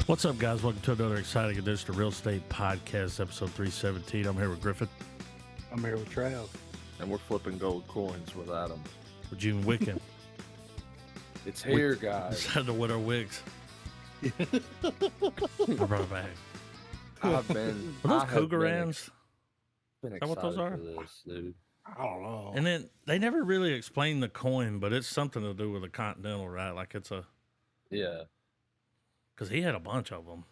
What's up, guys? Welcome to another exciting edition of Real Estate Podcast, episode 317. I'm here with Griffin. I'm here with Trav. And we're flipping gold coins with Adam. With June Wicken. It's here, guys. Decided to win our wigs. I brought it back. I've been. Are those I have Cougarans? Been Is that what those are? excited for this, dude. I don't know. And then they never really explain the coin, but it's something to do with a Continental, right? Like it's a... Yeah. Because he had a bunch of them.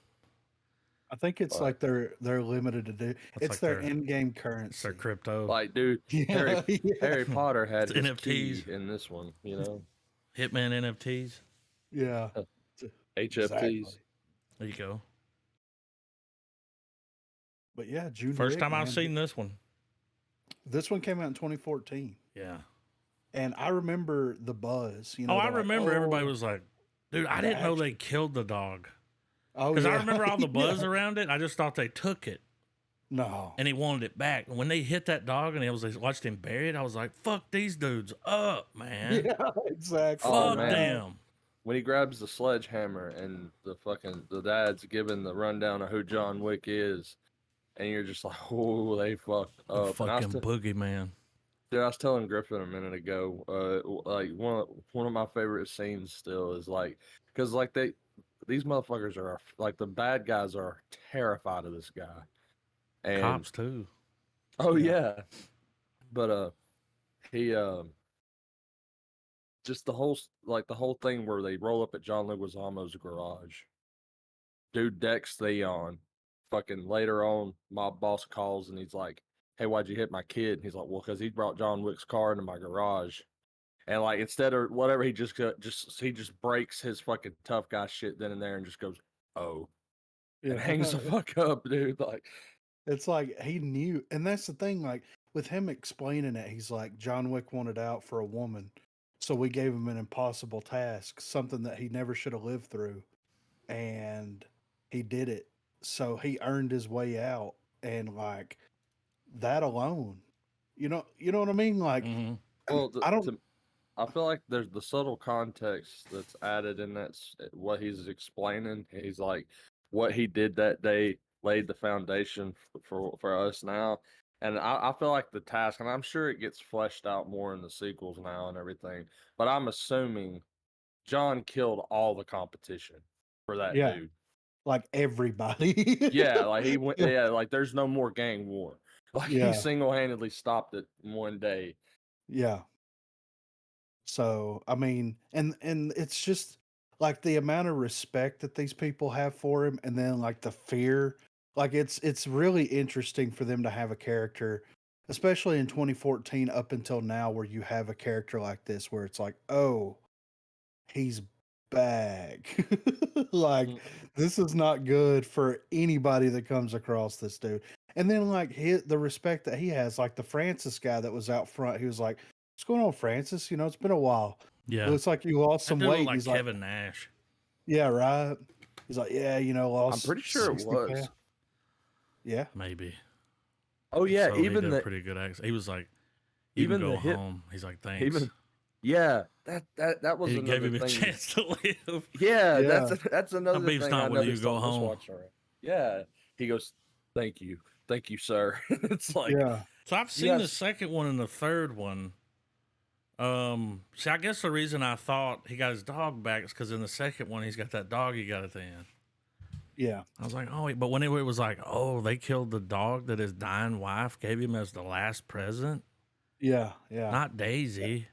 I think it's like they're limited to do. It's like their their- in-game currency. It's their crypto. Like, dude, Yeah, yeah. Harry Potter had It's his NFTs. key in this one, you know? Hitman NFTs. Yeah. HFTs. Exactly. There you go. But yeah, June. First Wick, time I've man. seen this one. This one came out in 2014, Yeah. and I remember the buzz. You know, Oh, I they're like, remember everybody "Oh, was like, dude, I didn't know they killed the dog. oh, Because I yeah." remember all the buzz Yeah. around it. I just thought they took it. No. And he wanted it back. And when they hit that dog and they watched him bury it, I was like, fuck these dudes up, man. Yeah, exactly. Oh, Fuck man. them. When he grabs the sledgehammer and the dad's giving the rundown of who John Wick is, and you're just like, oh, they fucked The up. And fucking boogeyman. Dude, I was telling Griffin a minute ago, like one of my favorite scenes still is like, because like these motherfuckers are like the bad guys are terrified of this guy, and Cops, too. oh Yeah. yeah, but he just the whole thing where they roll up at John Leguizamo's garage, dude decks Theon, fucking later on, my boss calls and he's like, hey, why'd you hit my kid? And he's like, well, because he brought John Wick's car into my garage. And like, instead of whatever, he just breaks his fucking tough guy shit then and there and just goes, oh, and hangs the fuck up, dude. Like, It's like he knew, and that's the thing. Like with him explaining it, he's like, John Wick wanted out for a woman, so we gave him an impossible task, something that he never should have lived through, and he did it. So he earned his way out, and like that alone, you know what I mean? Like, Mm-hmm. well, I don't. I feel like there's the subtle context that's added in what he's explaining. He's like, what he did that day laid the foundation for us now. And I feel like the task, and I'm sure it gets fleshed out more in the sequels now and everything, but I'm assuming John killed all the competition for that Yeah. dude. Like everybody. Yeah, like he went, yeah, like there's no more gang war. Like Yeah. he single-handedly stopped it in one day. Yeah. So I mean, and it's just like the amount of respect that these people have for him, and then like the fear. Like it's really interesting for them to have a character, especially in 2014 up until now, where you have a character like this, where it's like, oh, he's back. Like Mm. this is not good for anybody that comes across this dude. And then like the respect that he has, like the Francis guy that was out front, he was like, what's going on, Francis? You know, it's been a while. Yeah. It looks like you lost That some dude looked weight. like He's Kevin Nash. yeah, right. He's like, yeah, you know, I'm lost. pretty sure it 60 was. pounds. Yeah. Maybe. Oh yeah, So he even did a the pretty good accent. He was like, you even can go the hip, home. He's like, thanks. even yeah, that was he another gave him a thing. chance to live. Yeah, Yeah. that's another My beef's thing. not I whether you noticed go on this home. watch already. Yeah, he goes, thank you, sir. It's like, Yeah. So I've seen the second one and the third one. See, I guess the reason I thought he got his dog back is because in the second one he's got that dog he got at the end. Yeah. I was like, oh, wait. But when it was like, oh, they killed the dog that his dying wife gave him as the last present, Yeah. Yeah. not Daisy.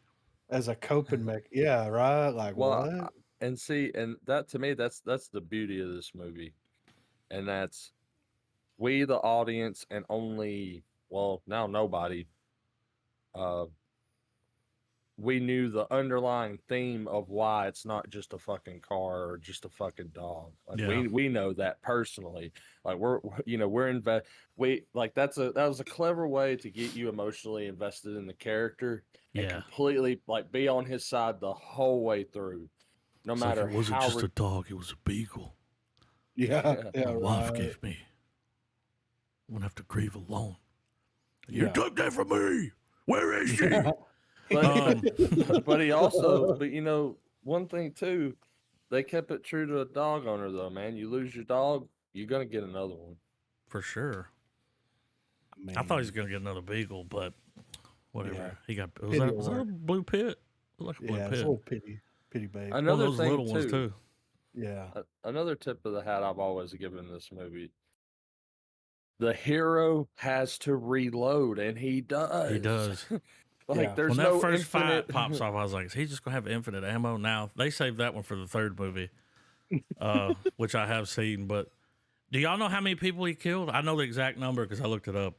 As a coping yeah, right. Like well, what? and see, and that to me, that's the beauty of this movie, and that's we the audience and only now nobody, we knew the underlying theme of why it's not just a fucking car or just a fucking dog. Like Yeah. we know that personally. Like we're that was a clever way to get you emotionally invested in the character and Yeah. completely like be on his side the whole way through. No It's like, matter it wasn't how just a dog, it was a beagle. Yeah. Yeah. My wife Right. gave me. I'm going to have to grieve alone. You Yeah. took that from me. Where is she? but, Um, but he also, but you know, one thing too, they kept it true to a dog owner though, man. You lose your dog, you're gonna get another one. For sure. I I thought he was mean, going to get another beagle, but whatever. Yeah. He got, Pity was that a alert. blue pit? It looked like a blue Yeah, it's a pit. little pity babe. One of Another those thing little ones, too. Yeah. Another tip of the hat I've always given this movie: the hero has to reload, and he does. He does. Like, Yeah. there's When that no first infinite. fight pops off, I was like, is he just going to have infinite ammo? Now, they saved that one for the third movie, which I have seen. But do y'all know how many people he killed? I know the exact number because I looked it up.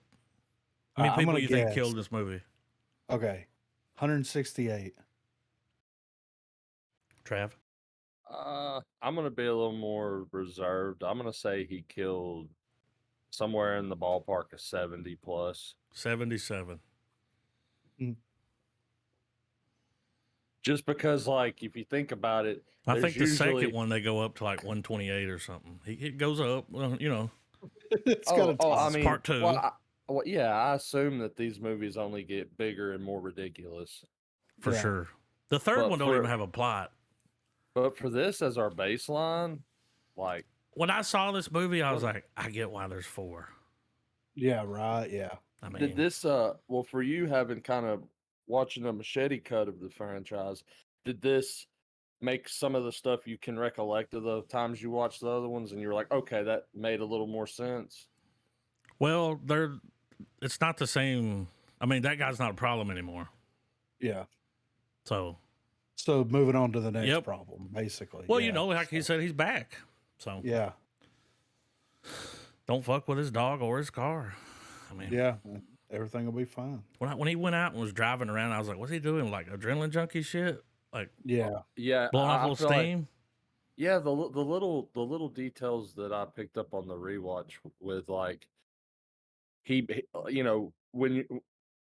How many I'm people gonna do you think guess. killed in this movie? Okay. 168. Trav? I'm gonna be a little more reserved. I'm gonna say he killed somewhere in the ballpark of 70 plus. 77. Just because, like, if you think about it, I there's think the usually... second one they go up to like 128 or something. It goes up, well, you know. It's got a I It's mean, part two. well, yeah, I assume that these movies only get bigger and more ridiculous. For Yeah. sure. The third But one don't for- even have a plot. But for this as our baseline, like, When I saw this movie, I was like, I get why there's 4. Yeah, right. Yeah. I mean, did this, well, for you having kind of watching a machete cut of the franchise, did this make some of the stuff you can recollect of the times you watched the other ones and you're like, okay, that made a little more sense? well, it's not the same. I mean, that guy's not a problem anymore. Yeah. So, moving on to the next Yep. problem, basically. well, yeah, you know, like he said, he's back. So, Yeah. don't fuck with his dog or his car. I mean, Yeah. Everything will be fine. when he went out and was driving around, I was like, what's he doing? Like adrenaline junkie shit? Like Yeah. Yeah, blowing off a I little feel like- steam? yeah, the little details that I picked up on the rewatch with, like, you know,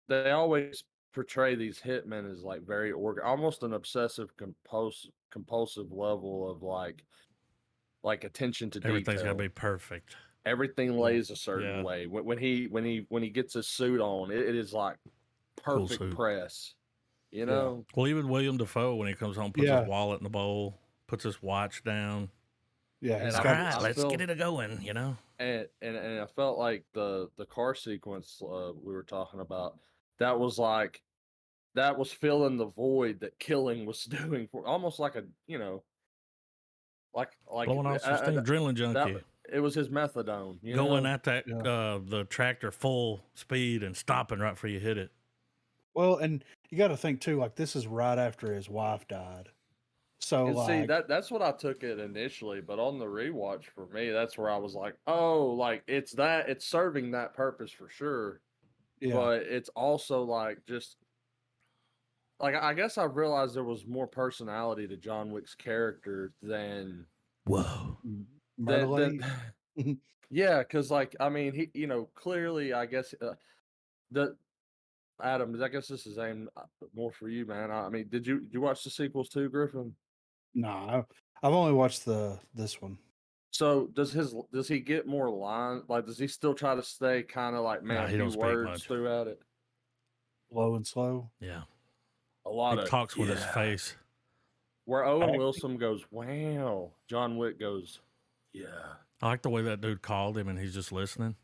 they always portray these hitmen as like very almost an obsessive compulsive level of like attention to Everything's detail. got to be perfect. Everything lays a certain Yeah. way. When he gets his suit on, it is like Cool perfect suit. press. You Yeah. know? Well, even William Dafoe, when he comes home, puts Yeah. his wallet in the bowl, puts his watch down. Yeah. And He's I- All got right, I let's feel- get it a going, you know? And I felt like the car sequence we were talking about, that was filling the void that Killing was doing, for almost like a, you know, like Blowing off some steam, adrenaline junkie. it was his methadone, you Going know? at that Yeah. the tractor full speed and stopping right before you hit it. Well, and you got to think too, like this is right after his wife died. So And see, like, that's what I took it initially, but on the rewatch for me, that's where I was like, oh, like it's serving that purpose for sure. yeah. But it's also like just like I guess I realized there was more personality to John Wick's character than Whoa. Murderly. yeah, because like I mean he, you know, clearly I guess the Adam, I guess this is aimed more for you, man. I mean, did you watch the sequels too, Griffin? No, I've only watched this one. So does he get more line? Like, does he still try to stay kind of like man, he a don't few speak words much. throughout it? Low and slow. Yeah. A lot He of talks with his yeah. face. Where Owen Wilson goes, wow. John Wick goes, yeah. I like the way that dude called him and he's just listening.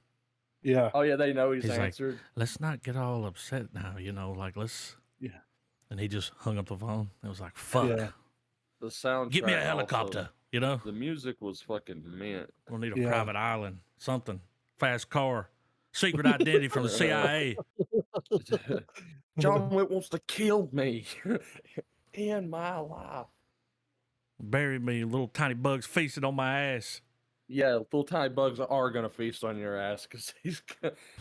Yeah. Oh yeah, they know he's He's like, answered. Let's not get all upset now, you know, like let's. Yeah. And he just hung up the phone. It was like, fuck. Yeah. The soundtrack. Get me a also, helicopter, you know? the music was fucking mint. We'll need a Yeah. private island, something. Fast car. Secret identity from the CIA. John Wick wants to kill me in my life. Bury me, little tiny bugs feasted on my ass. Yeah, little tiny bugs are gonna feast on your ass because he's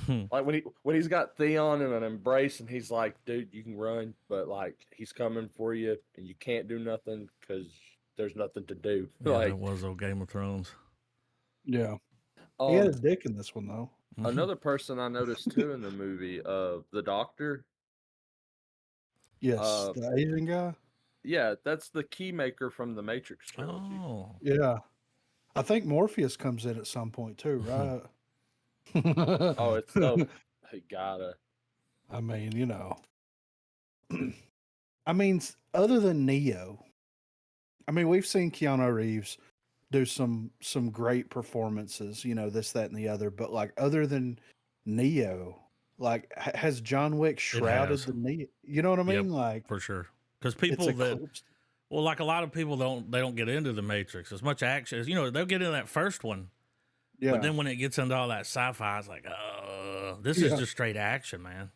Hmm. like when he's got Theon in an embrace and he's like, dude, you can run, but like he's coming for you and you can't do nothing because there's nothing to do. Yeah, Like it was old Game of Thrones. Yeah. He had his dick in this one though. another person I noticed too in the movie, the doctor. Yes, the Asian guy. Yeah, that's the key maker from the Matrix trilogy. Oh. Yeah. I think Morpheus comes in at some point too, right? Oh, it's he gotta. I mean, you know. I mean, other than Neo, I mean, we've seen Keanu Reeves do some great performances, you know, this, that, and the other. But like, other than Neo, like, has John Wick It shrouded has. the Neo? You know what I Yep, mean? Like, for sure. Because it's people that, eclipsed. well, like a lot of people don't get into the Matrix as much action as, you know, they'll get into that first one. But Yeah, then when it gets into all that sci-fi, it's like, this is yeah, just straight action, man.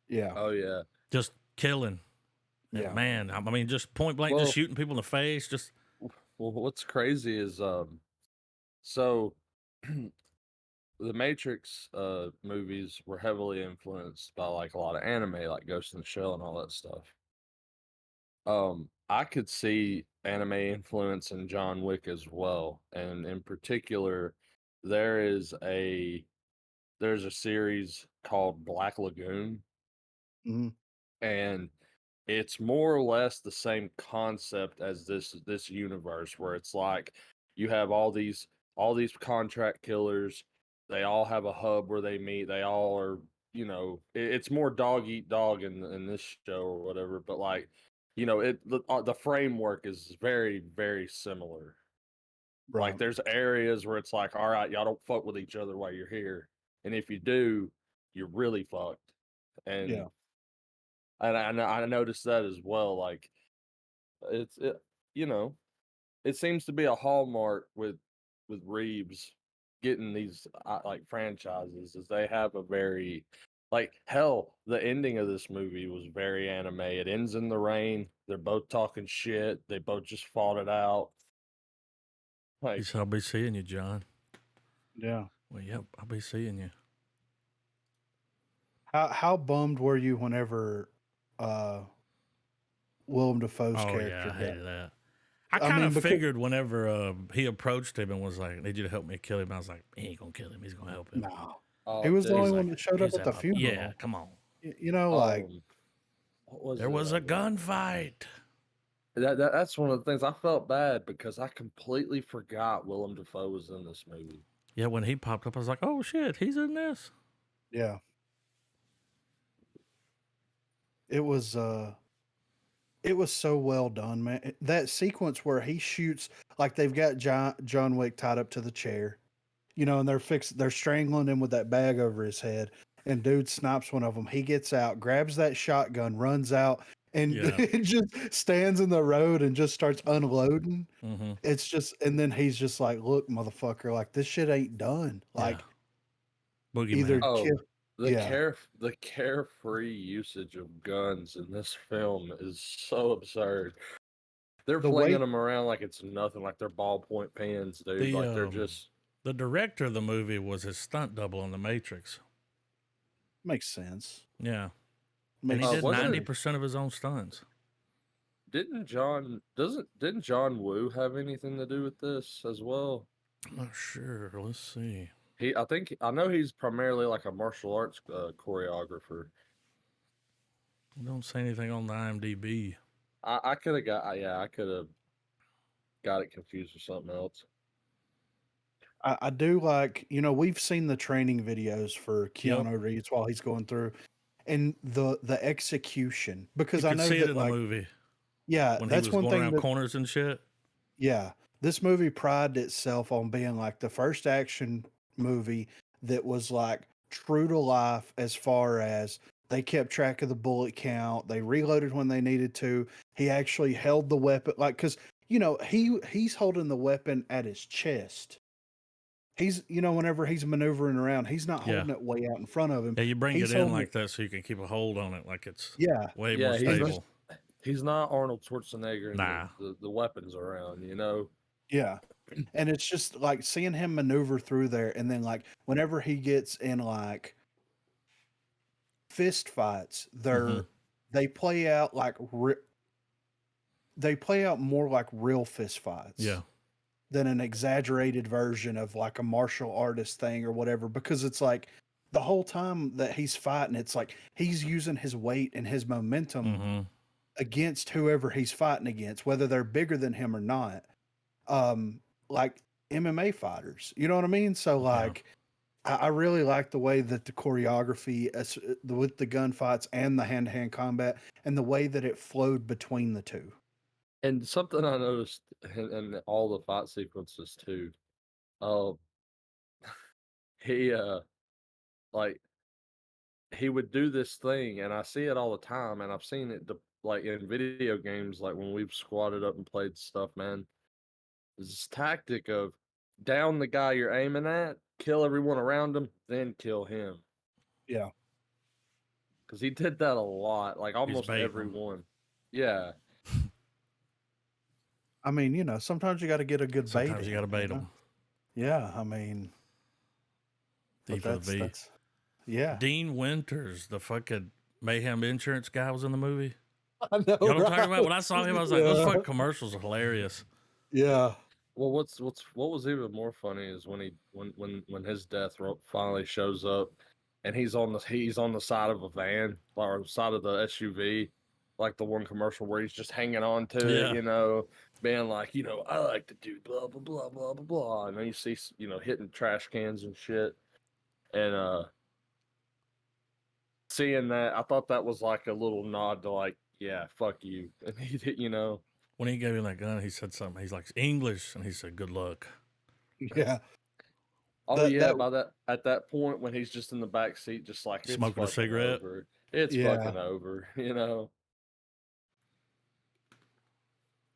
yeah, Oh yeah. Just killing. And yeah. man, I mean, just point blank, just Well, shooting people in the face. Just well, what's crazy is so the Matrix movies were heavily influenced by like a lot of anime, like Ghost in the Shell and all that stuff. I could see anime influence in John Wick as well, and in particular, there is a there's a series called Black Lagoon, Mhm. and it's more or less the same concept as this universe where it's like you have all these contract killers. They all have a hub where they meet. They all are, it's more dog eat dog in this show or whatever. But like, the framework is very very similar. Like Right. there's areas where it's like, all right, y'all don't fuck with each other while you're here, and if you do, you're really fucked. And Yeah. I noticed that as well. Like it's it, you know, it seems to be a hallmark with Reeves getting these like franchises, is they have a very like hell. The ending of this movie was very anime. It ends in the rain. They're both talking shit. They both just fought it out. he Like said, I'll be seeing you, John. Yeah. Well, yep, I'll be seeing you. How bummed were you whenever uh Willem Dafoe's Oh yeah, character I died? hated that. I I kind mean, of because figured whenever he approached him and was like, I need you to help me kill him. I was like, he ain't gonna kill him. He's gonna help him. no, he oh was the dude, only He's one like, that showed up he's at at the my yeah. funeral. Come on. You know, like, what was There it? was a gunfight. That's one of the things I felt bad because I completely forgot Willem Dafoe was in this movie. Yeah, when he popped up, I was like, oh shit, he's in this. yeah, it was it was so well done, man. That sequence where he shoots, like, they've got John Wick tied up to the chair, you know, and they're strangling him with that bag over his head, and dude snipes one of them. He gets out, grabs that shotgun, runs out, and Yeah. it just stands in the road and just starts unloading. Mm-hmm. It's just, and then he's just like, "Look, motherfucker, like, this shit ain't done. Yeah. Like, either Boogeyman. kill, Oh, yeah, the carefree usage of guns in this film is so absurd. They're the flinging way them around like it's nothing, like they're ballpoint pens, dude. The Like they're just the director of the movie was his stunt double on The Matrix. makes sense. Yeah. And he Makes did wasn't it? 90% of his own stunts. Didn't John Woo have anything to do with this as well? I'm not sure. Let's see. I know he's primarily like a martial arts choreographer. I don't say anything on the IMDb. I could have got I could have got it confused with something else. I do like, you know, we've seen the training videos for Yep. Keanu Reeves while he's going through, and the execution, You because I could know see it that, in the like, movie yeah, when he that's was one going thing around that, corners and shit. yeah, this movie prided itself on being like the first action movie that was like true to life, as far as they kept track of the bullet count, they reloaded when they needed to. He actually held the weapon, like, because, you know, he's holding the weapon at his chest. He's, you know, whenever he's maneuvering around, he's not Yeah. holding it way out in front of him. Yeah, you bring He's it in holding like it, that so you can keep a hold on it like it's yeah, way more Yeah, stable. he's not Arnold Schwarzenegger and Nah. the weapons around, you know. yeah. And it's just like seeing him maneuver through there, and then like whenever he gets in like fist fights, Mm-hmm. they play out like they play out more like real fist fights Yeah. than an exaggerated version of like a martial artist thing or whatever, because it's like the whole time that he's fighting, it's like he's using his weight and his momentum Mm-hmm. against whoever he's fighting against, whether they're bigger than him or not. Like MMA fighters, you know what I mean? So Yeah. like, I really like the way that the choreography, with the gunfights and the hand to hand combat, and the way that it flowed between the two. And something I noticed in all the fight sequences too, uh, he like he would do this thing, and I see it all the time, and I've seen it like in video games, like when we've squatted up and played stuff, man. This tactic of down the guy you're aiming at, kill everyone around him, then kill him. Yeah. Because he did that a lot, like He's almost baiting 'em. everyone. Yeah. I mean, you know, sometimes you got to get a good bait. Sometimes you got to bait them. Yeah, I mean, D but for the B. yeah. Dean Winters, the fucking Mayhem Insurance guy, was in the movie. I know. You know what I'm talking right? about? When I saw him, I was like, those fucking commercials are hilarious. Yeah. Well, what was even more funny is when his death finally shows up, and he's on the side of a van or side of the SUV, like the one commercial where he's just hanging on to it, Yeah. being like, I like to do blah blah blah blah blah blah, and then you see hitting trash cans and shit, and seeing that, I thought that was like a little nod to like, yeah, fuck you, and he did, When he gave him that gun, he said something. He's like, English. And he said, good luck. Yeah. Oh yeah, at that point when he's just in the back seat, just like it's Smoking a fucking cigarette. over. It's fucking over,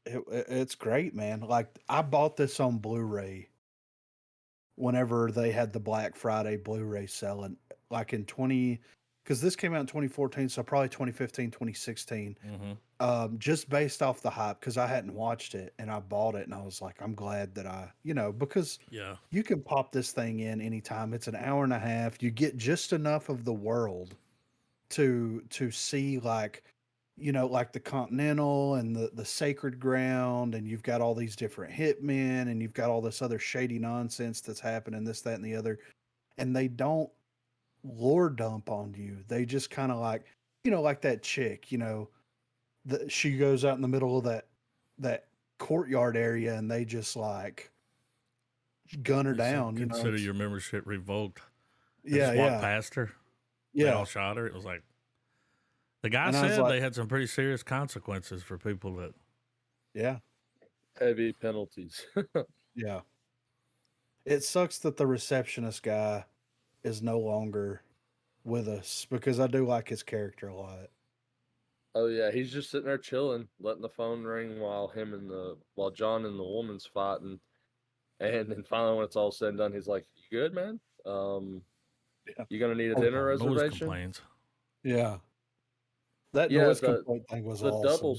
It's great, man. Like I bought this on Blu-ray whenever they had the Black Friday Blu-ray selling, like in because this came out in 2014, so probably 2015, 2016. Just based off the hype, because I hadn't watched it and I bought it and I was like, I'm glad that because you can pop this thing in anytime. It's an hour and a half. You get just enough of the world to see like the Continental and the Sacred Ground, and you've got all these different hitmen, and you've got all this other shady nonsense that's happening, this, that, and the other. And they don't lore dump on you. They just kind of like, like that chick, she goes out in the middle of that courtyard area, and they just like gun her down. Consider your membership revoked. They Yeah, just walked past her. Yeah, they all shot her. It was like the guy said they had some pretty serious consequences for people that. Yeah, heavy penalties. Yeah, it sucks that the receptionist guy is no longer with us, because I do like his character a lot. Oh yeah, he's just sitting there chilling, letting the phone ring while John and the woman's fighting, and then finally when it's all said and done, he's like, "You good, man? You gonna need a dinner Noise reservation?" complaints. Yeah, that noise complaint thing was awesome.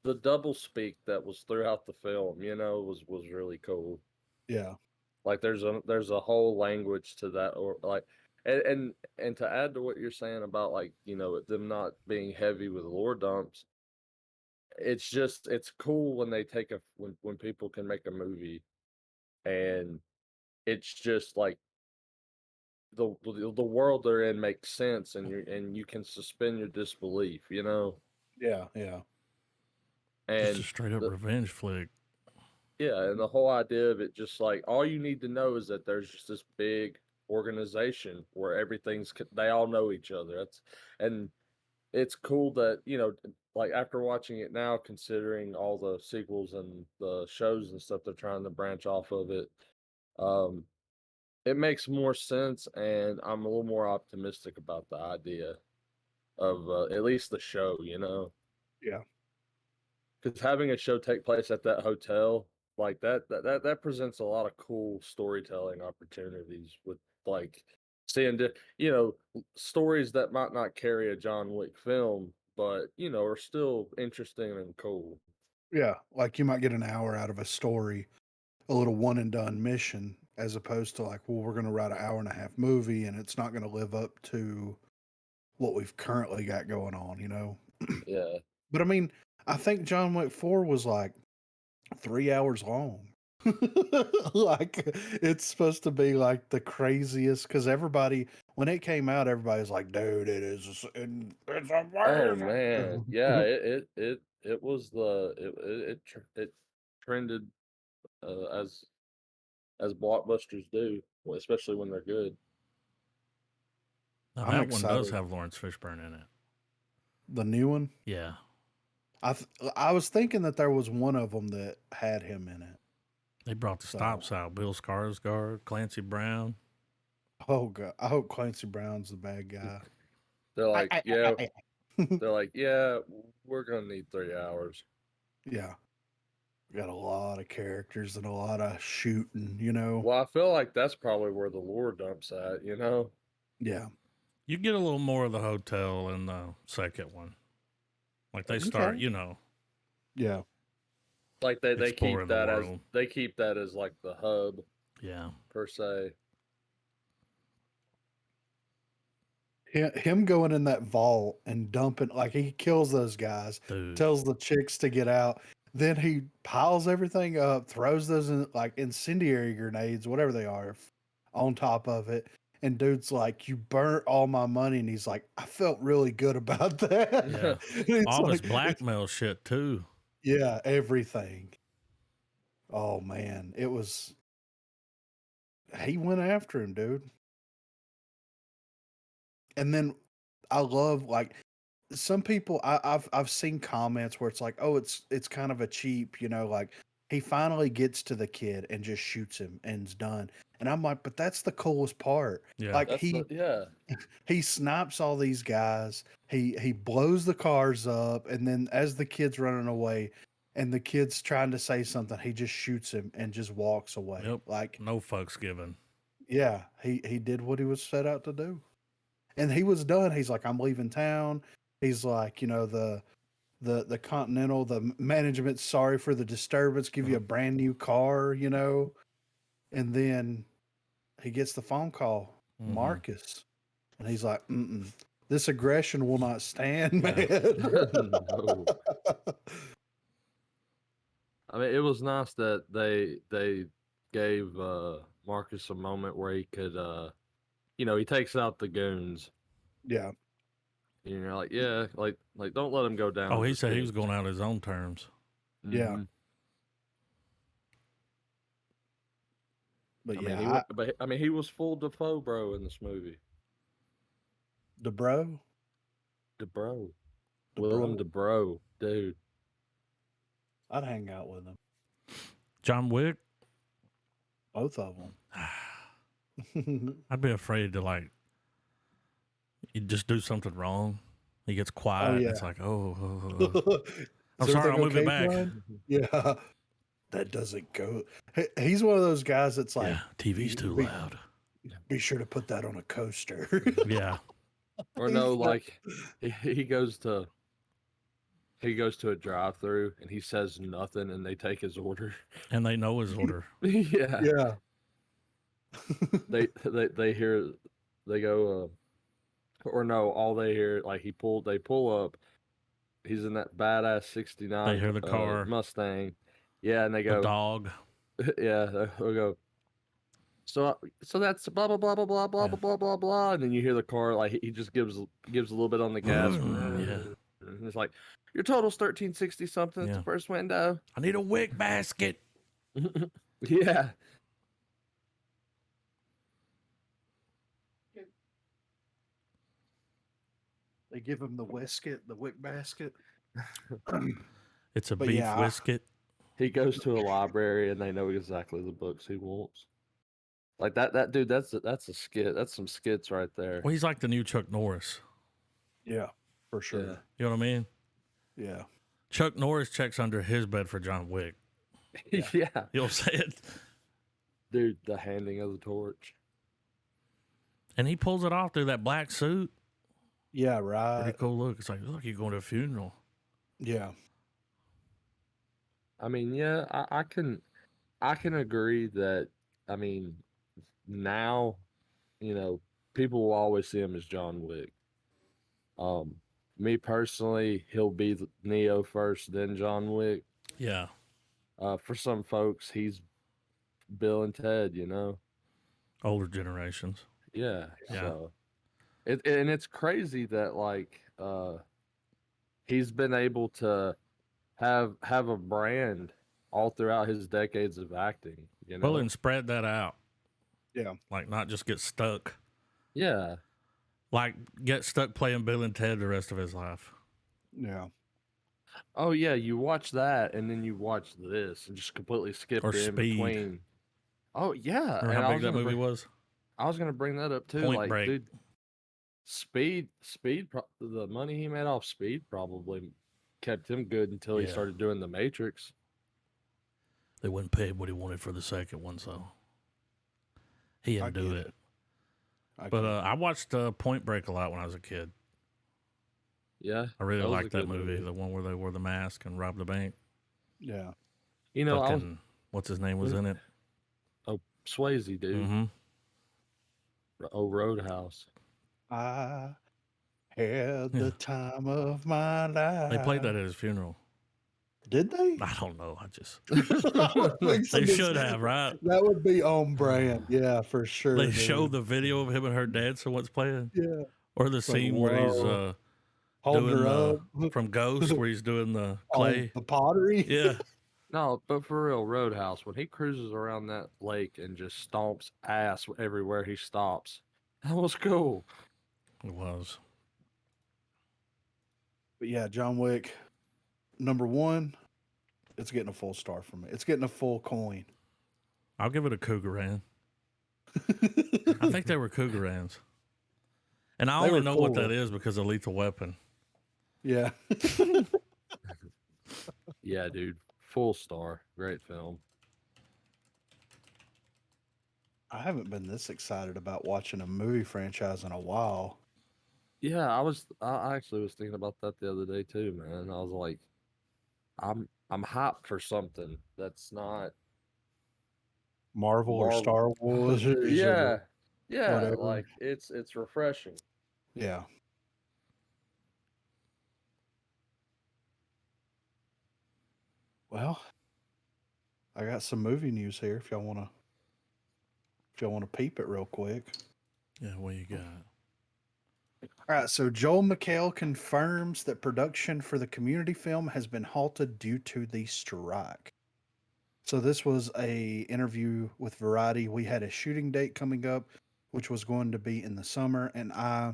The double speak that was throughout the film, was really cool. Yeah, like there's a whole language to that, or like, and to add to what you're saying about like them not being heavy with lore dumps. It's cool when they take when people can make a movie, and it's just like the world they're in makes sense, and you can suspend your disbelief, yeah. Just and a straight up revenge flick. yeah, and the whole idea of it, just like all you need to know is that there's just this big organization where they all know each other. And it's cool that like after watching it now, considering all the sequels and the shows and stuff they're trying to branch off of it, um, it makes more sense, and I'm a little more optimistic about the idea of at least the show. Yeah. Because having a show take place at that hotel, like that presents a lot of cool storytelling opportunities with like seeing stories that might not carry a John Wick film, but are still interesting and cool. Yeah, like you might get an hour out of a story, a little one and done mission, as opposed to like, well, we're going to write an hour and a half movie and it's not going to live up to what we've currently got going on. Yeah. But I mean, I think John Wick 4 was like 3 hours long. Like it's supposed to be like the craziest, because when it came out, everybody's like, dude, it's amazing. Oh man, yeah. It was it trended as blockbusters do, especially when they're good. Now I'm that one does excited. have Lawrence Fishburne in it. The new one? Yeah. I was thinking that there was one of them that had him in it. They brought the stops out. Bill Skarsgård, Clancy Brown. Oh god, I hope Clancy Brown's the bad guy. They're like, yeah, they're like, yeah, we're gonna need 3 hours. Yeah. Got a lot of characters and a lot of shooting, you know. Well, I feel like that's probably where the lore dumps at, you know? Yeah. You get a little more of the hotel in the second one. Like they start, you know. Yeah. Like they keep Exploring the that as world. they keep that as like the hub Yeah. per se. Him going in that vault and dumping, like he kills those guys, Dude. tells the chicks to get out. Then he piles everything up, throws those in, like incendiary grenades, whatever they are, on top of it. And dude's like, "You burnt all my money," and he's like, "I felt really good about that." Yeah. And it's All this like- blackmail shit too. Yeah, everything. Oh man, it was. He went after him, dude. And then I love like some people. I've seen comments where it's like, oh, it's kind of a cheap, you know, like he finally gets to the kid and just shoots him and it's done. And I'm like, but that's the coolest part. Yeah. Like That's he snipes all these guys. He blows the cars up, and then as the kid's running away, and the kid's trying to say something, he just shoots him and just walks away. Yep. Like, No fucks given. yeah, he did what he was set out to do, and he was done. He's like, I'm leaving town. He's like, you know, the Continental, the management's sorry for the disturbance. Give you a brand new car, you know, and then he gets the phone call, Mhm. Marcus. And he's like, this aggression will not stand, Yeah. man. No. I mean, it was nice that they gave Marcus a moment where he could, you know, he takes out the goons. Yeah. And you're like, yeah, like don't let him go down. Oh, as he a said he was goon. going out his own terms. Yeah. Mhm. But I yeah, mean, he was full Defoe, bro, in this movie. DeBro, DeBro. Willem DeBro, dude. I'd hang out with him. John Wick. Both of them. I'd be afraid to like. You just do something wrong. He gets quiet. yeah. It's like, oh. Is I'm sorry. I'll everything move it okay, back. Brian? Yeah. That doesn't go. He's one of those guys that's like, Yeah, TV's too be- loud. be sure to put that on a coaster. Yeah. Or no, like he goes to a drive-through and he says nothing and they take his order. And they know his order. Yeah. Yeah. They hear, they go, or no, all they hear, like they pull up. He's in that badass '69. They hear the car. Mustang. Yeah, and they The go, dog. yeah, they'll go. So that's blah blah blah blah blah blah Yeah. blah blah blah, and then you hear the car, like he just gives a little bit on the gas. Yeah. And it's like, your total's 1360 something. It's Yeah. the first window. I need a wick basket. Yeah. They give him the wick basket. It's a But beef yeah, biscuit. He goes to a library and they know exactly the books he wants. Like that dude, that's a skit. That's some skits right there. Well, he's like the new Chuck Norris. Yeah, for sure. Yeah. You know what I mean? Yeah. Chuck Norris checks under his bed for John Wick. Yeah. You know what I'm saying? Dude, the handing of the torch. And he pulls it off through that black suit. Yeah, right. Pretty cool look. It's like, look, you're going to a funeral. Yeah. I mean, yeah, I can agree that, I mean, now, you know, people will always see him as John Wick. Me personally, he'll be Neo first, then John Wick. Yeah. For some folks, he's Bill and Ted, you know? Older generations. Yeah. Yeah. So and it's crazy that like he's been able to have a brand all throughout his decades of acting, you know? Well, and spread that out. Yeah. Like, not just get stuck. Yeah. Like, get stuck playing Bill and Ted the rest of his life. Yeah. Oh yeah, you watch that and then you watch this and just completely skip Or the in Speed. between. Oh yeah, Remember and how big that movie was? I was gonna bring that up too. Point Like, Break. dude, the money he made off Speed probably kept him good until he Yeah. started doing The Matrix. They wouldn't pay him what he wanted for the second one, so he I had to do get it. it. I But get it. I watched Point Break a lot when I was a kid. Yeah, I really that was a liked that good movie, the one where they wore the mask and robbed the bank. Yeah. You know, Fucking, what's his name was in it? Oh, Swayze, dude. Mm-hmm. Oh, Roadhouse. I had Yeah. the time of my life. They played that at his funeral. Did they? I don't know. I just Like they some- should have, right? That would be on brand. Yeah, for sure. They dude. showed the video of him and her dancing what's playing, Yeah. or the It's like, scene where he's whoa. Holding doing her the up from Ghost where he's doing the on clay. the pottery. Yeah, No, but for real, Roadhouse, when he cruises around that lake and just stomps ass everywhere he stops, that was cool. it was. But yeah, John Wick, number one, it's getting a full star from me. It's getting a full coin. I'll give it a Cougaran. I think they were Cougarans, and I They only were know what cool. that is because of Lethal Weapon. Yeah. Yeah, dude. Full star. Great film. I haven't been this excited about watching a movie franchise in a while. Yeah, I actually was thinking about that the other day too, man. I was like, I'm hyped for something that's not Marvel or Marvel. Star Wars or Yeah. Yeah, whatever. like it's refreshing. Yeah. Well, I got some movie news here if y'all wanna peep it real quick. Yeah, what you got? All right, so Joel McHale confirms that production for the Community film has been halted due to the strike. So this was a interview with Variety. We had a shooting date coming up, which was going to be in the summer, and I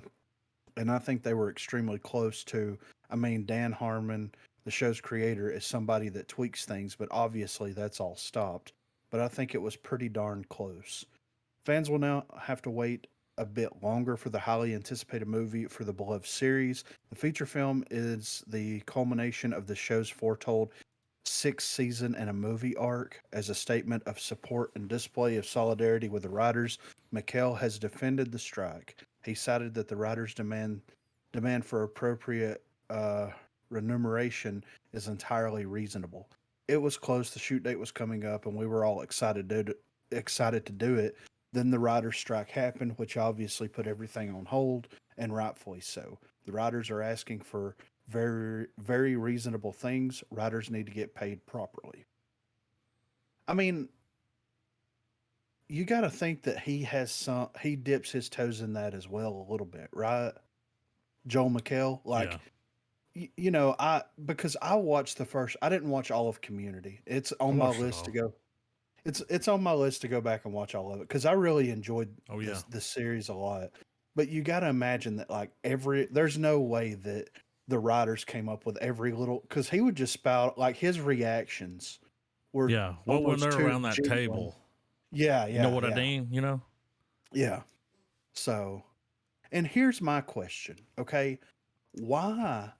think they were extremely close to. I mean, Dan Harmon, the show's creator, is somebody that tweaks things, but obviously that's all stopped. But I think it was pretty darn close. Fans will now have to wait a bit longer for the highly anticipated movie for the beloved series. The feature film is the culmination of the show's foretold 6 season and a movie arc. As a statement of support and display of solidarity with the writers, McHale has defended the strike. He cited that the writers' demand for appropriate remuneration is entirely reasonable. It was close. The shoot date was coming up, and we were all excited to do it. Then the writers' strike happened, which obviously put everything on hold, and rightfully so. The writers are asking for very, very reasonable things. Writers need to get paid properly. I mean, you got to think that he dips his toes in that as well a little bit, right? Joel McHale, like, because I watched I didn't watch all of Community. It's I on my watched it list to all. go. It's on my list to go back and watch all of it because I really enjoyed Oh yeah, this series a lot. But you got to imagine that like there's no way that the writers came up with every little because he would just spout like his reactions were yeah. Well, when almost they're too around that genuine. table, Yeah, you know yeah, what I yeah, mean? You know? yeah. So, and here's my question. Okay, why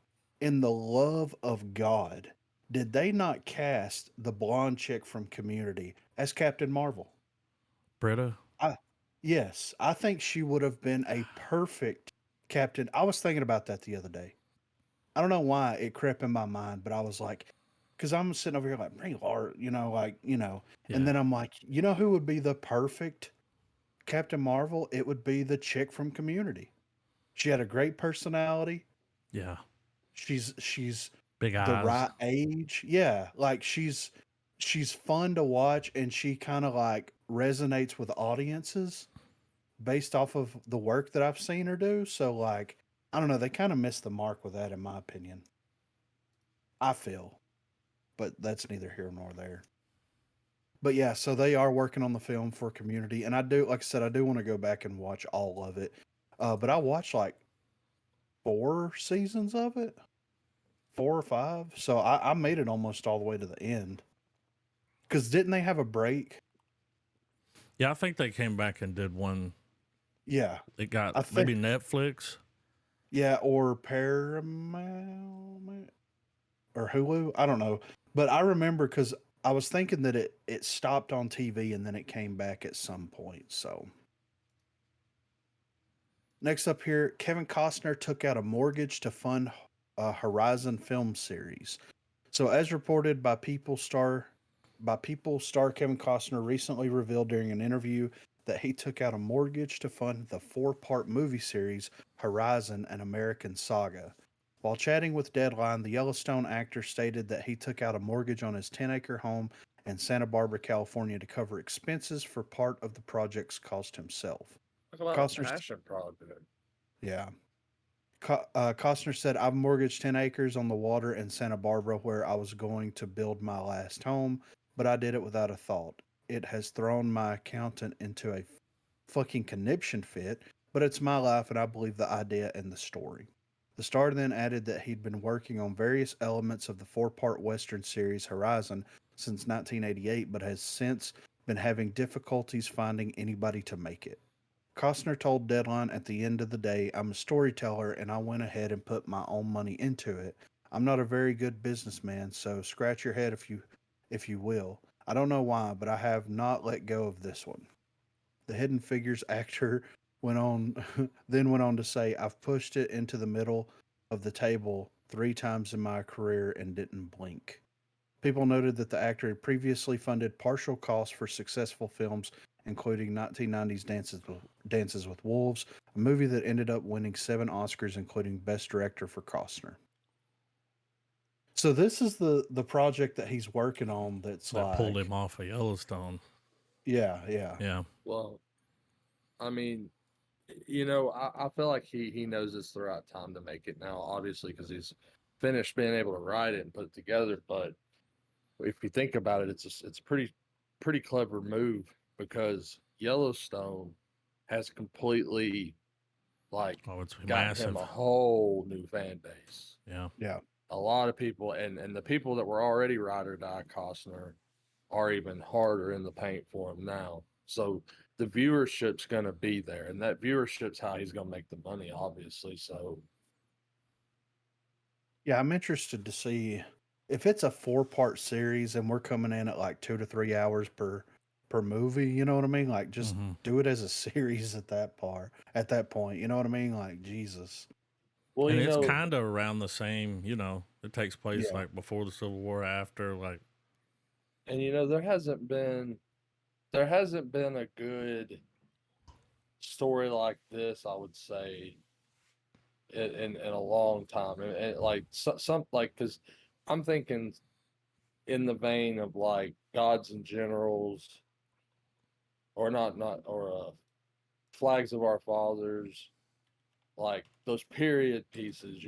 in the love of God did they not cast the blonde chick from Community as Captain Marvel? Britta. I yes, I think she would have been a perfect captain. I was thinking about that the other day. I don't know why it crept in my mind, but I was like, because I'm sitting over here like, Brie Larson, and Yeah, then I'm like, you know who would be the perfect Captain Marvel? It would be the chick from Community. She had a great personality. yeah. She's Big the eyes. right age. Yeah, like she's fun to watch, and she kind of like resonates with audiences based off of the work that I've seen her do. So like, I don't know, they kind of missed the mark with that in my opinion. I feel, but that's neither here nor there. But yeah, so they are working on the film for Community, and I do, like I said, I do want to go back and watch all of it. But I watched like 4 seasons of it, 4 or 5. So I made it almost all the way to the end. Because didn't they have a break? Yeah, I think they came back and did one. Yeah. It got I think, maybe Netflix. yeah, or Paramount or Hulu. I don't know. But I remember because I was thinking that it stopped on TV and then it came back at some point. So next up here, Kevin Costner took out a mortgage to fund a Horizon film series. So, as reported by People, star Kevin Costner recently revealed during an interview that he took out a mortgage to fund the 4-part movie series Horizon: An American Saga. While chatting with Deadline, the Yellowstone actor stated that he took out a mortgage on his 10-acre home in Santa Barbara, California to cover expenses for part of the project's cost himself. Talk about a Costner's passion project. yeah. Costner said, I've mortgaged 10 acres on the water in Santa Barbara where I was going to build my last home, but I did it without a thought. It has thrown my accountant into a fucking conniption fit, but it's my life and I believe the idea and the story. The star then added that he'd been working on various elements of the 4-part Western series Horizon since 1988, but has since been having difficulties finding anybody to make it. Costner told Deadline, at the end of the day, I'm a storyteller and I went ahead and put my own money into it. I'm not a very good businessman, so scratch your head if you will. I don't know why, but I have not let go of this one. The Hidden Figures actor went on then went on to say, I've pushed it into the middle of the table 3 times in my career and didn't blink. People noted that the actor had previously funded partial costs for successful films, including 1990's Dances with Wolves, a movie that ended up winning 7 Oscars, including Best Director for Costner. So this is the project that he's working on. That's That pulled like, him off of Yellowstone. yeah. Yeah. Well, I mean, I feel like he knows it's the right time to make it now, obviously, because he's finished being able to write it and put it together. But if you think about it, it's a pretty clever move because Yellowstone has completely like Oh, it's gotten him massive. a whole new fan base. Yeah. Yeah. A lot of people, and the people that were already ride or die Costner are even harder in the paint for him now. So the viewership's going to be there, and that viewership's how he's going to make the money, obviously. So Yeah, I'm interested to see if it's a 4-part series and we're coming in at like 2 to 3 hours per movie. You know what I mean? Like, just Mm-hmm. do it as a series at that point. You know what I mean? Like, Jesus. well, And it's kind of around the same, it takes place Yeah. like before the Civil War, after, like, and there hasn't been a good story like this, I would say, in a long time, and like some like because I'm thinking in the vein of like Gods and Generals, or not or Flags of Our Fathers, like those period pieces,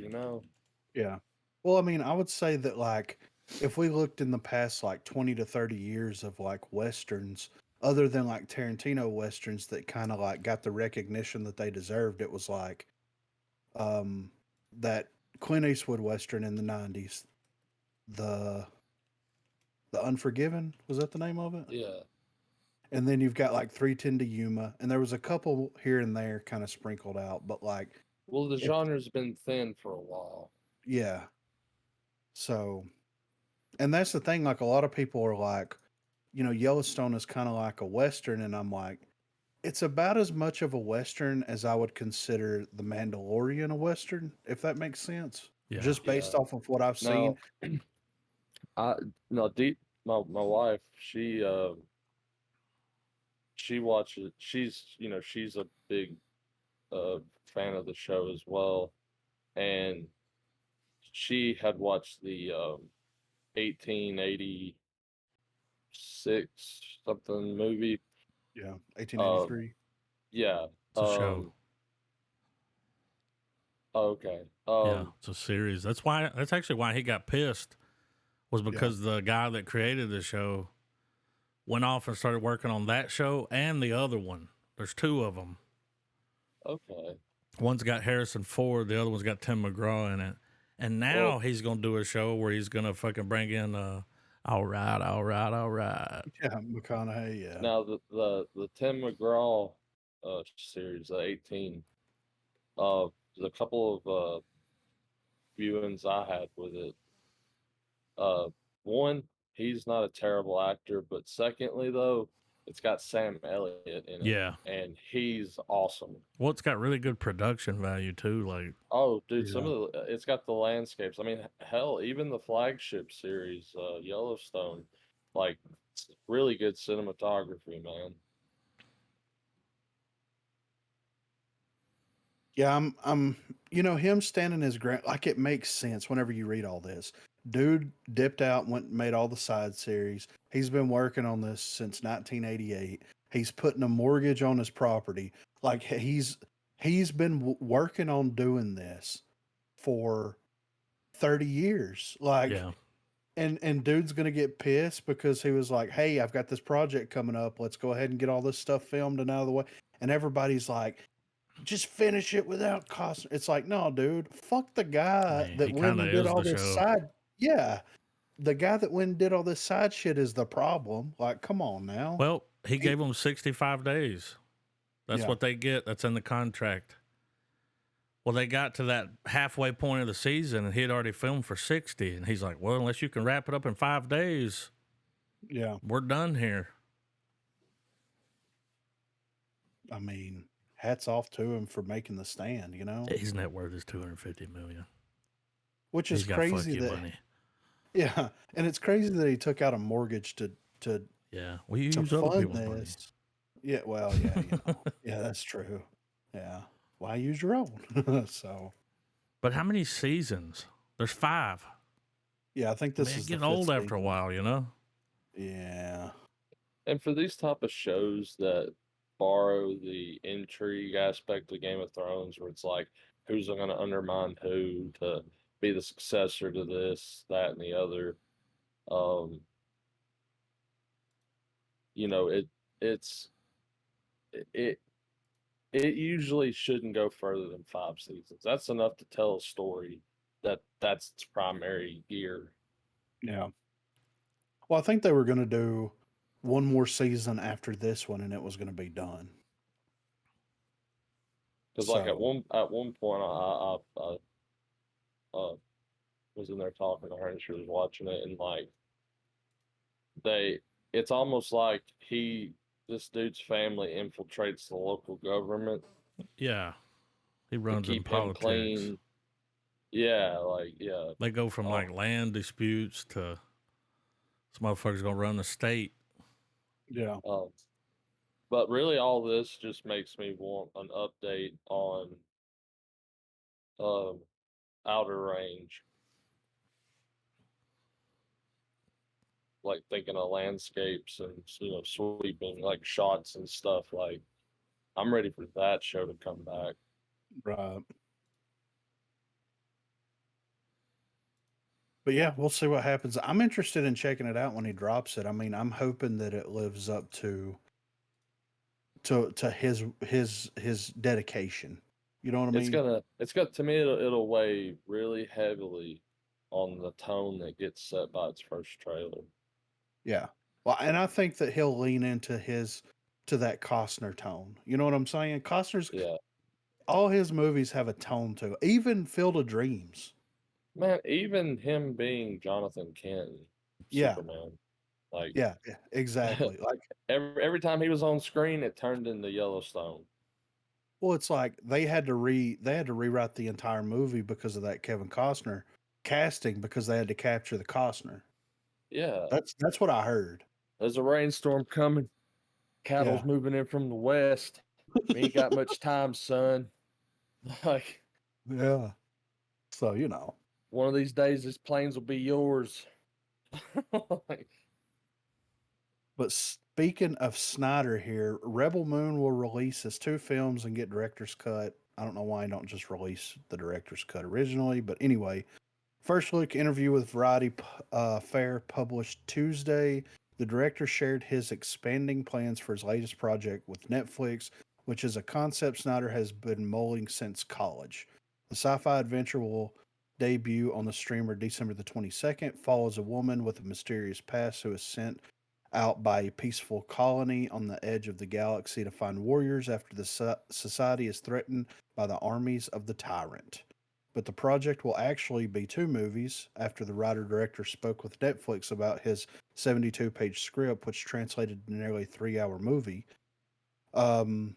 Yeah. Well, I mean, I would say that, like, if we looked in the past, like, 20 to 30 years of, like, Westerns, other than, like, Tarantino Westerns that kind of, like, got the recognition that they deserved, it was like, um, that Clint Eastwood Western in the 90s, the The Unforgiven, was that the name of it? Yeah. And then you've got, like, 310 to Yuma, and there was a couple here and there kind of sprinkled out, but, like, Well, the if, genre's been thin for a while. yeah. So, and that's the thing, like, a lot of people are like, Yellowstone is kind of like a Western. And I'm like, it's about as much of a Western as I would consider The Mandalorian a Western, if that makes sense. yeah. Just based Yeah. off of what I've seen. No, I no deep. My wife, she watches. She's a big uh fan of the show as well, and she had watched the 1886 something movie. Yeah. Um, 1883. yeah. It's a show. Okay. Yeah. It's a series. That's actually why he got pissed, was because the guy that created the show went off and started working on that show and the other one. There's 2 of them. Okay. One's got Harrison Ford, the other one's got Tim McGraw in it. And Well, now he's gonna do a show where he's gonna fucking bring in all right, all right, all right. Yeah, McConaughey. Yeah, now the Tim McGraw series, 18. There's a couple of viewings I had with it. One, he's not a terrible actor, but secondly, though, it's got Sam Elliott in it, Yeah. and he's awesome. Well, it's got really good production value too. Like, Oh, dude, some yeah. of it's got the landscapes. I mean, hell, even the flagship series, Yellowstone, like it's really good cinematography, man. Yeah, him standing his ground, like it makes sense whenever you read all this. Dude dipped out, went and made all the side series. He's been working on this since 1988. He's putting a mortgage on his property. Like he's been working on doing this for 30 years. Like yeah. and dude's gonna get pissed because he was like, "Hey, I've got this project coming up. Let's go ahead and get all this stuff filmed and out of the way." And everybody's like, just finish it without cost. It's like, no, dude, fuck the I guy mean, that he went kind of and did is all the this show. side. Yeah, the guy that went and did all this side shit is the problem. Like, come on now. Well, he He, gave them 65 days. That's yeah, what they get. That's in the contract. Well, they got to that halfway point of the season and he had already filmed for 60. And he's like, well, unless you can wrap it up in 5 days, yeah. we're done here. I mean, hats off to him for making the stand. His net worth is 250 million. Which is He's got fuck crazy you that money. yeah, and it's crazy that he took out a mortgage to Yeah. Well, you to use other fund people's money. this. Yeah, well, yeah, yeah, that's true. Yeah, why use your own? So But how many seasons? There's 5. yeah, I think I this mean, it's is the getting fifth old after a season. while, you know? Yeah. And for these type of shows that borrow the intrigue aspect of Game of Thrones, where it's like, who's going to undermine who to be the successor to this, that, and the other, um, you know, it's it it usually shouldn't go further than 5 seasons. That's enough to tell a story that's its primary gear. Yeah. Well, I think they were going to do one more season after this one, and it was going to be done. Because like So at one point, I was in there talking to her, and she was watching it, and like they, it's almost like this dude's family infiltrates the local government Yeah. He to runs in keep him politics. clean. Yeah, like yeah. They go from Oh, like land disputes to this motherfucker's going to run the state. yeah, um, but really, all this just makes me want an update on um Outer Range, like thinking of landscapes and sweeping like shots and stuff. Like I'm ready for that show to come back. right. But yeah, we'll see what happens. I'm interested in checking it out when he drops it. I mean, I'm hoping that it lives up to his dedication. You know what I mean? It's got to me it'll weigh really heavily on the tone that gets set by its first trailer. Yeah. Well, and I think that he'll lean into his to that Costner tone. You know what I'm saying? Costner's Yeah, all his movies have a tone to it. Even Field of Dreams. man. Even him being Jonathan Kent, Yeah. Superman, like Yeah, exactly. Like, every time he was on screen, it turned into Yellowstone. well, it's like they had to rewrite the entire movie because of that Kevin Costner casting because they had to capture the Costner. Yeah, That's what I heard. there's a rainstorm coming. Cattle's Yeah. moving in from the west. We ain't got much time, son. Like Yeah. So, one of these days, these planes will be yours. Like, but speaking of Snyder here, Rebel Moon will release his 2 films and get director's cut. I don't know why I don't just release the director's cut originally, but anyway, first look interview with Variety Fair published Tuesday. The director shared his expanding plans for his latest project with Netflix, which is a concept Snyder has been mulling since college. The sci fi adventure will debut on the streamer December the 22nd, follows a woman with a mysterious past who is sent out by a peaceful colony on the edge of the galaxy to find warriors after the society is threatened by the armies of the tyrant. But the project will actually be two movies after the writer director spoke with Netflix about his 72-page script, which translated to nearly a 3 hour movie. Stuber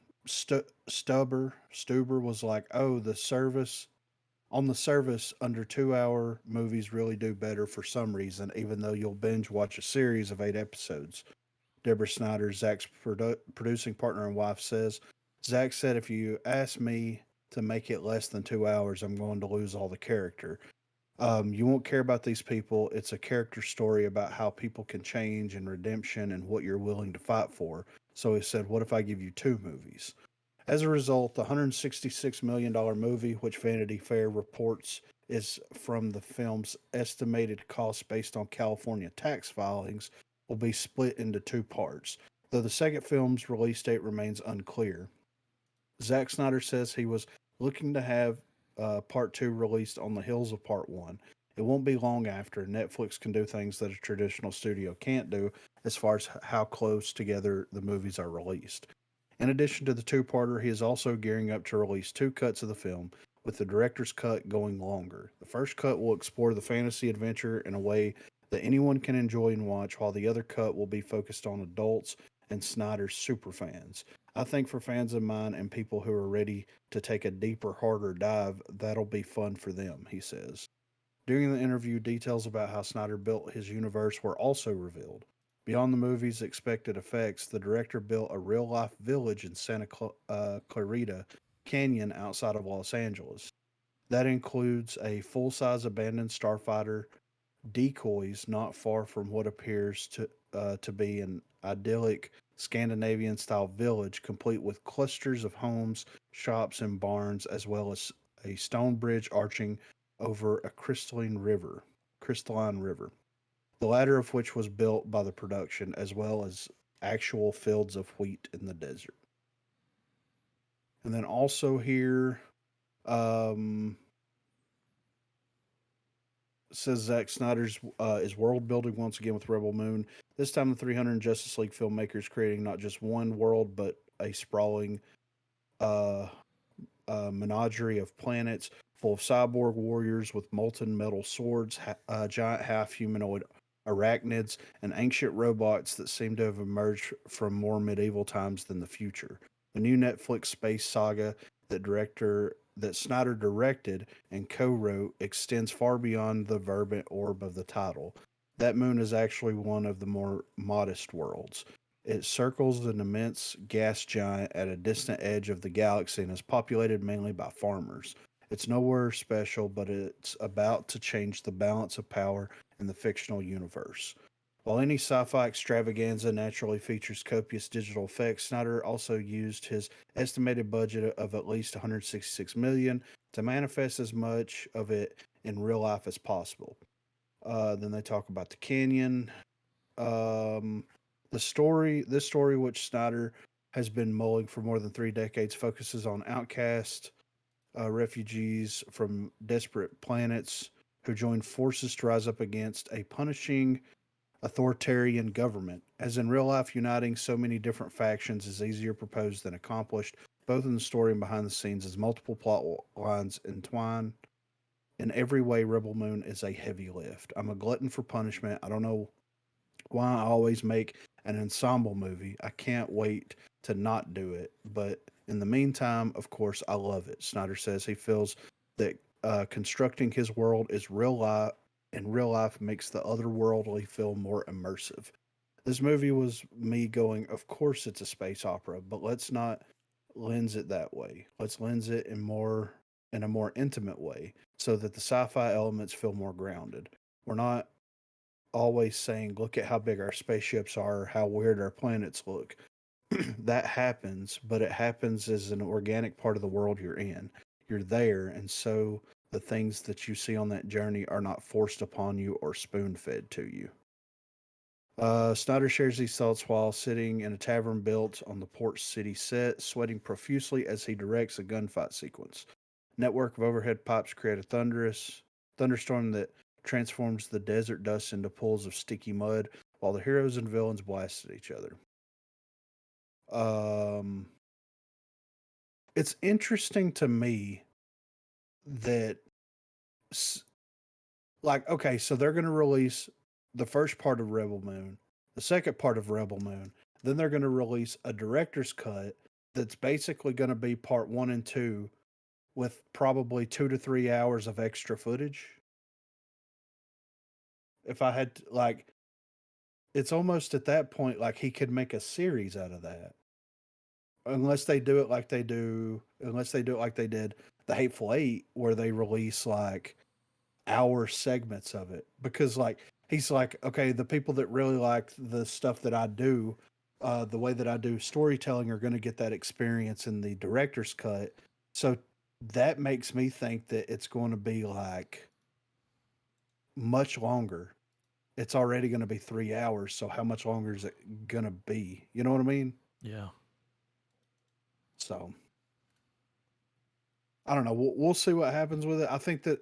was like, "Oh, the service on the service under 2 hour movies really do better for some reason, even though you'll binge watch a series of 8 episodes." Deborah Snyder, Zach's producing partner and wife, says, "Zach said if you ask me to make it less than 2 hours, I'm going to lose all the character. You won't care about these people. It's a character story about how people can change and redemption and what you're willing to fight for." So he said, "What if I give you two movies?" As a result, the $166 million movie, which Vanity Fair reports is from the film's estimated cost based on California tax filings, will be split into two parts, though the second film's release date remains unclear. Zack Snyder says he was looking to have part two released on the heels of part one. It won't be long after. Netflix can do things that a traditional studio can't do as far as how close together the movies are released. In addition to the two parter, he is also gearing up to release two cuts of the film, with the director's cut going longer. The first cut will explore the fantasy adventure in a way that anyone can enjoy and watch, while the other cut will be focused on adults and Snyder's superfans. I think for fans of mine and people who are ready to take a deeper, harder dive, that'll be fun for them, he says. During the interview, details about how Snyder built his universe were also revealed. Beyond the movie's expected effects, the director built a real life village in Clarita Canyon outside of Los Angeles. That includes a full size abandoned starfighter, decoys not far from what appears to be an idyllic Scandinavian style village, complete with clusters of homes, shops, and barns, as well as a stone bridge arching over a crystalline river, the latter of which was built by the production, as well as actual fields of wheat in the desert. And then also here, um, says Zack Snyder's is world building once again with Rebel Moon. This time, the 300 Justice League filmmakers creating not just one world, but a sprawling uh, menagerie of planets full of cyborg warriors with molten metal swords, giant half humanoid arachnids, and ancient robots that seem to have emerged from more medieval times than the future. The new Netflix space saga that Snyder directed and co-wrote extends far beyond the verbent orb of the title. That moon is actually one of the more modest worlds. It circles an immense gas giant at a distant edge of the galaxy and is populated mainly by farmers. It's nowhere special, but it's about to change the balance of power in the fictional universe. While any sci fi extravaganza naturally features copious digital effects, Snyder also used his estimated budget of at least 166 million to manifest as much of it in real life as possible. Then they talk about the canyon. Um, this story, which Snyder has been mulling for more than 3 decades, focuses on outcast refugees from desperate planets who join forces to rise up against a punishing authoritarian government. As in real life, uniting so many different factions is easier proposed than accomplished, both in the story and behind the scenes, as multiple plot lines entwine. In every way, Rebel Moon is a heavy lift. I'm a glutton for punishment. I don't know why I always make an ensemble movie. I can't wait to not do it. But in the meantime, of course, I love it. Snyder says he feels that constructing his world is real life, and real life makes the otherworldly feel more immersive. This movie was me going, of course it's a space opera, but let's not lens it that way. Let's lens it in a more intimate way so that the sci-fi elements feel more grounded. We're not always saying, look at how big our spaceships are, how weird our planets look. That happens, but it happens as an organic part of the world you're in. You're there, and so the things that you see on that journey are not forced upon you or spoon fed to you. Snyder shares these thoughts while sitting in a tavern built on the Port City set, sweating profusely as he directs a gunfight sequence. Network of overhead pipes create a thunderous thunderstorm that transforms the desert dust into pools of sticky mud while the heroes and villains blast at each other. Um, it's interesting to me that, like, okay, so they're going to release the first part of Rebel Moon, the second part of Rebel Moon, then they're going to release a director's cut that's basically going to be part 1 and 2 with probably 2 to 3 hours of extra footage. If I had to, like, it's almost at that point like he could make a series out of that. Unless they do it like they do, unless they do it like they did the Hateful Eight, where they release like hour segments of it. Because like he's like, okay, the people that really like the stuff that I do, the way that I do storytelling, are going to get that experience in the director's cut. So that makes me think that it's going to be like much longer. It's already going to be 3 hours. So how much longer is it going to be? You know what I mean? Yeah. So I don't know. We'll see what happens with it. I think that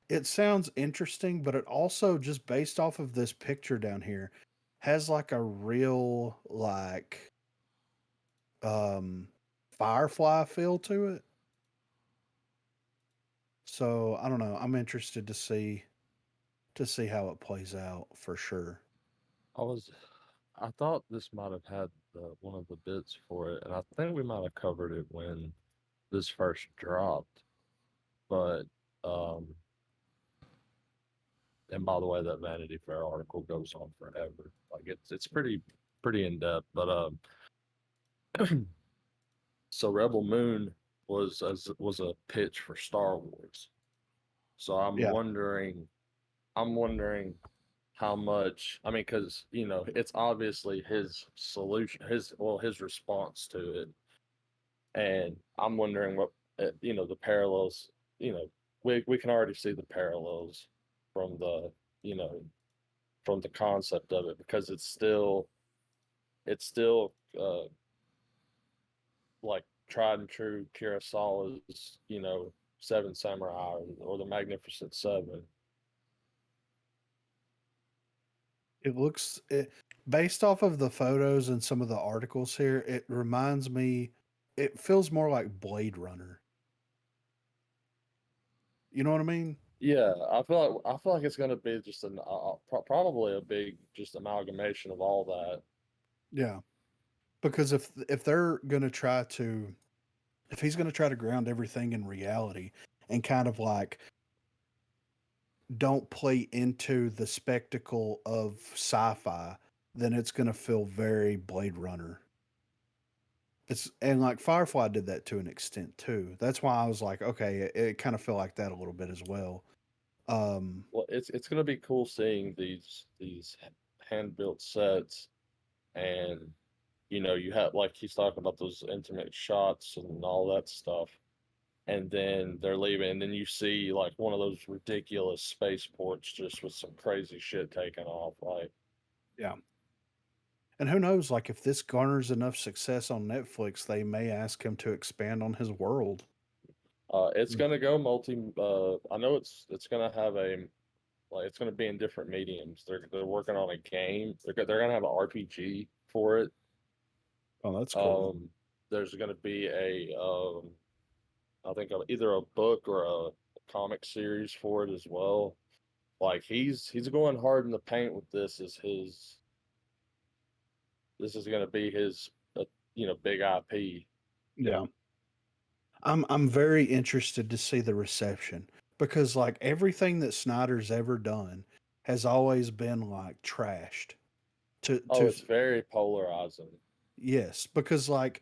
it sounds interesting, but it also, just based off of this picture down here, has like a real like um Firefly feel to it. So I don't know. I'm interested to see how it plays out for sure. I was, I thought this might have had one of the bits for it, and I think we might have covered it when this first dropped. But, um, and by the way, that Vanity Fair article goes on forever. Like it's pretty in depth. But so Rebel Moon was a pitch for Star Wars. So Yeah. I'm wondering how much. I mean, because it's obviously his solution, his response to it, and I'm wondering what the parallels. We can already see the parallels from the you know from the concept of it because it's still like tried and true Kurosawa's Seven Samurai or the Magnificent Seven. It looks based off of the photos and some of the articles here, it reminds me, it feels more like Blade Runner. You know what I mean? Yeah, I feel like it's going to be just probably a big just amalgamation of all that. Yeah. Because if they're going to try to, if he's going to try to ground everything in reality and kind of like don't play into the spectacle of sci-fi, then it's going to feel very Blade Runner. It's, and like Firefly did that to an extent too. That's why I was like, okay, it kind of felt like that a little bit as well. Um, Well, it's going to be cool seeing these hand built sets, and you have like he's talking about those intimate shots and all that stuff, and then they're leaving, and then you see like one of those ridiculous spaceports just with some crazy shit taken off. Like, yeah. And who knows, like if this garners enough success on Netflix, they may ask him to expand on his world. it's Mm. gonna go multi. I know it's gonna have it's gonna be in different mediums. They're working on a game. They're gonna have an RPG for it. Oh, that's cool. Um, there's gonna be I think either a book or a comic series for it as well. Like he's going hard in the paint with this. This is gonna be his big IP. Yeah. I'm very interested to see the reception because like everything that Snyder's ever done has always been like trashed. Oh, To it's very polarizing. Yes, because like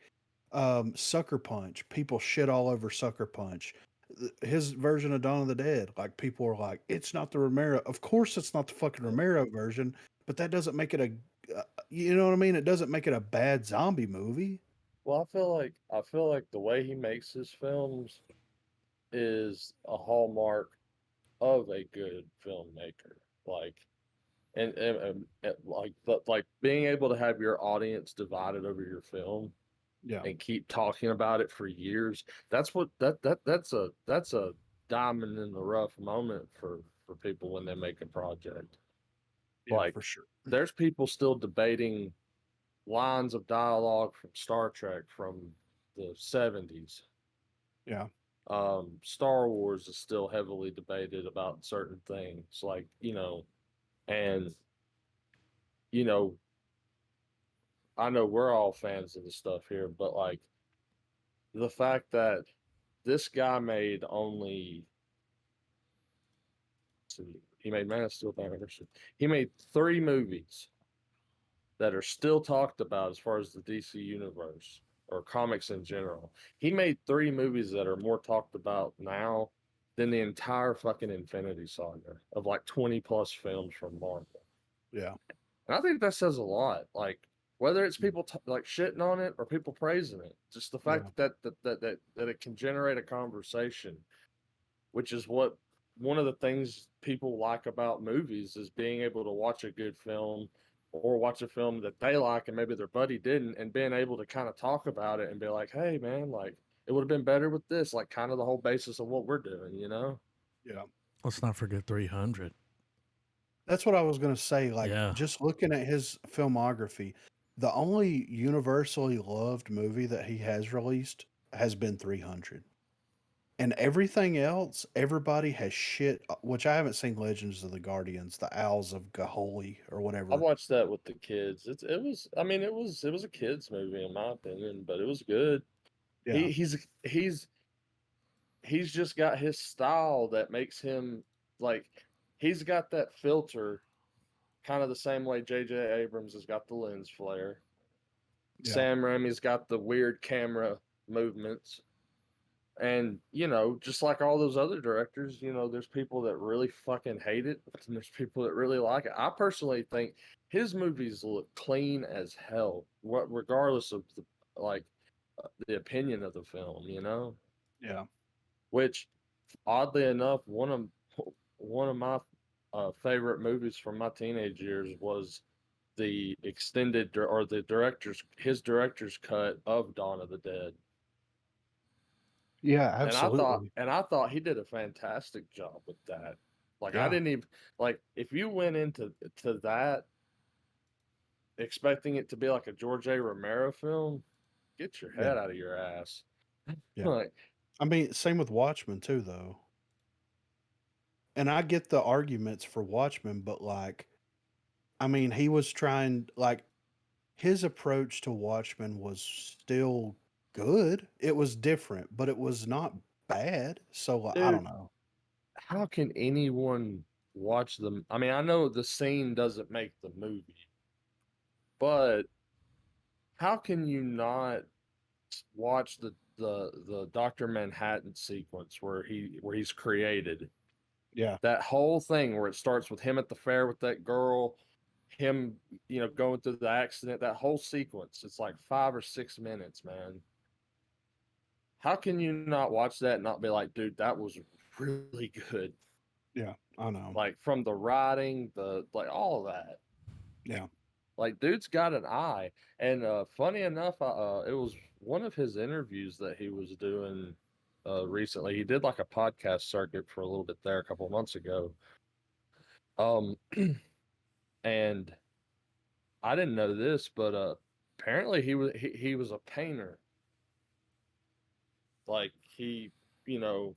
Sucker Punch, people shit all over Sucker Punch. His version of Dawn of the Dead, like people are like, it's not the Romero. Of course, it's not the fucking Romero version, but that doesn't make it you know what I mean? It doesn't make it a bad zombie movie. Well, I feel like the way he makes his films is a hallmark of a good filmmaker. Like like being able to have your audience divided over your film Yeah, and keep talking about it for years. That's what that's a diamond in the rough moment for people when they make a project. Yeah, Like, for sure. there's people still debating lines of dialogue from Star Trek from the 70s. Yeah. Star Wars is still heavily debated about certain things, like, and, you know, I know we're all fans of the stuff here, but like the fact that this guy made only, see, he made Man of Steel, he made 3 movies that are still talked about as far as the DC universe or comics in general. He made 3 movies that are more talked about now than the entire fucking Infinity Saga of like 20 plus films from Marvel. Yeah. And I think that says a lot. Like, whether it's people like shitting on it or people praising it, just the fact Yeah. that it can generate a conversation, which is what one of the things people like about movies is being able to watch a good film or watch a film that they like and maybe their buddy didn't, and being able to kind of talk about it and be like, hey man, like it would have been better with this, like kind of the whole basis of what we're doing, you know? Yeah. Let's not forget 300. That's what I was gonna say. Like, Yeah. just looking at his filmography, the only universally loved movie that he has released has been 300. And everything else, everybody has shit. Which I haven't seen Legends of the Guardians, the Owls of Gaholi, or I whatever. watched that with the kids. It was, I mean, it was a kids movie in my opinion, but it was good. Yeah. He's just got his style that makes him like, he's got that filter kind of the same way JJ Abrams has got the lens flare. Yeah. Sam Raimi's got the weird camera movements. And, just like all those other directors, there's people that really fucking hate it, and there's people that really like it. I personally think his movies look clean as hell, regardless of the opinion of the film. Yeah. Which, oddly enough, one of my favorite movies from my teenage years was the or the director's cut of Dawn of the Dead. Yeah. And I thought Absolutely. and I thought he did a fantastic job with that. Like, I Yeah. didn't even, like, if you went into that expecting it to be like a George A. Romero film, get your Yeah. head out of your ass. Yeah. Like, I mean, same with Watchmen too, though. And I get the arguments for Watchmen, but like, I mean, he was trying like his approach to Watchmen was still good. It was different, but it was not bad. So like, I don't dude, know. how can anyone watch them? I mean, I know the scene doesn't make the movie, but how can you not watch the Dr. Manhattan sequence where he's created Yeah. that whole thing where it starts with him at the fair with that girl, him, going through the accident, that whole sequence, it's like 5 or 6 minutes, man. How can you not watch that and not be like, dude, that was really good? Yeah. I know. Like, from the writing, the like all of that. Yeah. Like, dude's got an eye. And funny enough, it was one of his interviews that he was doing recently. He did like a podcast circuit for a little bit there a couple of months ago. Um, and I didn't know this, but apparently he was a painter. Like, he, you know,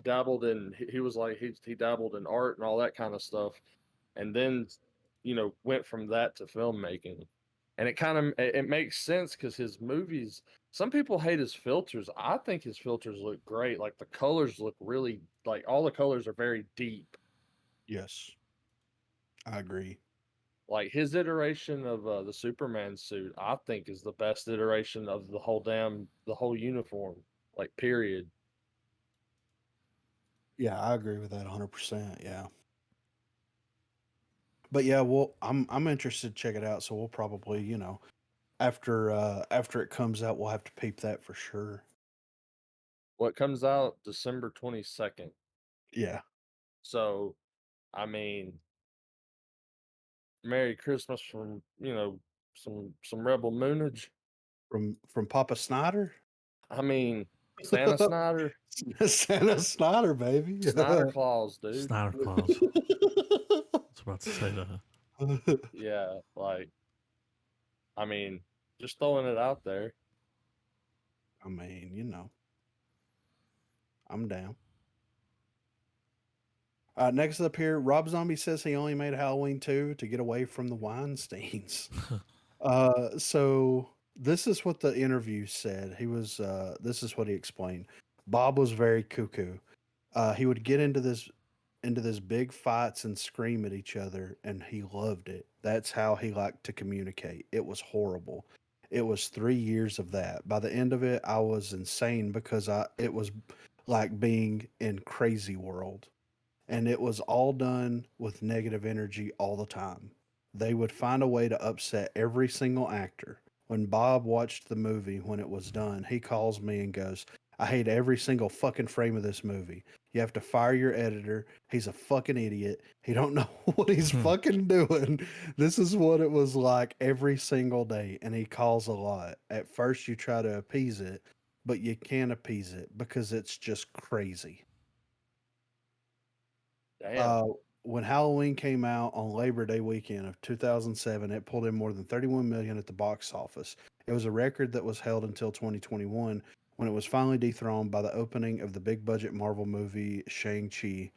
dabbled in he was like he dabbled in art and all that kind of stuff, and then went from that to filmmaking. And it makes sense because his movies, some people hate his filters. I think his filters look great. Like, the colors look really, like, all the colors are very deep. Yes. I agree. Like, his iteration of the Superman suit, I think, is the best iteration of the whole uniform. Like, period. Yeah, I agree with that 100%. Yeah. But yeah, well, I'm interested to check it out, so we'll probably, after it comes out, we'll have to peep that for sure. What comes out December 22nd. Yeah. So, I mean, Merry Christmas from, some Rebel Moonage. From Papa Snyder? I mean, Santa Snyder, Santa Snyder, baby. Snyder Claus, dude. Snyder Claus. I was about to say that. Yeah, like, I mean, just throwing it out there. I mean, you know, I'm down. Next up here, Rob Zombie says he only made Halloween 2 to get away from the Weinsteins. So this is what the interview said. This is what he explained. Bob was very cuckoo. He would get into this big fights and scream at each other, and he loved it. That's how he liked to communicate. It was horrible. It was 3 years of that. By the end of it, I was insane because it was like being in crazy world, and it was all done with negative energy all the time. They would find a way to upset every single actor. When Bob watched the movie when it was done, he calls me and goes, I hate every single fucking frame of this movie. You have to fire your editor. He's a fucking idiot. He don't know what he's fucking doing. This is what it was like every single day. And he calls a lot. At first you try to appease it, but you can't appease it because it's just crazy. Damn. When Halloween came out on Labor Day weekend of 2007, it pulled in more than 31 million at the box office. It was a record that was held until 2021 when it was finally dethroned by the opening of the big budget Marvel movie Shang-Chi.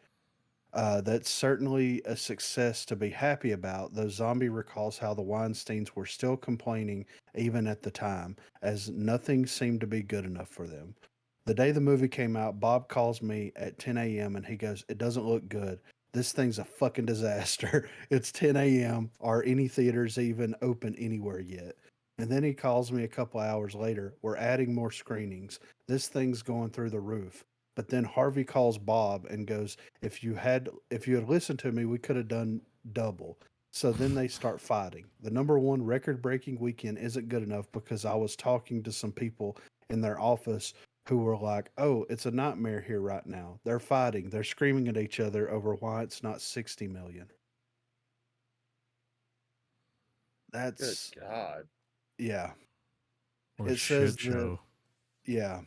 That's certainly a success to be happy about, though Zombie recalls how the Weinsteins were still complaining even at the time, as nothing seemed to be good enough for them. The day the movie came out, Bob calls me at 10 a.m. and he goes, It doesn't look good. This thing's a fucking disaster. It's 10 a.m. Are any theaters even open anywhere yet? And then he calls me a couple hours later. We're adding more screenings. This thing's going through the roof. But then Harvey calls Bob and goes, if you had listened to me, we could have done double. So then they start fighting. The number one record breaking weekend isn't good enough because I was talking to some people in their office who were like, oh, it's a nightmare here right now. They're fighting. They're screaming at each other over why it's not 60 million. That's, Good God. yeah. What a It says shit show. yeah.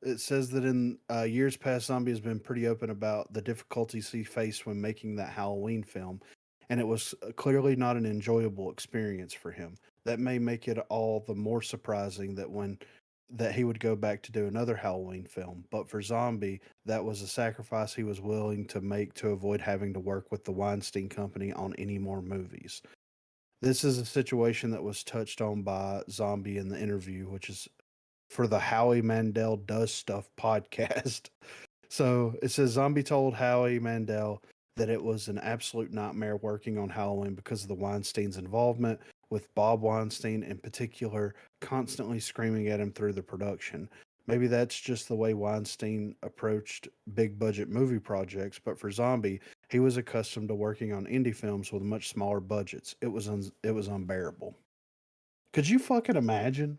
It says that in years past, Zombie has been pretty open about the difficulties he faced when making that Halloween film, and it was clearly not an enjoyable experience for him. That may make it all the more surprising that he would go back to do another Halloween film. But for Zombie, that was a sacrifice he was willing to make to avoid having to work with the Weinstein Company on any more movies. This is a situation that was touched on by Zombie in the interview, which is for the Howie Mandel Does Stuff podcast. So it says Zombie told Howie Mandel that it was an absolute nightmare working on Halloween because of the Weinstein's involvement, with Bob Weinstein in particular constantly screaming at him through the production. Maybe that's just the way Weinstein approached big budget movie projects, but for Zombie, he was accustomed to working on indie films with much smaller budgets. It was unbearable. Could you fucking imagine?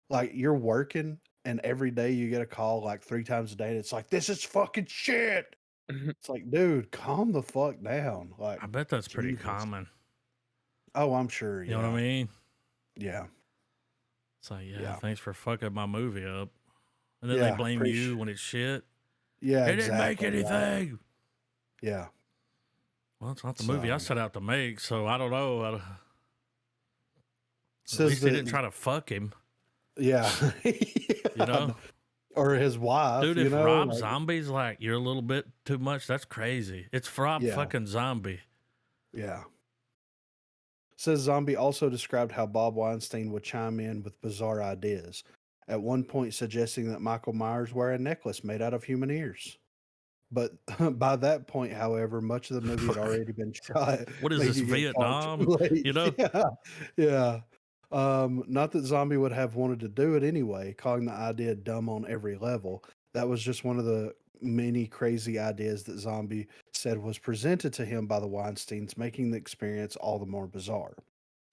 Like you're working and every day you get a call like 3 times a day and it's like, this is fucking shit. It's like, dude, calm the fuck down. Like, I bet that's pretty Jesus. common. Oh, I'm sure. You know what I mean? Yeah. It's like, Yeah. thanks for fucking my movie up. And then Yeah, they blame you when it's shit. Yeah. It didn't make anything. Yeah. Well, it's not the movie I set out to make, so I don't know. At Says least they didn't try to fuck him. Yeah. You know? Or his wife. Dude, you if know, Rob like, Zombie's like, you're a little bit too much, that's crazy. It's Rob Yeah. fucking Zombie. Yeah. Says Zombie also described how Bob Weinstein would chime in with bizarre ideas, at one point suggesting that Michael Myers wear a necklace made out of human ears. But by that point, however, much of the movie had already been shot. What is this, making it far too Vietnam? late. You know? Yeah. Yeah. Not that Zombie would have wanted to do it anyway, calling the idea dumb on every level. That was just one of the many crazy ideas that Zombie said was presented to him by the Weinsteins, making the experience all the more bizarre.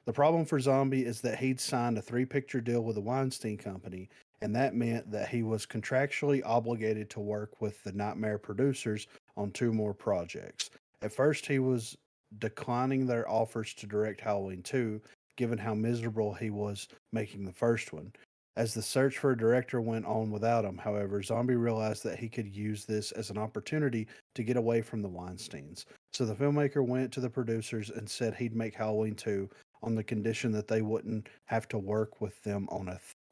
The problem for Zombie is that he'd signed a 3-picture deal with the Weinstein Company, and that meant that he was contractually obligated to work with the Nightmare producers on 2 more projects. At first, he was declining their offers to direct Halloween 2, given how miserable he was making the first one. As the search for a director went on without him, however, Zombie realized that he could use this as an opportunity to get away from the Weinsteins. So the filmmaker went to the producers and said he'd make Halloween 2 on the condition that they wouldn't have to work with them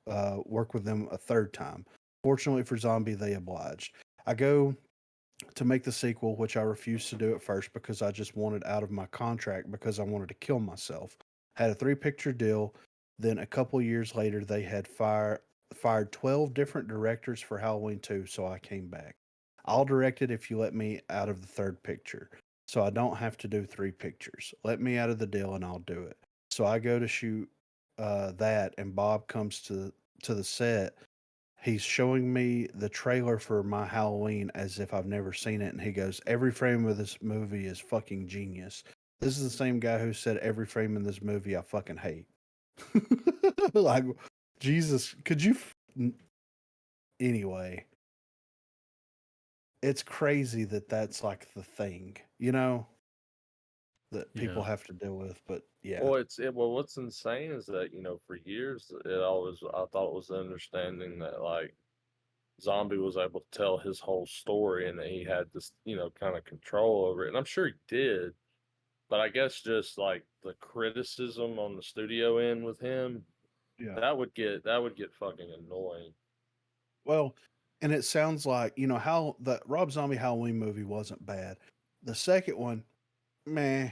a third time. Fortunately for Zombie, they obliged. I go to make the sequel, which I refused to do at first because I just wanted out of my contract because I wanted to kill myself. Had a 3 picture deal. Then a couple years later, they had fired 12 different directors for Halloween 2, so I came back. I'll direct it if you let me out of the 3rd picture, so I don't have to do 3 pictures. Let me out of the deal and I'll do it. So I go to shoot that, and Bob comes to the set. He's showing me the trailer for my Halloween as if I've never seen it. And he goes, "Every frame of this movie is fucking genius." This is the same guy who said every frame in this movie I fucking hate. Like, Jesus, could you? Anyway, it's crazy that that's like the thing, that people Yeah. have to deal with. But yeah, Well, what's insane is that for years I thought it was the understanding that like Zombie was able to tell his whole story and that he had this kind of control over it, and I'm sure he did. But I guess just like the criticism on the studio end with him, yeah. that would get fucking annoying. Well, and it sounds like how the Rob Zombie Halloween movie wasn't bad. The second one, meh.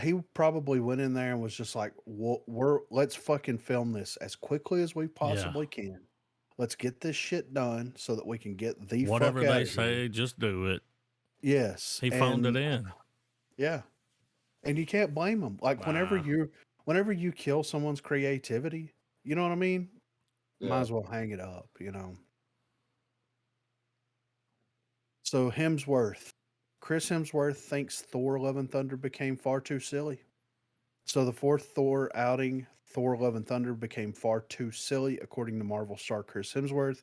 He probably went in there and was just like, let's fucking film this as quickly as we Yeah. possibly can. Let's get this shit done so that we can get the fuck Whatever out they of here." say, just do it. Yes, He phoned it and in. yeah, and you can't blame him. Like Nah. whenever you kill someone's creativity, you know what I mean? Might Yeah. as well hang it up. So Chris Hemsworth thinks Thor: Love and Thunder became far too silly. So the fourth Thor outing, Thor: Love and Thunder, became far too silly, according to Marvel star Chris Hemsworth.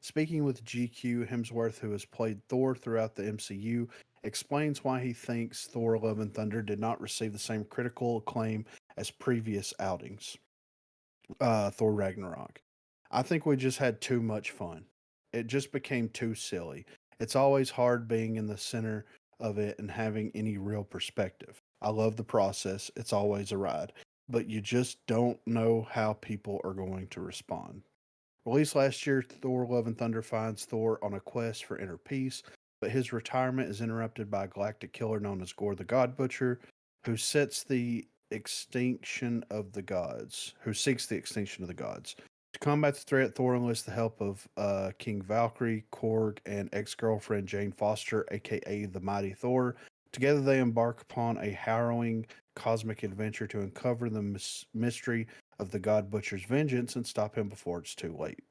Speaking with GQ, Hemsworth, who has played Thor throughout the MCU, explains why he thinks Thor: Love and Thunder did not receive the same critical acclaim as previous outings. Thor Ragnarok. I think we just had too much fun. It just became too silly. It's always hard being in the center of it and having any real perspective. I love the process, it's always a ride, but you just don't know how people are going to respond. Released last year, Thor: Love and Thunder finds Thor on a quest for inner peace, but his retirement is interrupted by a galactic killer known as Gore the God Butcher, who sets the extinction of the gods, who seeks the extinction of the gods. To combat the threat, Thor enlists the help of King Valkyrie, Korg, and ex-girlfriend Jane Foster, aka the Mighty Thor. Together, they embark upon a harrowing cosmic adventure to uncover the mystery of the God Butcher's vengeance and stop him before it's too late.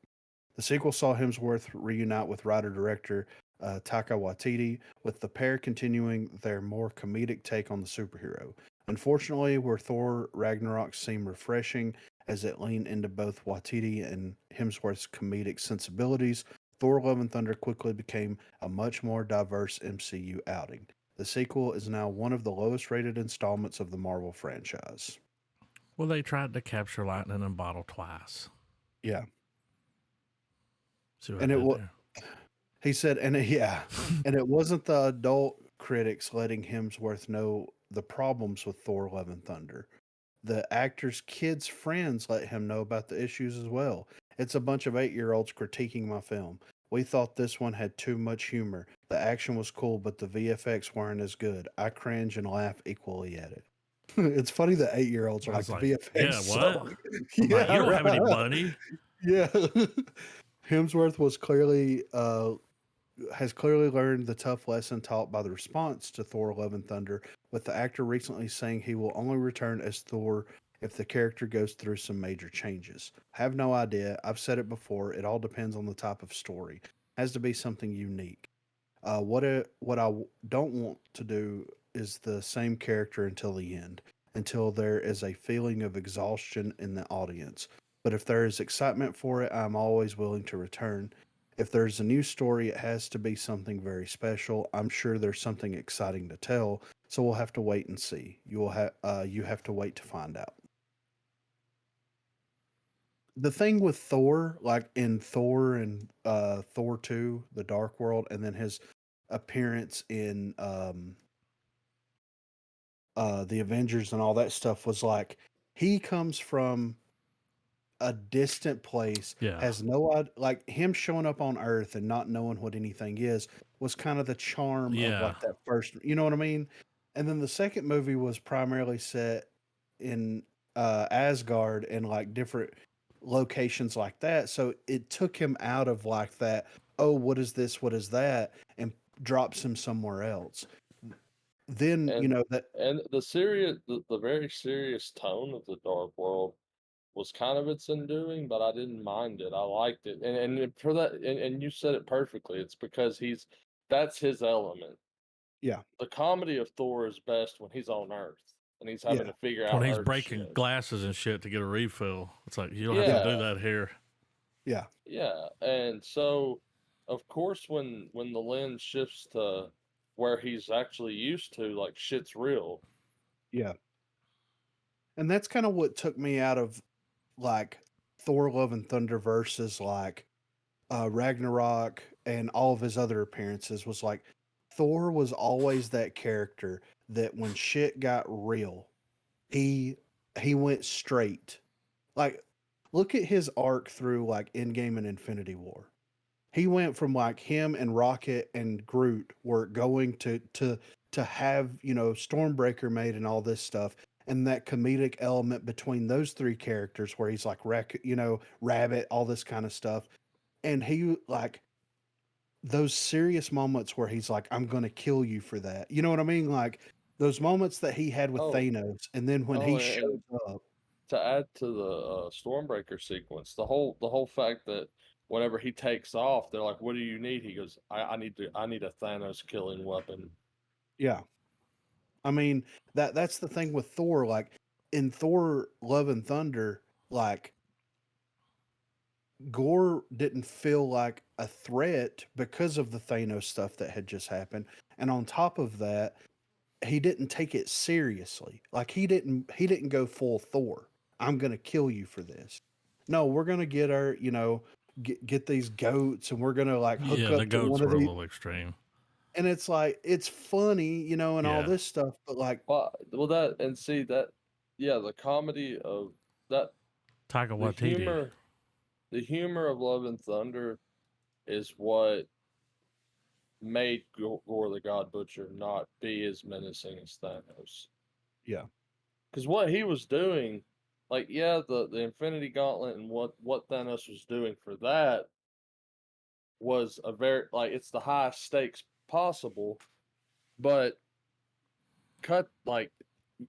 The sequel saw Hemsworth reunite with writer director Taika Waititi, with the pair continuing their more comedic take on the superhero. Unfortunately, where Thor Ragnarok seemed refreshing as it leaned into both Waititi and Hemsworth's comedic sensibilities, Thor: Love and Thunder quickly became a much more diverse MCU outing. The sequel is now one of the lowest rated installments of the Marvel franchise. Well, they tried to capture lightning in a bottle twice. Yeah. See what I And it did was there? He said, yeah, and it wasn't the adult critics letting Hemsworth know the problems with Thor: Love and Thunder. The actor's kids' friends let him know about the issues as well. It's a bunch of 8-year-olds critiquing my film. We thought this one had too much humor. The action was cool, but the VFX weren't as good. I cringe and laugh equally at it. It's funny that 8-year-olds are I like was the like, VFX yeah, what? suck. I'm like, you Yeah, don't have any right. money. Yeah. Hemsworth was clearly has clearly learned the tough lesson taught by the response to Thor: Love and Thunder, with the actor recently saying he will only return as Thor if the character goes through some major changes. Have no idea. I've said it before. It all depends on the type of story. Has to be something unique. What I don't want to do is the same character until the end, until there is a feeling of exhaustion in the audience. But if there is excitement for it, I'm always willing to return. If there's a new story, it has to be something very special. I'm sure there's something exciting to tell, so we'll have to wait and see. You have to wait to find out. the thing with Thor, like in Thor and Thor 2, The Dark World, and then his appearance in the Avengers and all that stuff was like he comes from a distant place, Yeah. has no like him showing up on Earth and not knowing what anything is was kind of the charm of Yeah. like that first, you know what I mean? And then the second movie was primarily set in Asgard and like different locations like that. So it took him out of like that, oh, what is this? What is that? And drops him somewhere else. Then, you And know, that the very serious tone of the Dark World was kind of its undoing, but I didn't mind it. I liked it, for that, and you said it perfectly. It's because that's his element. yeah, The comedy of Thor is best when he's on Earth and he's having yeah, to figure When out he's Earth breaking shit. glasses and shit to get a refill, it's like you don't have to yeah, do Yeah, that here. yeah, yeah, and so of course when the lens shifts to where he's actually used to, like shit's real. yeah. And that's kind of what took me out of like Thor Love and Thunder versus like Ragnarok and all of his other appearances was like Thor was always that character that when shit got real, he he went straight. Like look at his arc through like Endgame and Infinity War. He went from like him and Rocket and Groot were going to have, you know, Stormbreaker made and all this stuff and that comedic element between those three characters where he's like you know, Rabbit, all this kind of stuff. And he like those serious moments where he's like, I'm gonna kill you for that. You know what I mean? Like those moments that he had with Oh, Thanos, and then when oh, he and shows up, to add to the Stormbreaker sequence, the whole fact that whenever he takes off, they're like, "What do you need?" He goes, I need a Thanos killing weapon." yeah. I mean, that's the thing with Thor, like in Thor Love and Thunder, like Gore didn't feel like a threat because of the Thanos stuff that had just happened. And on top of that, he didn't take it seriously. Like he didn't go full Thor. I'm going to kill you for this. No, we're going to get our, you know, get these goats and we're going to like hook Yeah, the up to one goats of were a these, little extreme. and it's like it's funny, you know, and all Yeah. this stuff, but like Well, that and see that, yeah, the comedy of that, Taika the Waititi. humor, the humor of Love and Thunder is what made Gore the God Butcher not be as menacing as Thanos. yeah. Because what he was doing, like, yeah, the Infinity Gauntlet and what Thanos was doing for that was a very, like, it's the highest stakes possible, but cut like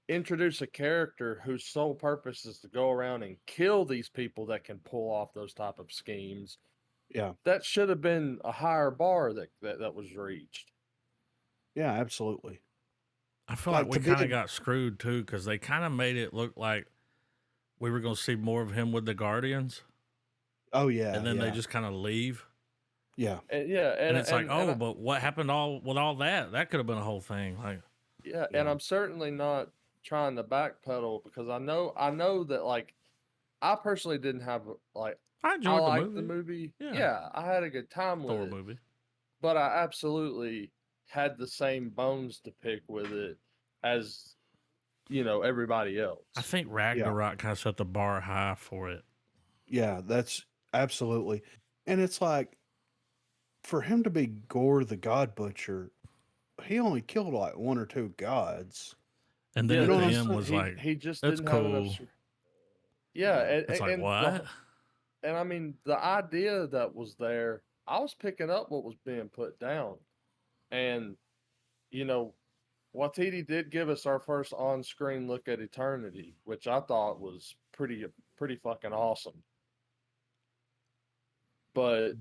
introduce a character whose sole purpose is to go around and kill these people that can pull off those type of schemes. Yeah. That should have been a higher bar that was reached. Yeah, absolutely. I feel like Like we to be kind of got screwed too because they kind of made it look like we were going to see more of him with the Guardians, oh yeah, and then they yeah. just kind of leave. Yeah. And yeah, And it's like, and oh, but what happened all with all that? That could have been a whole thing. Like, yeah, and Yeah. I'm certainly not trying to backpedal because I know that, like, I personally didn't have, like, I I enjoyed the liked the movie. movie. Yeah, Yeah, I had a good time with Thor it, movie. but I absolutely had the same bones to pick with it as, everybody I else. think Yeah. Ragnarok kind of set the bar high for it. Yeah, that's absolutely. And it's like for him to be Gore the God Butcher, he only killed like one or two gods. And then Yeah, You know at what the I'm he end saying? was he like, he just that's didn't have enough. cool. Yeah, Yeah. It's like, and what? and I mean the idea that was there, I was picking up what was being put down, and you know, Watiti did give us our first on-screen look at eternity, which I thought was pretty fucking awesome. But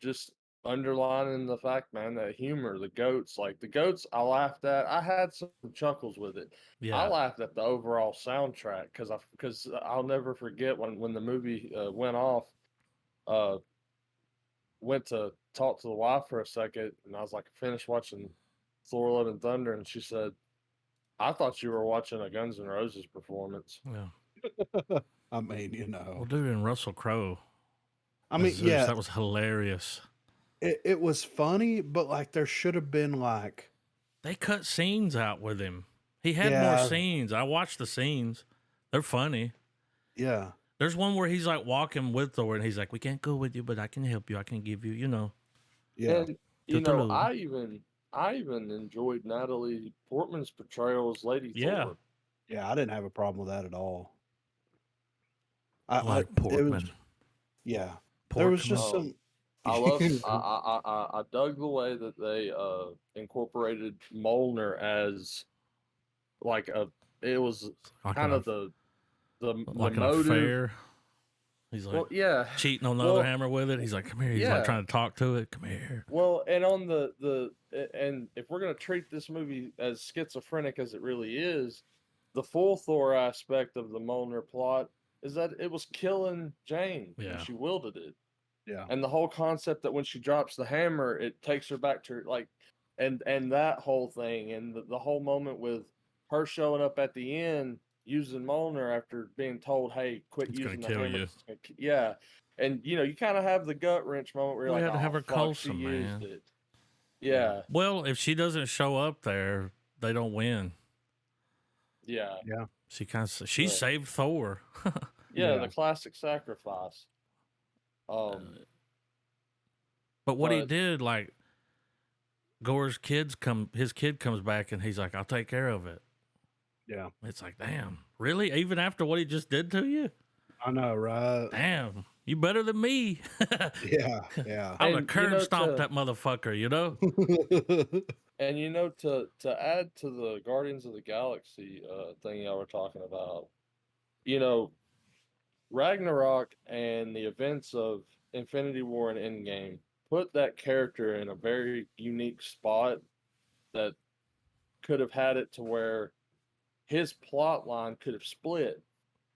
just underlining the fact, man, that humor, the goats, like the goats, I laughed at. I had some chuckles with it. I Yeah. laughed at the overall soundtrack because I'll never forget when the movie went off. Uh, went to talk to the wife for a second, and I was like, finished watching Thor: Love and Thunder, and she said, "I thought you were watching a Guns N' Roses performance." Yeah. I mean, Well, dude, and Russell Crowe I as mean, Zeus, yeah, that was hilarious. it was funny, but like there should have been like, They cut scenes out with him. He had more yeah, scenes. I watched the scenes. They're funny. yeah, There's one where he's like walking with Thor, and he's like, "We can't go with you, but I can help you. I can give you, yeah, And Tootaloo." I even enjoyed Natalie Portman's portrayal as Lady Yeah, Thor. yeah. I didn't have a problem with that at all. I like It was, Portman. yeah. There was just Porkman. Um, some. I love I dug the way that they incorporated Molnar as like a it was Like kind an of the like an motive. affair. He's like Well, yeah. cheating on the other Well, hammer with it. He's like, "Come here." He's like yeah. trying to talk to it. Come here. Well, and on and if we're gonna treat this movie as schizophrenic as it really is, the full Thor aspect of the Molnar plot is that it was killing Jane when Yeah. she wielded it. Yeah, And the whole concept that when she drops the hammer, it takes her back to like, and that whole thing, and the whole moment with her showing up at the end using Molnar after being told, "Hey, quit It's gonna using the kill hammer." you. Yeah, and you kind of have the gut wrench moment where you're We like, had to have "Oh her fuck, she Coulson, used man. it." Yeah, Well, if she doesn't show up there, they don't win. yeah, yeah, She yeah, saved Thor. yeah. yeah. The classic sacrifice. Um, But what he but did, like Gore's his kid comes back and he's like, "I'll take care of it." Yeah, It's like, damn, really? Even after what he just did to you? I know, right? Damn, you better than me. Yeah, yeah. I would have and curb stomped that motherfucker, to add to the Guardians of the Galaxy thing y'all were talking about, you know, Ragnarok and the events of Infinity War and Endgame put that character in a very unique spot that could have had it to where his plot line could have split,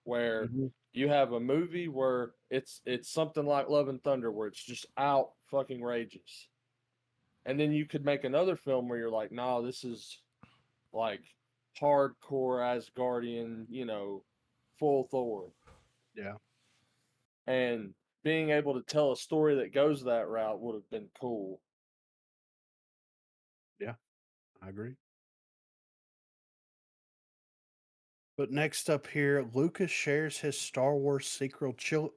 where Mhm. you have a movie where it's something like Love and Thunder where it's just out fucking rageous. And then you could make another film where you're like, nah, this is like hardcore Asgardian, full Thor. Yeah, And being able to tell a story that goes that route would have been cool. yeah, I agree. But next up here, Lucas shares his Star Wars sequel trilogy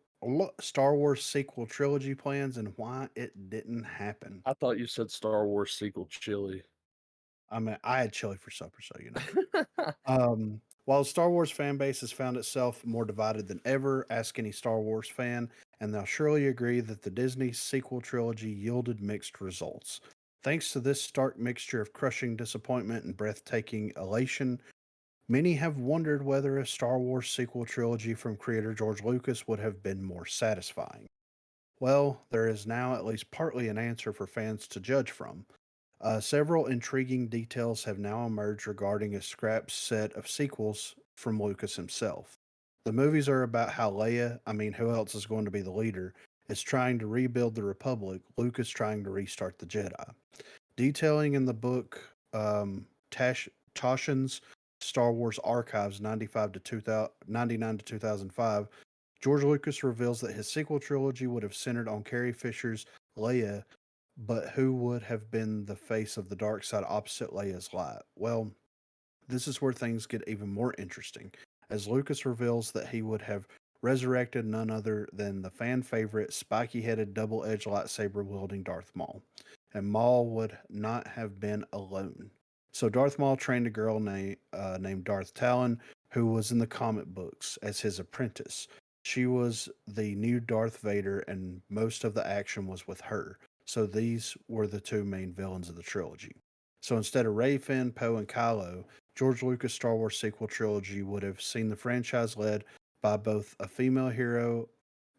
plans and why it didn't happen. I thought you said Star Wars sequel chili. I mean, I had chili for supper, so you know. While the Star Wars fan base has found itself more divided than ever, ask any Star Wars fan, and they'll surely agree that the Disney sequel trilogy yielded mixed results. Thanks to this stark mixture of crushing disappointment and breathtaking elation, many have wondered whether a Star Wars sequel trilogy from creator George Lucas would have been more satisfying. Well, there is now at least partly an answer for fans to judge from. Several intriguing details have now emerged regarding a scrap set of sequels from Lucas himself. The movies are about how Leia, I mean, who else is going to be the leader, is trying to rebuild the Republic, Lucas trying to restart the Jedi. Detailing in the book Toshin's Star Wars Archives 95 to 2000, 99 to 2005, George Lucas reveals that his sequel trilogy would have centered on Carrie Fisher's Leia, but who would have been the face of the dark side opposite Leia's light? Well, this is where things get even more interesting, as Lucas reveals that he would have resurrected none other than the fan favorite, spiky headed, double edged lightsaber wielding Darth Maul. And Maul would not have been alone. So Darth Maul trained a girl named Darth Talon, who was in the comic books as his apprentice. She was the new Darth Vader, and most of the action was with her. So these were the two main villains of the trilogy. So instead of Rey, Finn, Poe, and Kylo, George Lucas' Star Wars sequel trilogy would have seen the franchise led by both a female hero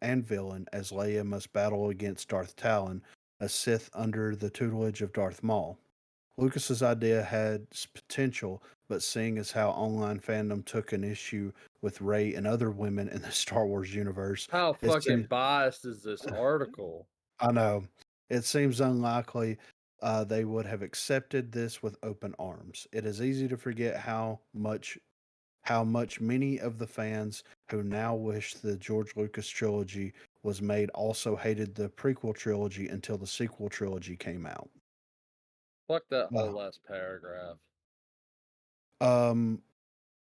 and villain, as Leia must battle against Darth Talon, a Sith under the tutelage of Darth Maul. Lucas's idea had potential, but seeing as how online fandom took an issue with Rey and other women in the Star Wars universe, How it fucking seemed, biased is this article? I know, it seems unlikely they would have accepted this with open arms. It is easy to forget how much many of the fans who now wish the George Lucas trilogy was made also hated the prequel trilogy until the sequel trilogy came out. Fuck that whole Wow. last paragraph. Um,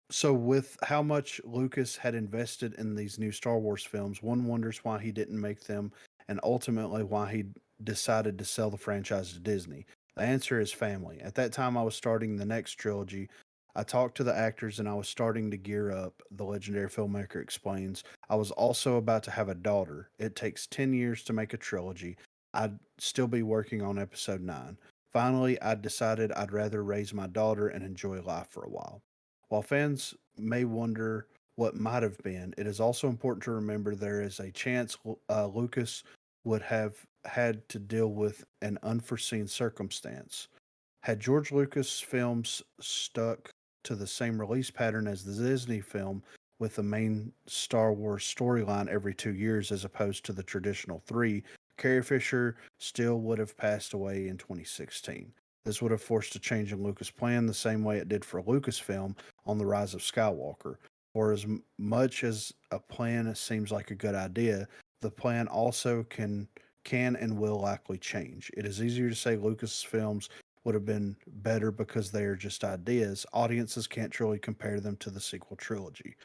so with how much Lucas had invested in these new Star Wars films, one wonders why he didn't make them and ultimately why he decided to sell the franchise to Disney. The answer is family. At that time I was starting the next trilogy. I talked to the actors and I was starting to gear up, the legendary filmmaker explains. I was also about to have a daughter. It takes 10 years to make a trilogy. I'd still be working on episode 9. Finally, I decided I'd rather raise my daughter and enjoy life for a while. While fans may wonder what might have been, it is also important to remember there is a chance Lucas would have had to deal with an unforeseen circumstance. Had George Lucas films stuck to the same release pattern as the Disney film with the main Star Wars storyline every 2 years as opposed to the traditional three, Carrie Fisher still would have passed away in 2016. This would have forced a change in Lucas' plan the same way it did for Lucasfilm on The Rise of Skywalker. For as much as a plan seems like a good idea, the plan also can and will likely change. It is easier to say Lucasfilms would have been better because they are just ideas. Audiences can't truly compare them to the sequel trilogy.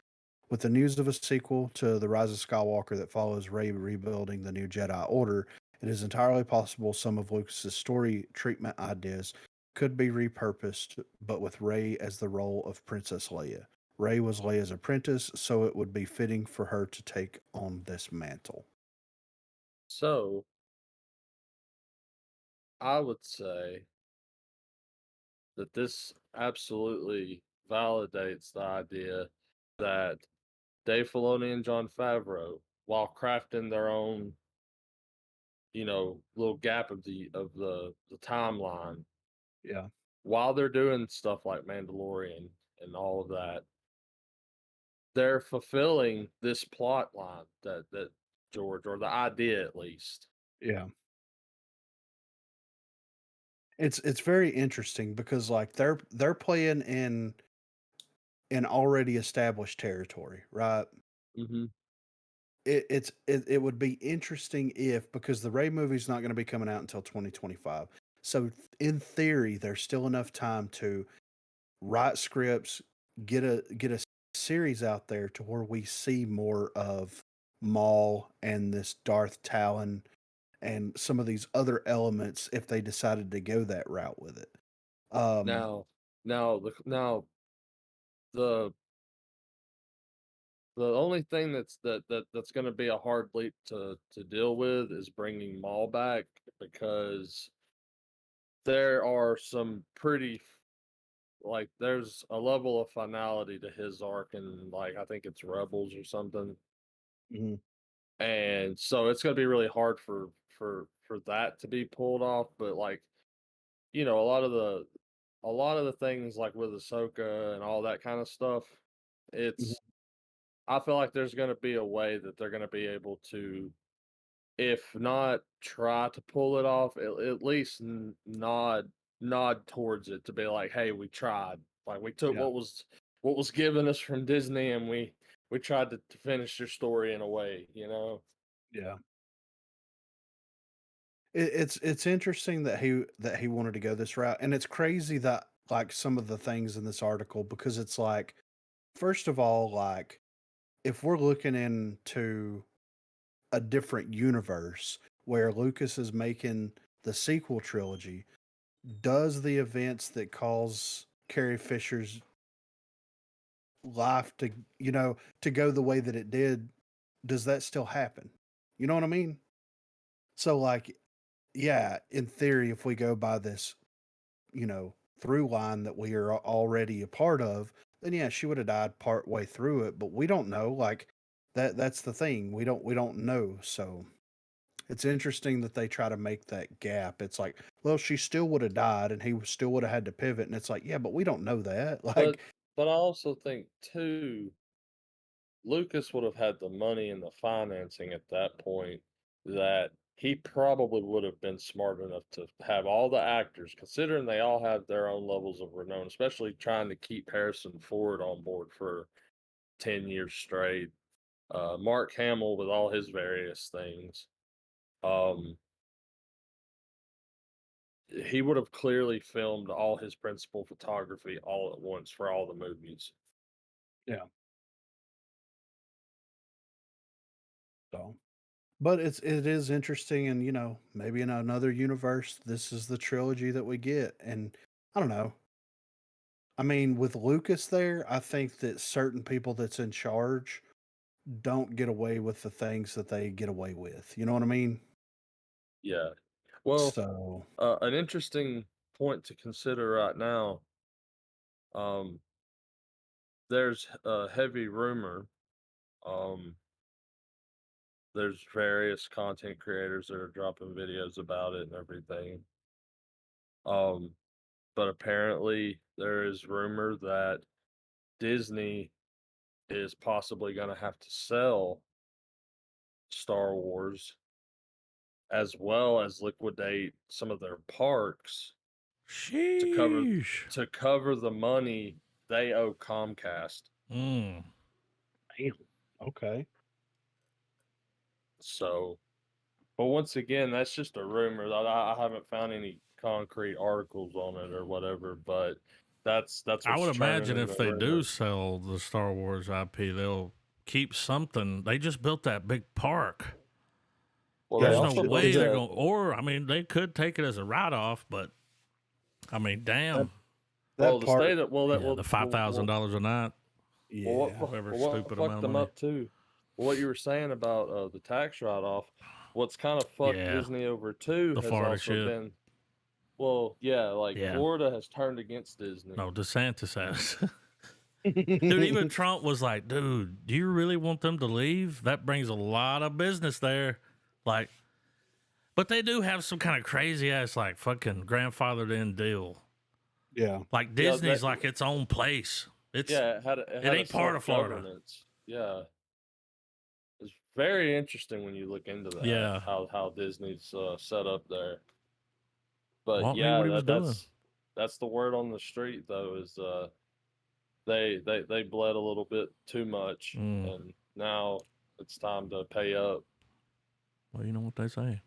With the news of a sequel to The Rise of Skywalker that follows Rey rebuilding the new Jedi Order, it is entirely possible some of Lucas's story treatment ideas could be repurposed, but with Rey as the role of Princess Leia. Rey was Leia's apprentice, so it would be fitting for her to take on this mantle. So I would say that this absolutely validates the idea that Dave Filoni and Jon Favreau, while crafting their own, little gap of the timeline, Yeah. while they're doing stuff like Mandalorian and all of that, they're fulfilling this plot line that George, or the idea at least. Yeah. It's very interesting because like they're playing in already established territory, right? Hmm. It would be interesting if because the Ray movie's not going to be coming out until 2025. So in theory, there's still enough time to write scripts, get a series out there to where we see more of Maul and this Darth Talon and some of these other elements if they decided to go that route with it. Um, Now, now the the only thing that's going to be a hard leap to deal with is bringing Maul back, because there are some like there's a level of finality to his arc, and like I think it's Rebels or something, mhm, and so it's going to be really hard for that to be pulled off. But like, a lot of the things like with Ahsoka and all that kind of stuff, mhm, it's I feel like there's going to be a way that they're going to be able to, if not try to pull it off, at least nod towards it, to be like, hey, we tried. Like, we took yeah, what was given us from Disney, and we tried to finish your story in a way. yeah. It's interesting that he wanted to go this route, and it's crazy that like some of the things in this article because it's like first of all, like if we're looking into a different universe where Lucas is making the sequel trilogy, does the events that cause Carrie Fisher's life to to go the way that it did, does that still happen? You know what I mean? So like, yeah, in theory, if we go by this through line that we are already a part of, then yeah, she would have died part way through it, but we don't know. Like that's the thing. We don't know. So it's interesting that they try to make that gap. It's like, well, she still would have died and still would have had to pivot. And it's like, yeah, but we don't know that. But Like, but I also think too, Lucas would have had the money and the financing at that point, that he probably would have been smart enough to have all the actors, considering they all have their own levels of renown, especially trying to keep Harrison Ford on board for 10 years straight. Mark Hamill with all his various things. He would have clearly filmed all his principal photography all at once for all the movies. Yeah. So, but it is interesting, and maybe in another universe, this is the trilogy that we get, and I don't know. I mean, with Lucas there, I think that certain people that's in charge don't get away with the things that they get away with. You know what I mean? Yeah. Well, So, an interesting point to consider right now. There's a heavy rumor. Um, there's various content creators that are dropping videos about it and everything. But apparently there is rumor that Disney is possibly going to have to sell Star Wars as well as liquidate some of their parks Sheesh. to cover the money they owe Comcast. Mm. damn. Okay. So, but once again, that's just a rumor. I haven't found any concrete articles on it or whatever, but that's I what's would churning imagine in if the they do rumor. sell the Star Wars IP, they'll keep something. They just built that big park. Well, Yeah, they There's no also built way they're that. going. Or I mean, they could take it as a write-off, but I mean, damn. Well, that the part. state of well, that Yeah, the $5,000 a night. what Yeah. Whatever what stupid fucked amount of them money. up too? What you were saying about the tax write-off? What's kind of fucked Yeah, Disney over too the has Florida also shit. been, well, yeah, like Yeah. Florida has turned against Disney. No, DeSantis has. Dude, even Trump was like, dude, do you really want them to leave? That brings a lot of business there. Like, but they do have some kind of crazy ass, like, fucking grandfathered in deal. Yeah. Like, Yeah, Disney's like its own place. It it it had a ain't part of Florida. self-governance. Yeah, it's very interesting when you look into that, Yeah. how Disney's set up there. But Walt knew yeah, what he was doing. that's the word on the street though, is they bled a little bit too much, Mm. and now it's time to pay up. Well, you know what they say.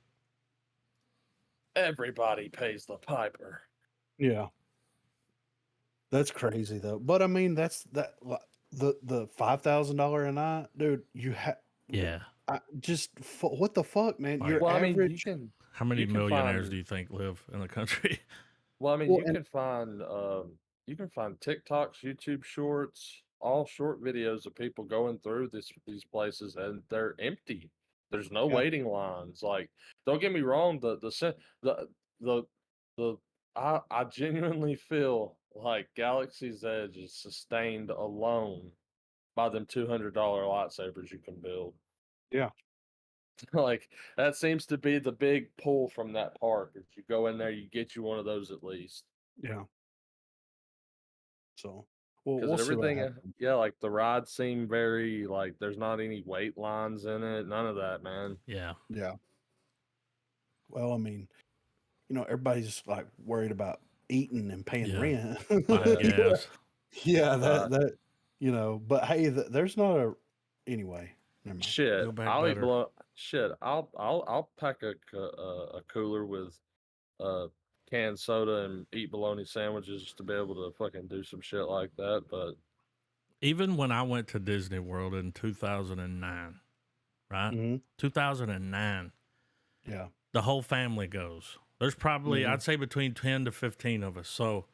Everybody pays the piper. Yeah. That's crazy though. But I mean, the $5,000 a night, dude. Yeah. What the fuck, man? Like, Your Well, I mean, average. How many you can millionaires do find you think live in the country? well, I mean, Well, and you can find TikToks, YouTube shorts, all short videos of people going through these places, and they're empty. There's no yeah, waiting lines. Like, don't get me wrong, the the the I genuinely feel like Galaxy's Edge is sustained alone by them $200 lightsabers you can build. yeah, Like, that seems to be the big pull from that park. If you go in there, you get you one of those at least. yeah. So, well, Because we'll see what everything, happens. yeah, like the rides seem very like there's not any wait lines in it. None of that, man. Yeah. Yeah. Well, I mean, everybody's like worried about eating and paying Yeah. rent. Buying Yeah. gas. Yeah, Uh, but hey, there's not a anyway. Never mind. shit, Build back I'll eat better. below. Shit, I'll pack a cooler with canned soda and eat bologna sandwiches just to be able to fucking do some shit like that. But Even when I went to Disney World in 2009, right? Mhm. 2009, Yeah. the whole family goes. There's probably, Mhm. I'd say, between 10 to 15 of us. So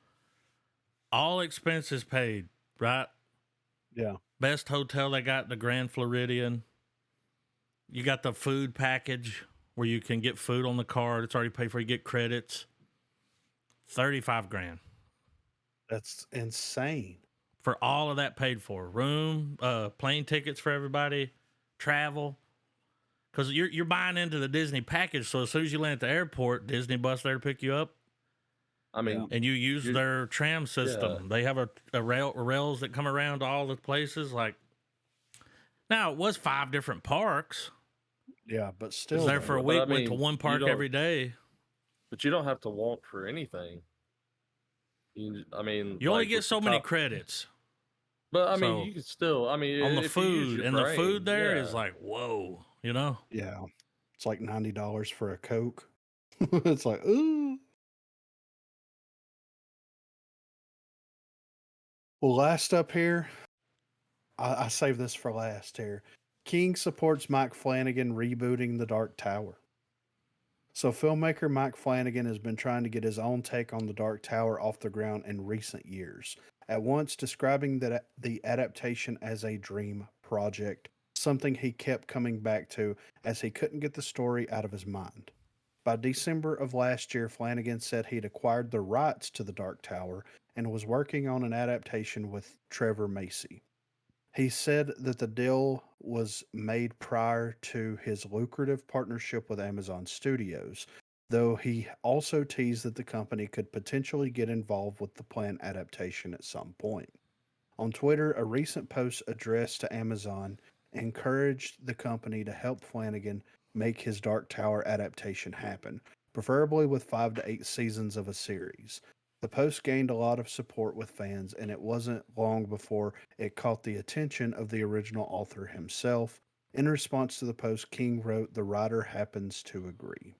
all expenses paid, right? Yeah. Best hotel they got, the Grand Floridian. You got the food package where you can get food on the card. It's already paid for. You get credits. 35 grand That's insane. for all of that paid for. Room, plane tickets for everybody, travel. Because you're buying into the Disney package. So as soon as you land at the airport, Disney bus there to pick you up. I mean, And you use You're- their tram system. They have a rails that come around to all the places. Like, now it was 5 different parks, Yeah, but Was still, there for a though, But I week, went to mean, one you park don't. every day. But you don't have to want for anything. I mean, You only like get with the so many top. credits. But I mean, So you could still. I mean, on the if you use food, your and the food brain, there is yeah. like, whoa, you know? yeah, it's like $90 for a Coke. It's like, ooh. Well, last up here, I saved this for last here. King supports Mike Flanagan rebooting The Dark Tower. So, filmmaker Mike Flanagan has been trying to get his own take on The Dark Tower off the ground in recent years, at once describing the adaptation as a dream project, something he kept coming back to as he couldn't get the story out of his mind. By December of last year, Flanagan said he'd acquired the rights to The Dark Tower and was working on an adaptation with Trevor Macy. He said that the deal was made prior to his lucrative partnership with Amazon Studios, though he also teased that the company could potentially get involved with the planned adaptation at some point. On Twitter, a recent post addressed to Amazon encouraged the company to help Flanagan make his Dark Tower adaptation happen, preferably with 5 to 8 seasons of a series. The post gained a lot of support with fans, and it wasn't long before it caught the attention of the original author himself. In response to the post, King wrote, "The writer happens to agree."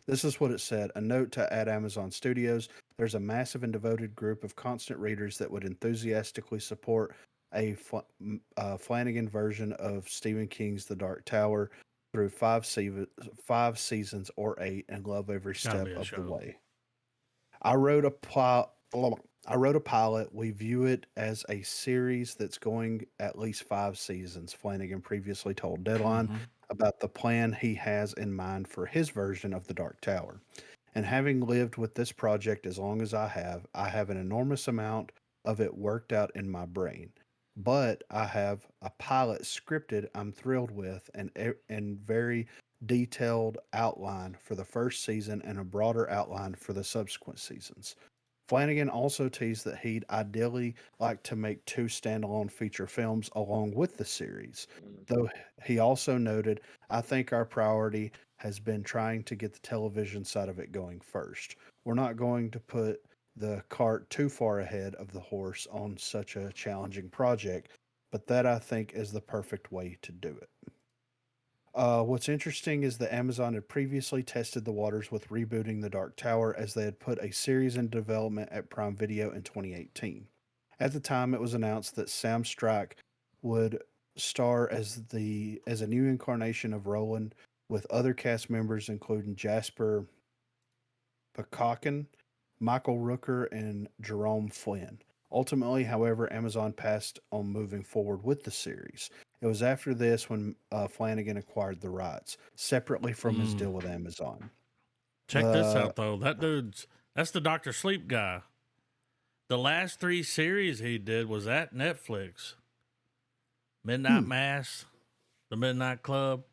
This is what it said. A note to at Amazon Studios. There's a massive and devoted group of constant readers that would enthusiastically support a Flanagan version of Stephen King's The Dark Tower through 5 seasons or 8 and love every It's got to step be a of the show. way. I wrote a plot. I wrote a pilot. We view it as a series that's going at least 5 seasons. Flanagan previously told Deadline Mm-hmm. about the plan he has in mind for his version of The Dark Tower. And having lived with this project as long as I have an enormous amount of it worked out in my brain. But I have a pilot scripted I'm thrilled with and very detailed outline for the first season and a broader outline for the subsequent seasons. Flanagan also teased that he'd ideally like to make 2 standalone feature films along with the series, Mm. though he also noted, "I think our priority has been trying to get the television side of it going first. We're not going to put the cart too far ahead of the horse on such a challenging project, but that I think is the perfect way to do it." What's interesting is that Amazon had previously tested the waters with rebooting The Dark Tower as they had put a series in development at Prime Video in 2018. At the time, it was announced that Sam Strike would star as a new incarnation of Roland, with other cast members including Jasper Pakakin, Michael Rooker, and Jerome Flynn. Ultimately, however, Amazon passed on moving forward with the series. It was after this when Flanagan acquired the rights, separately from his Mm. deal with Amazon. Check this The out, though. That's the Dr. Sleep guy. The last 3 series he did was at Netflix. Midnight Mass, The Midnight Club.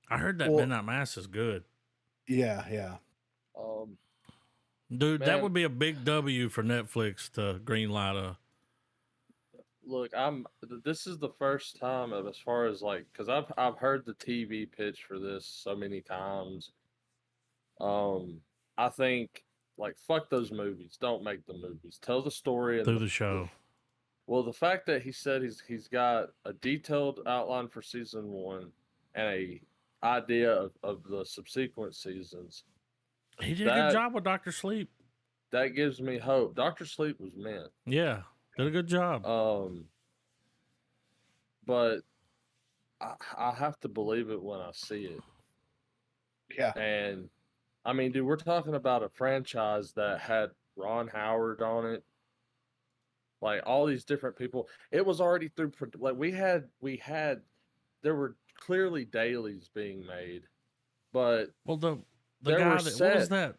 I heard that well, Midnight Mass is good. yeah. Um, Dude, that man, would be a big W for Netflix to greenlight a. look, This is the first time of as far as like, because I've heard the TV pitch for this so many times. I think like fuck those movies. Don't make the movies. Tell the story and Through the show. well, the fact that he said he's got a detailed outline for season 1 and a idea of the subsequent seasons, He did a good that job with Dr. Sleep. that gives me hope. Doctor Sleep was meant. Yeah, did a good job. But I have to believe it when I see it. Yeah. And I mean, dude, we're talking about a franchise that had Ron Howard on it, like all these different people. It was already through like we had there were clearly dailies being made, but Well, the there were guy that what was set that?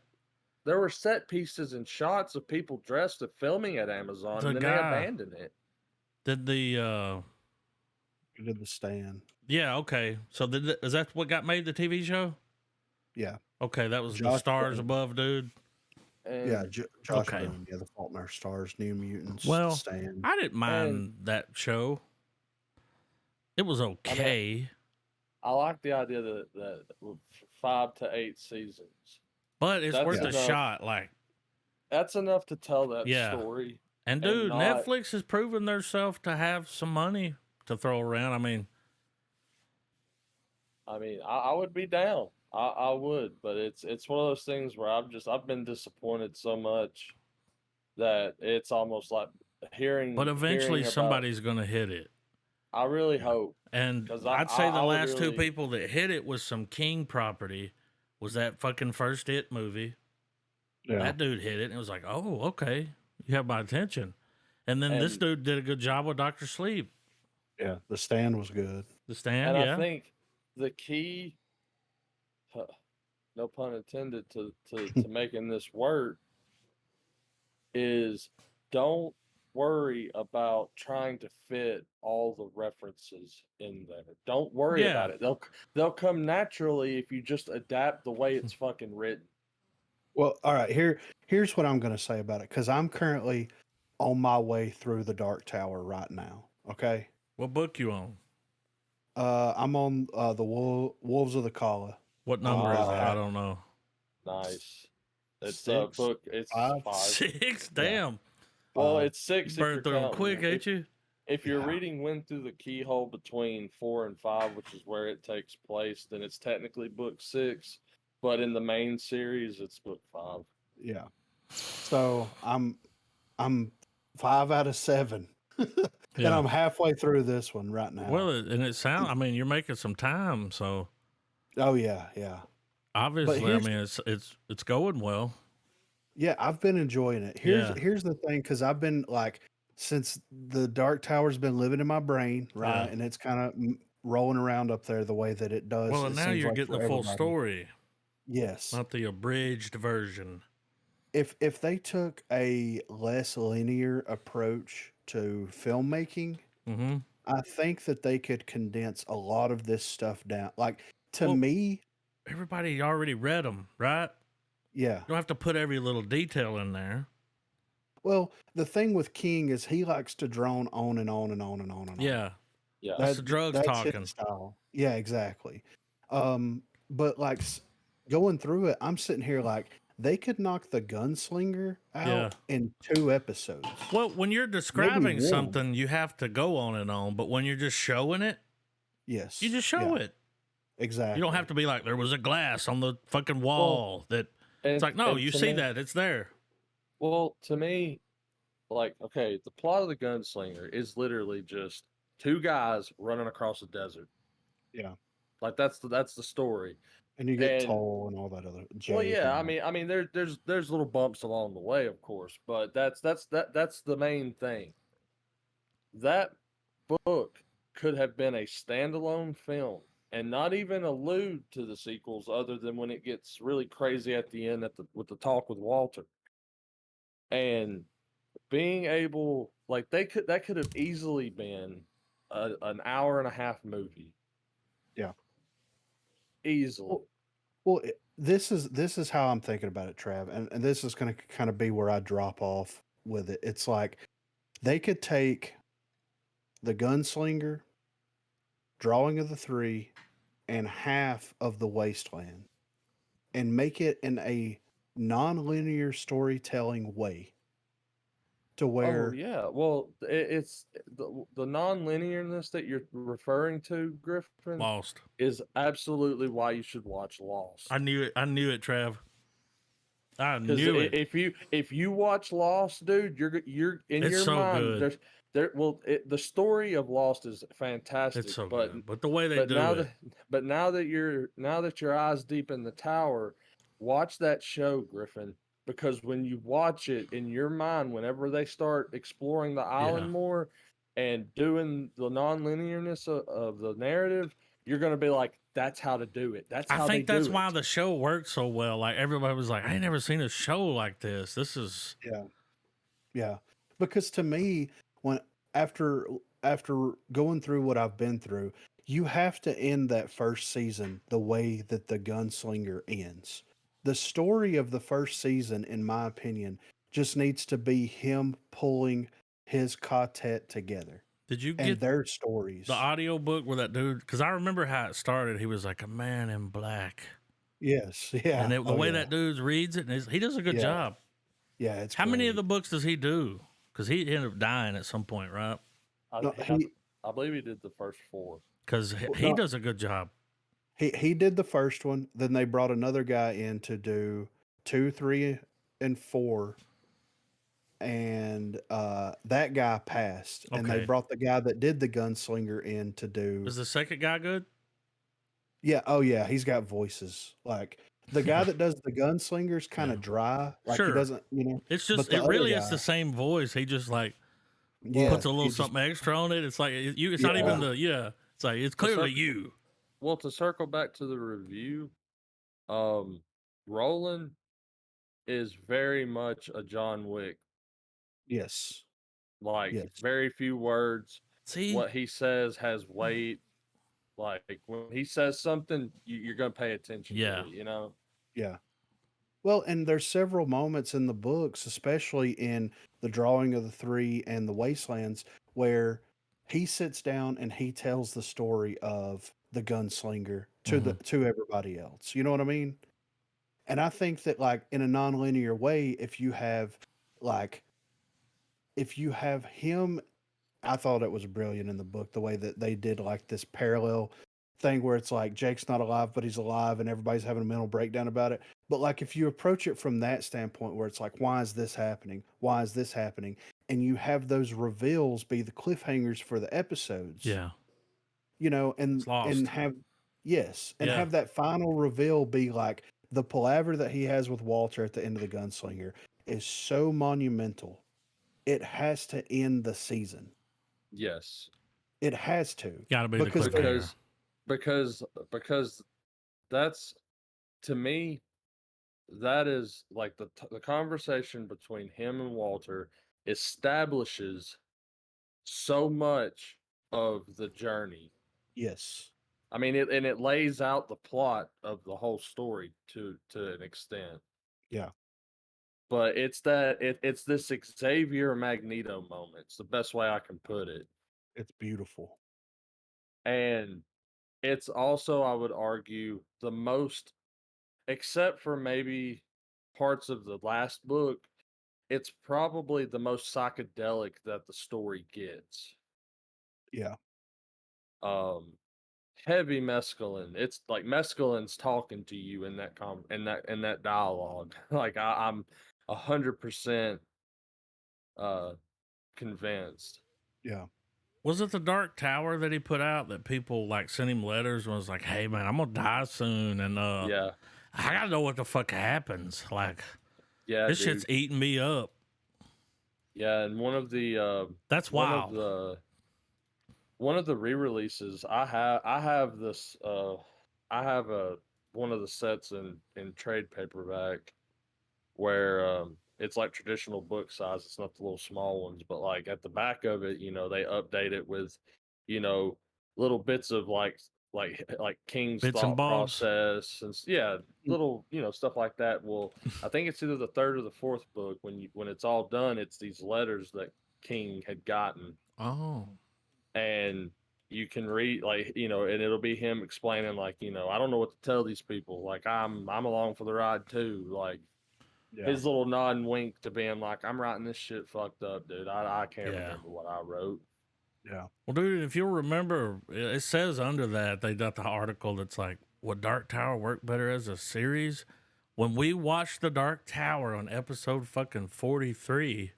there were set pieces and shots of people dressed to filming at Amazon, The and then they guy abandoned it. did the He did The Stand. yeah, okay. So is that what got made the TV show? Yeah. Okay, that was the Josh Stars Boone. Above dude. Yeah, And Josh Okay. Boone. Yeah, The Fault in Our Stars, New Mutants, The Well, Stand. I didn't and mind that show. It was okay, I like the idea that 5 to 8 seasons. but it's That's worth a enough. shot. Like, That's enough to tell that Yeah. story. and dude, Netflix has proven themselves to have some money to throw around. I mean, I would be down. I would, but it's one of those things where I've been disappointed so much that it's almost like hearing. but eventually hearing about, somebody's going to hit it. I really hope. And 'Cause I'd say the I would last two really- people that hit it with some King property was that fucking first It movie. Yeah. That dude hit it, and it was like, oh, okay, you have my attention. And then this dude did a good job with Dr. Sleep. Yeah. The Stand was good. The Stand, And yeah. I think the key, no pun intended, to making this work is don't worry about trying to fit all the references in there. Don't worry about it. They'll come naturally if you just adapt the way it's fucking written. Well, all right. Here's what I'm going to say about it, because I'm currently on my way through the Dark Tower right now. Okay. What book you on? I'm on the Wolves of the Kala. What number is it? I don't know. Nice. It's Six, a book. It's 5. 5. 6? Damn. Well, it's 6. You burned through them quick, if, ain't you? If you're reading Wind Through the Keyhole between 4 and 5, which is where it takes place, then it's technically book 6. But in the main series, it's book 5. Yeah. So I'm 5 out of 7. And I'm halfway through this one right now. Well, and it sounds, I mean, you're making some time, so. Oh yeah. Obviously, I mean, it's going well. Yeah, I've been enjoying it. Here's the thing, because I've been like, since the Dark Tower's been living in my brain, right? And it's kind of rolling around up there the way that it does. Well, and now you're getting the full story. Yes. Not the abridged version. If they took a less linear approach to filmmaking, I think that they could condense a lot of this stuff down. Like, to me, everybody already read them, right? Yeah. You don't have to put every little detail in there. Well, the thing with King is he likes to drone on and on and on and on and on. Yeah. That's the drugs talking. His style. Yeah, exactly. But like going through it, I'm sitting here like, they could knock the gunslinger out in 2 episodes. Well, when you're describing something, you have to go on and on. But when you're just showing it, you just show it. Exactly. You don't have to be like, there was a glass on the fucking wall it's like, no, you see that. It's there. Well, to me, like, okay, the plot of the Gunslinger is literally just 2 guys running across a desert. Yeah. Like, that's the story. And you get toll and all that other. Well, yeah, I mean, there's little bumps along the way, of course, but that's the main thing. That book could have been a standalone film and not even allude to the sequels, other than when it gets really crazy at the end with the talk with Walter. And being able, like, that could have easily been an hour and a half movie. Yeah. Easily. Well, this is how I'm thinking about it, Trav, and this is going to kind of be where I drop off with it. It's like they could take the Gunslinger, Drawing of the Three, and half of the Wasteland, and make it in a non-linear storytelling way. To where, well, it's the non-linearness that you're referring to, Griffin. Lost is absolutely why you should watch Lost. I knew it, Trav. I knew it. If you watch Lost, dude, you're in your mind. Good. The story of Lost is fantastic. It's so good, but the way they do it. But now that your eyes deep in the tower, watch that show, Griffin. Because when you watch it in your mind, whenever they start exploring the island more and doing the non-linearness of the narrative, you're going to be like, that's how to do it. That's how I think that's why the show worked so well. Like, everybody was like, I ain't never seen a show like this. This is... Yeah. Because to me, when after going through what I've been through, you have to end that first season the way that the Gunslinger ends. The story of the first season, in my opinion, just needs to be him pulling his quartet together. Did you and get their stories. the audio book where that dude? Because I remember how it started. He was like a man in black, Yes, yeah. and the way that dude reads it, he does a good Yeah. job. Yeah, it's How many of the great. books does he do? Because he ended up dying at some point, right? No, I believe he did the first 4. Because he no, does a good job. he did the first one. Then they brought another guy in to do 2, 3, and 4, and that guy passed. And they Okay. brought the guy that did the gunslinger in to do. Is the second guy good? Yeah, oh yeah, he's got voices. Like the guy that does the gunslinger's kind of Yeah. dry. Like he Sure. doesn't, It's But just the it other really is guy, the same voice. He just like yeah, puts a little he just something extra on it. It's like it's not even yeah. It's like it's To clearly cir- you. Well, to circle back to the review, Roland is very much a John Wick. Yes. Like Yes. very few words. See, What he says has weight. Like when he says something, you're gonna pay attention Yeah. to it. You know. Yeah. Well, and there's several moments in the books, especially in the drawing of the three and the wastelands, where he sits down and he tells the story of the gunslinger Mhm. to everybody else. You know what I mean? And I think that like in a nonlinear way, like if you have him, I thought it was brilliant in the book the way that they did like this parallel thing where it's like Jake's not alive but he's alive and everybody's having a mental breakdown about it. But like if you approach it from that standpoint where it's like why is this happening? Why is this happening? And you have those reveals be the cliffhangers for the episodes. Yeah. And It's lost. have yes, and Yeah. have that final reveal be like the palaver that he has with Walter at the end of the gunslinger is so monumental. It has to end the season. Yes. It has to. Gotta be the Because cliffhanger. Because that's, to me, that is like the conversation between him and Walter establishes so much of the journey. yes. I mean, it lays out the plot of the whole story to an extent. Yeah. But it's this Xavier Magneto moment. It's the best way I can put it. It's beautiful. And it's also, I would argue, the most, except for maybe parts of the last book, it's probably the most psychedelic that the story gets. Yeah. Heavy mescaline. It's like mescaline's talking to you in that in that dialogue. Like I'm 100% convinced. Yeah. Was it the Dark Tower that he put out that people like sent him letters and was like, "Hey man, I'm gonna die soon, and Yeah. I gotta know what the fuck happens. Like, Yeah, this dude. shit's eating me up." Yeah, and one of the That's wild. one of the re-releases, I have this I have a one of the sets in trade paperback where it's like traditional book size. It's not the little small ones, but like at the back of it, they update it with, you know, little bits of like King's Bits and thought bobs. process and little stuff like that. Well, I think it's either the third or the fourth book when it's all done. It's these letters that King had gotten, Oh, and you can read and it'll be him explaining I don't know what to tell these people. Like I'm along for the ride too. Like Yeah. his little nod and wink to being like, I'm writing this shit fucked up, dude. I can't Yeah. remember what I wrote. Yeah. well, dude, if you'll remember, it says under that they got the article that's like, "Would Dark Tower work better as a series?" When we watched the Dark Tower on episode fucking 43,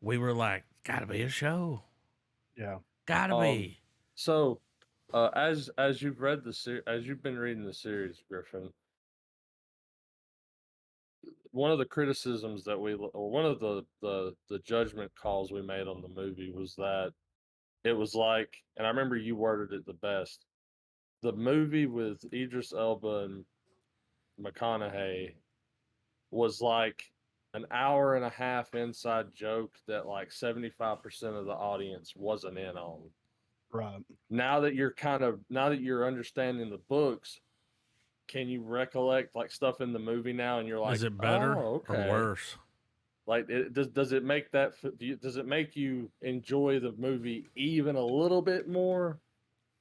we were like, "Gotta be a show. Yeah. Gotta be." So, as you've read as you've been reading the series, Griffin, one of the criticisms that or one of the judgment calls we made on the movie was that it was like, and I remember you worded it the best. The movie with Idris Elba and McConaughey was like an hour and a half inside joke that like 75% of the audience wasn't in on. Right. Now that you're understanding the books, can you recollect like stuff in the movie now and you're like, Is it better oh, or okay. worse? Like, does it make that? Does it make you enjoy the movie even a little bit more?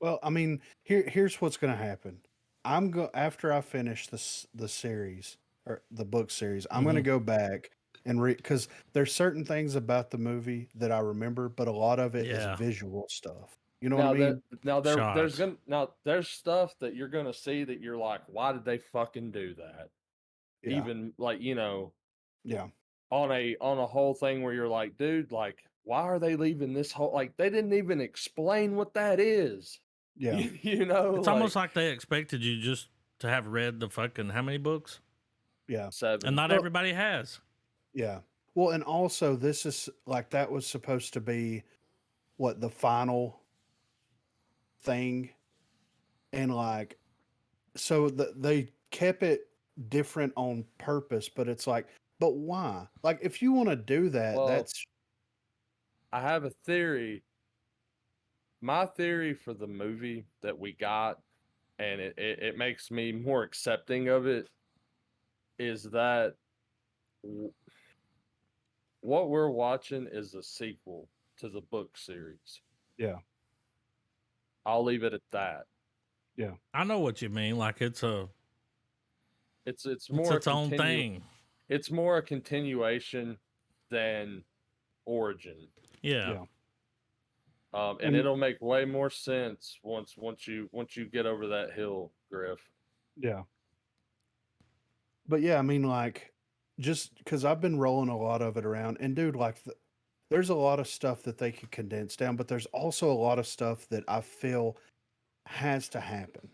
Well, I mean, here's what's going to happen. After I finish the series or the book series, I'm going to Mhm. go back and read because there's certain things about the movie that I remember, but a lot of it is Yeah. visual stuff. You know what I Now mean? there's Shots. there's stuff that you're gonna see that you're like, why did they fucking do that? Yeah, Even like, you know, yeah, on a whole thing where you're like, dude, like, why are they leaving this whole, like, they didn't even explain what that is. yeah, You know, It's almost like they expected you just to have read the fucking how many books? yeah. And 7. not Well, everybody has. yeah. Well, and also this is like that was supposed to be what the final thing, and like so they kept it different on purpose, but it's like, but why? Like, if you want to do that, Well, that's I have a theory. My theory for the movie that we got, and it makes me more accepting of it, is that what we're watching is a sequel to the book series. yeah, I'll leave it at that. yeah, I know what you mean. Like it's It's it's more a its own thing. it's more a continuation than origin. Yeah. yeah, And and it'll make way more sense once you get over that hill, Griff. yeah. But yeah, I mean, like, just because I've been rolling a lot of it around, and dude, like, there's a lot of stuff that they could condense down, but there's also a lot of stuff that I feel has to happen.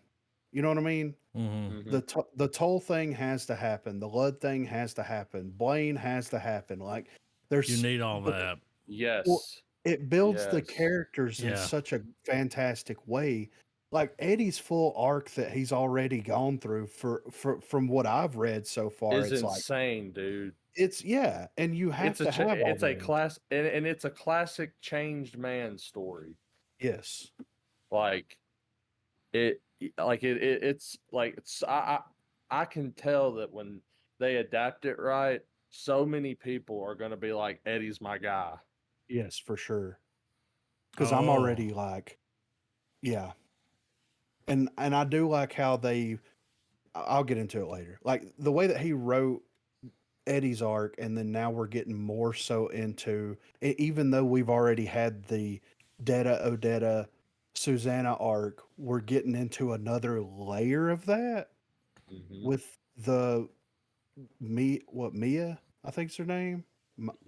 You know what I mean? Hmm. Mm-hmm. The toll thing has to happen. The Lud thing has to happen. Blaine has to happen. Like, You there's need all but that. well, Yes. it builds the Yes. characters in Yeah. such a fantastic way. Like Eddie's full arc that he's already gone through from what I've read so far, Is it's like insane, dude. it's yeah, and you have to have all It's a those. class and it's a classic changed man story. Yes. Like it's like I can tell that when they adapt it right, so many people are going to be like, Eddie's my guy. Yes, for sure. Because I'm Oh. already like, yeah. And I do like how I'll get into it later. Like the way that he wrote Eddie's arc, and then now we're getting more so into even though we've already had the Detta Odetta Susanna arc, we're getting into another layer of that Mm-hmm. with the Mia, I think's her name.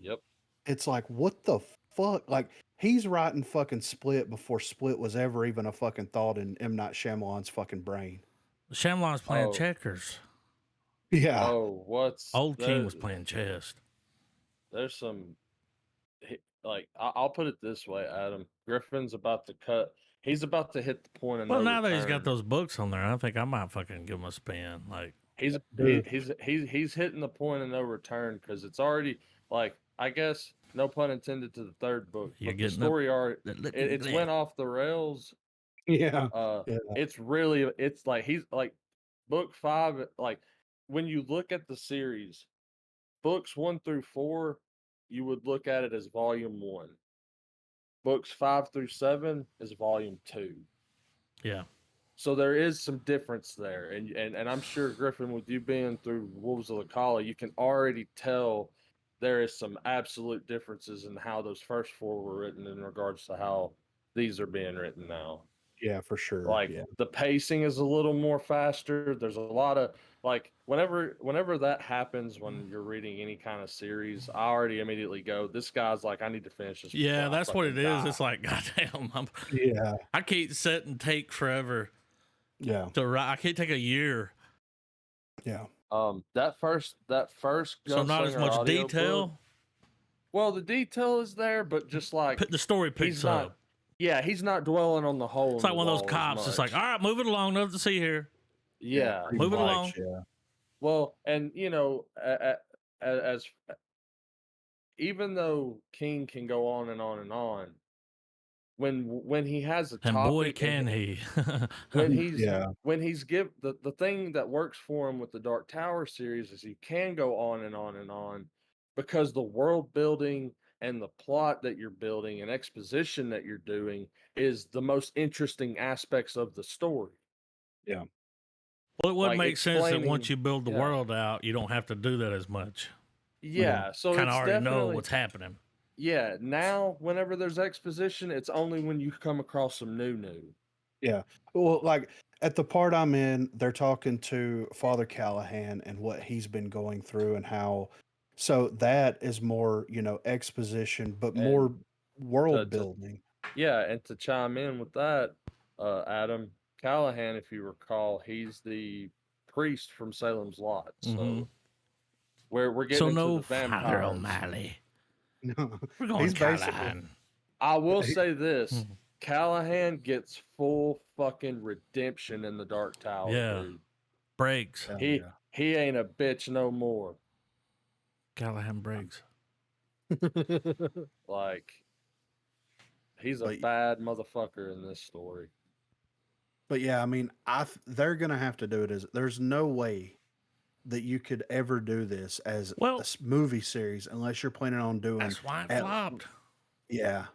Yep. It's like, what the fuck? Like, he's writing fucking Split before Split was ever even a fucking thought in M. Night Shyamalan's fucking brain. Shyamalan's playing Oh, checkers. Yeah. oh, what's Old King there? was playing chess. There's some like I'll put it this way, Adam. Griffin's about to cut. He's about to hit the point of Well, no now that he's got return. those books on there, I think I might fucking give him a spin. Like, Dude. He's hitting the point of no return because it's already like, I guess, no pun intended to the third book, you're but the getting up. story arc it's went off the rails. Yeah. Yeah. It's like he's like book 5, like when you look at the series, books 1 through 4, you would look at it as volume 1. Books 5 through 7 is volume 2. Yeah. So there is some difference there, and I'm sure, Griffin, with you being through Wolves of the Collie, you can already tell there is some absolute differences in how those first 4 were written in regards to how these are being written now. Yeah, for sure. Like Yeah. the pacing is a little more faster. There's a lot of like whenever that happens when you're reading any kind of series, I already immediately go, this guy's like, I need to finish this before Yeah, I that's what it fucking is. die. It's like, goddamn, Yeah. I can't sit and take forever Yeah. to write. I can't take a year. Yeah. That first So not as Gunslinger much audiobook. detail. Well, the detail is there, but just like The story he's picks not. up. Yeah, he's not dwelling on the hole It's in like the one of those wall as cops. It's like, much. all right, move it along. Nothing to see here. Yeah. Pretty Move it much. along. Yeah. Well, and you know, as even though King can go on and on and on, when he has a And boy, topic can he. Yeah. when he's the thing that works for him with the Dark Tower series is he can go on and on and on, because the world building and the plot that you're building and exposition that you're doing is the most interesting aspects of the story. Yeah. Well, it would Like make sense that explaining, once you build the yeah, world out, you don't have to do that as much. yeah. So Kind of it's already know definitely, what's happening. yeah. Now, whenever there's exposition, it's only when you come across some new. Yeah. Well, like at the part I'm in, they're talking to Father Callahan and what he's been going through and how. So that is more, exposition, but And more world to building. yeah, and to chime in with that, Adam Callahan, if you recall, he's the priest from Salem's Lot. Mm-hmm. So we're So getting into no the Father vampires. O'Malley. No, We're going he's basically. Callahan. I will he- say this: Mhm. Callahan gets full fucking redemption in the Dark Tower, Yeah. dude. Breaks. Oh, He yeah. he ain't a bitch no more. Callahan breaks. Like he's a But bad motherfucker in this story. but yeah, I mean, they're gonna have to do it as there's no way that you could ever do this as a Well, movie series unless you're planning on doing that's why it at flopped. yeah.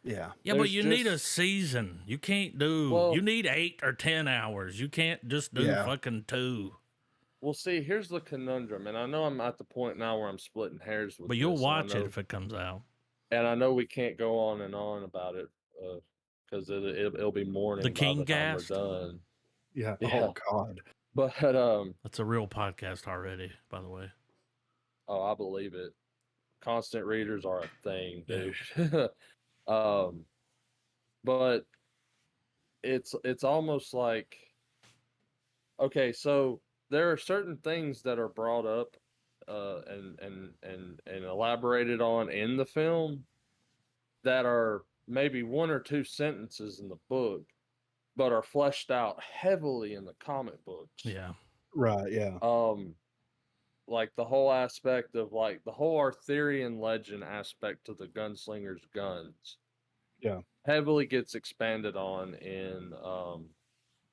Yeah. Yeah, but There's you need a just season. You can't do. well, You need 8 or 10 hours. You can't just do Yeah. fucking 2. Well, see, here's the conundrum, and I know I'm at the point now where I'm splitting hairs with But you'll this, watch it if it comes out. and I know we can't go on and on about it because it'll be The morning by King the time we're Gast. done. Yeah. Yeah, Oh God. but That's a real podcast already, by the way. oh, I believe it. Constant readers are a thing, Yeah. dude. um, but it's almost like okay, so there are certain things that are brought up and elaborated on in the film that are maybe 1 or 2 sentences in the book, but are fleshed out heavily in the comic books. Yeah. Right. Yeah. Like the whole aspect of like the whole Arthurian legend aspect to the gunslinger's guns Yeah. heavily gets expanded on in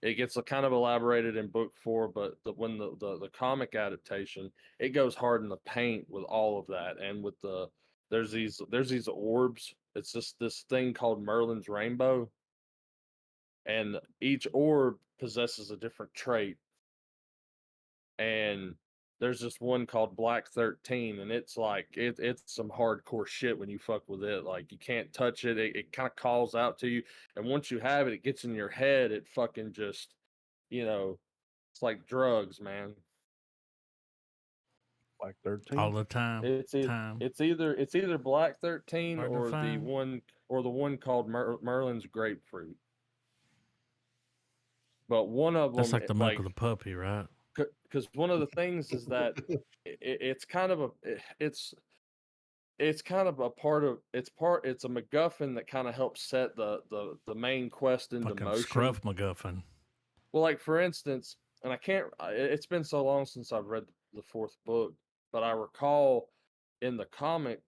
it gets kind of elaborated in book 4, but when the comic adaptation, it goes hard in the paint with all of that, and with there's these orbs. It's just this thing called Merlin's rainbow, and each orb possesses a different trait. And there's this one called Black 13, and it's like it's some hardcore shit when you fuck with it. Like you can't touch it. It kind of calls out to you, and once you have it, it gets in your head. It fucking just, it's like drugs, man. Like All 13. the time. It's it's either Black 13 Hard to or find. the one called Merlin's grapefruit. But one of That's them, like the milk of the puppy, right? because one of the things is that it's kind of it's kind of a part of it's a MacGuffin that kind of helps set the main quest into Fucking motion. Scruff MacGuffin. Well, like for instance, and it's been so long since I've read the 4th book, but I recall in the comic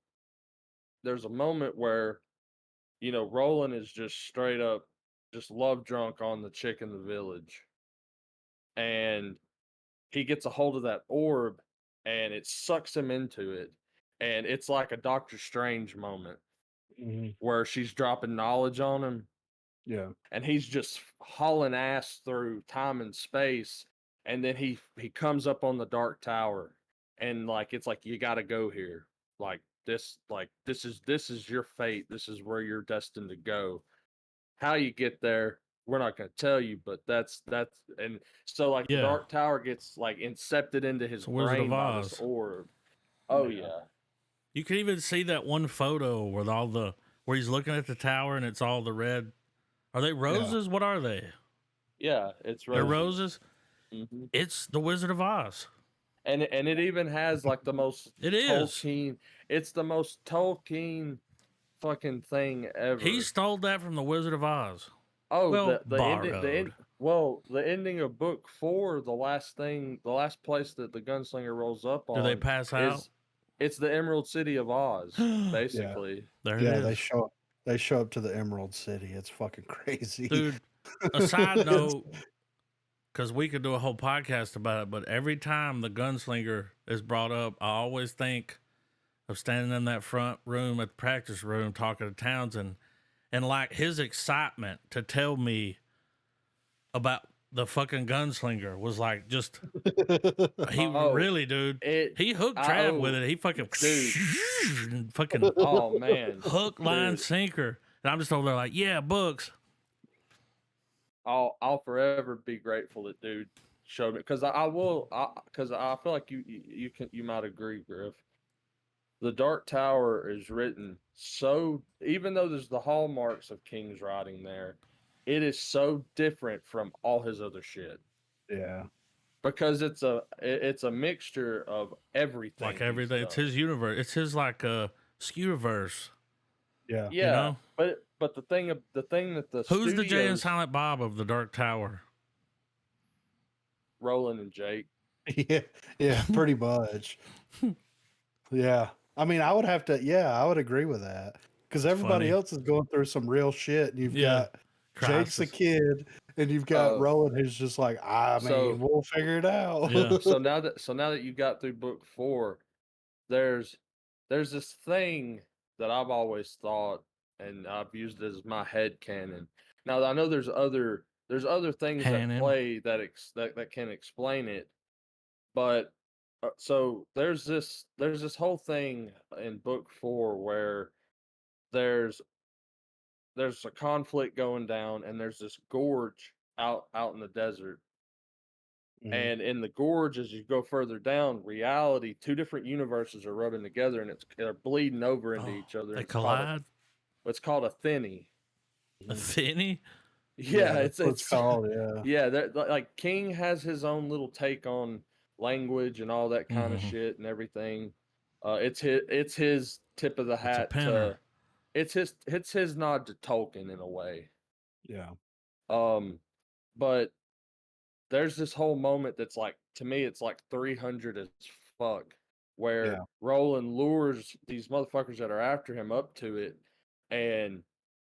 there's a moment where Roland is just straight up just love drunk on the chick in the village, and he gets a hold of that orb and it sucks him into it, and it's like a Doctor Strange moment where she's dropping knowledge on him, Yeah. and he's just hauling ass through time and space, and then he comes up on the Dark Tower, and like it's like you got to go here, like this is your fate, this is where you're destined to go. How you get there, we're not going to tell you, but that's and so like the Yeah. Dark Tower gets like incepted into his It's a Wizard brain of by this Oz. orb. Oh Yeah. yeah. You can even see that one photo with where he's looking at the tower and it's all the red. Are they roses? What are they? Yeah, it's They're roses. roses. Mhm. It's the Wizard of Oz. And it even has like the most It is. Tolkien. It's the most Tolkien fucking thing ever. He stole that from the Wizard of Oz. Oh, well, the ending. The ending of book 4. The last place that the gunslinger rolls up on. Do they pass out? It's the Emerald City of Oz, basically. There Yeah. it is. They show up to the Emerald City. It's fucking crazy, Dude. A side note, because we could do a whole podcast about it, but every time the gunslinger is brought up, I always think of standing in that front room at the practice room talking to Townsend, and like his excitement to tell me about the fucking gunslinger was like just he Oh, really, dude. it. He hooked I Trav with owe, it. He fucking dude. fucking Oh man, hook, line, dude. sinker. And I'm just over there like, yeah, books. I'll forever be grateful that dude showed me because I will because I feel like you might agree, Griff. The Dark Tower is written so even though there's the hallmarks of King's writing there, it is so different from all his other shit Yeah. because it's a mixture of everything. Like he's everything. It's done. his universe. It's his like Skewiverse. Yeah. You Yeah, know? but the thing that the Who's the Jay and studios Silent Bob of the Dark Tower? Roland and Jake. Yeah. Yeah. Pretty much. Yeah. I mean, I would have to. Yeah, I would agree with that because everybody Funny. else is going through some real shit, and you've Yeah. got Jake's a Crisis. kid, and you've got Uh, Rowan who's just like, I so mean, we'll figure it out. Yeah. so now that you got through book 4, there's this thing that I've always thought, and I've used it as my head canon. Now I know there's other things at Canon. play that can explain it, but so there's this whole thing in book 4 where there's there's a conflict going down and there's this gorge out in the desert. Mhm. And in the gorge, as you go further down, reality, two different universes are rubbing together, and they're bleeding over into Oh, each other. they And collide. it's called a thinny. A Mhm. thinny. Yeah, Yeah, that's what it's called. Yeah. yeah. Like King has his own little take on language and all that kind of Mm-hmm. shit and everything. It's his tip of the It's a hat pinner. to it's his nod to Tolkien in a way. Yeah. Um, but there's this whole moment that's like to me it's like 300 as fuck where Yeah. Roland lures these motherfuckers that are after him up to it and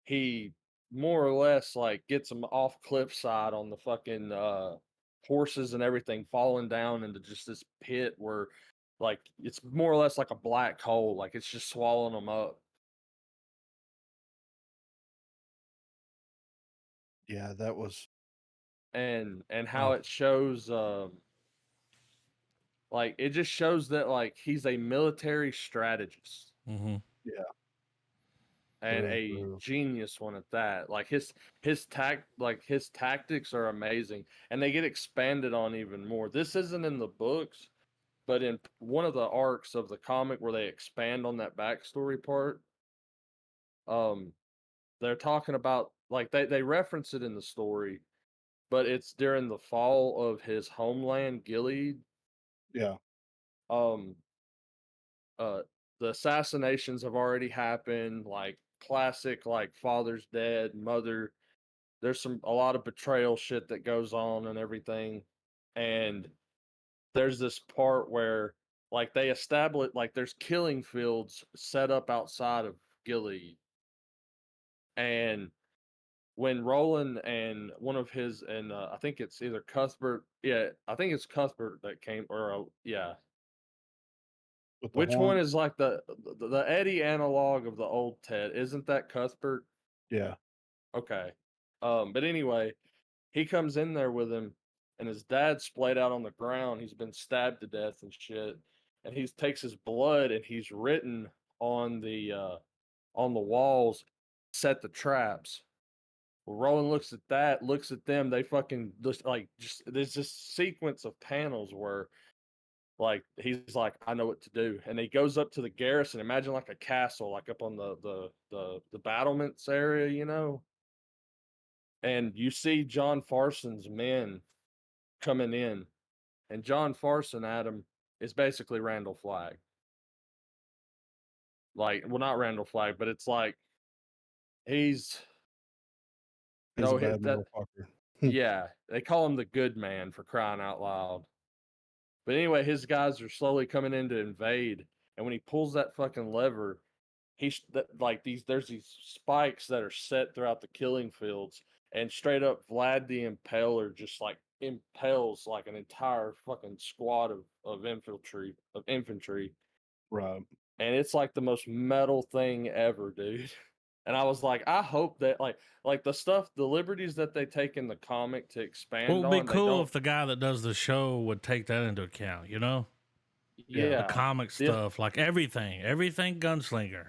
he more or less like gets them off cliffside on the fucking horses and everything falling down into just this pit where like it's more or less like a black hole, like it's just swallowing them up. Yeah. That was. And how Oh. it shows like it just shows that like he's a military strategist Mm-hmm. Yeah. and Through and a through. genius one at that. Like his tactics are amazing and they get expanded on even more. This isn't in the books, but in one of the arcs of the comic where they expand on that backstory part, um they're talking about like they reference it in the story, but it's during the fall of his homeland, Gilead. Yeah. Um uh the assassinations have already happened, like classic like father's dead, mother there's a lot of betrayal shit that goes on and everything. And there's this part where like they establish like there's killing fields set up outside of Gilead. And when Roland and one of his and I think it's either Cuthbert, yeah, I think it's Cuthbert that came or yeah. With the Which horn. one is like the Eddie analog of the old Ted? Isn't that Cuthbert? Yeah. Okay. But anyway, he comes in there with him, and his dad's splayed out on the ground. He's been stabbed to death and shit. And he takes his blood and he's written on the walls, set the traps. Well, Roland looks at that, looks at them. They fucking just there's this sequence of panels where like he's like, I know what to do, and he goes up to the garrison. Imagine like a castle, like up on the battlements area, you know. And you see John Farson's men coming in, and John Farson, Adam, is basically Randall Flagg. Like, well, not Randall Flagg, but it's like he's He's a no bad that motherfucker. yeah. They call him the good man for crying out loud. But anyway, his guys are slowly coming in to invade, and when he pulls that fucking lever, like these there's these spikes that are set throughout the killing fields, and straight up Vlad the Impaler just like impales like an entire fucking squad of infantry. Right. and it's like the most metal thing ever, dude. And I was like, I hope that like the stuff, the liberties that they take in the comic to Well, expand it'd be on, they cool don't. if the guy that does the show would take that into account, you know? Yeah. The Yeah. comic stuff, like everything gunslinger.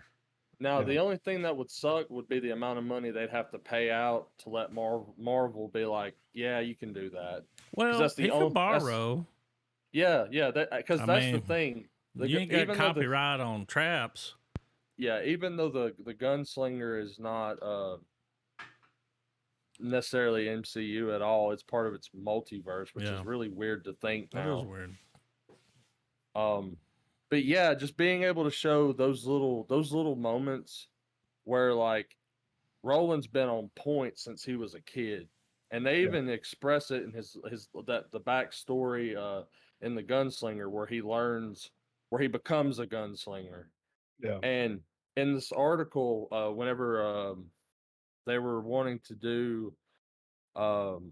Now, Yeah. the only thing that would suck would be the amount of money they'd have to pay out to let Marvel be like, yeah, you can do that. Because Well, that's he the could only. borrow. Yeah, because I that's the mean, thing. you ain't got Even though copyright on traps. even though the gunslinger is not necessarily MCU at all, it's part of its multiverse, which is really weird to think That is now. weird. But yeah, just being able to show those little moments where like Roland's been on point since he was a kid, and they even express it in his the backstory in the gunslinger where he becomes a gunslinger. Yeah. And in this article, whenever they were wanting to do, well,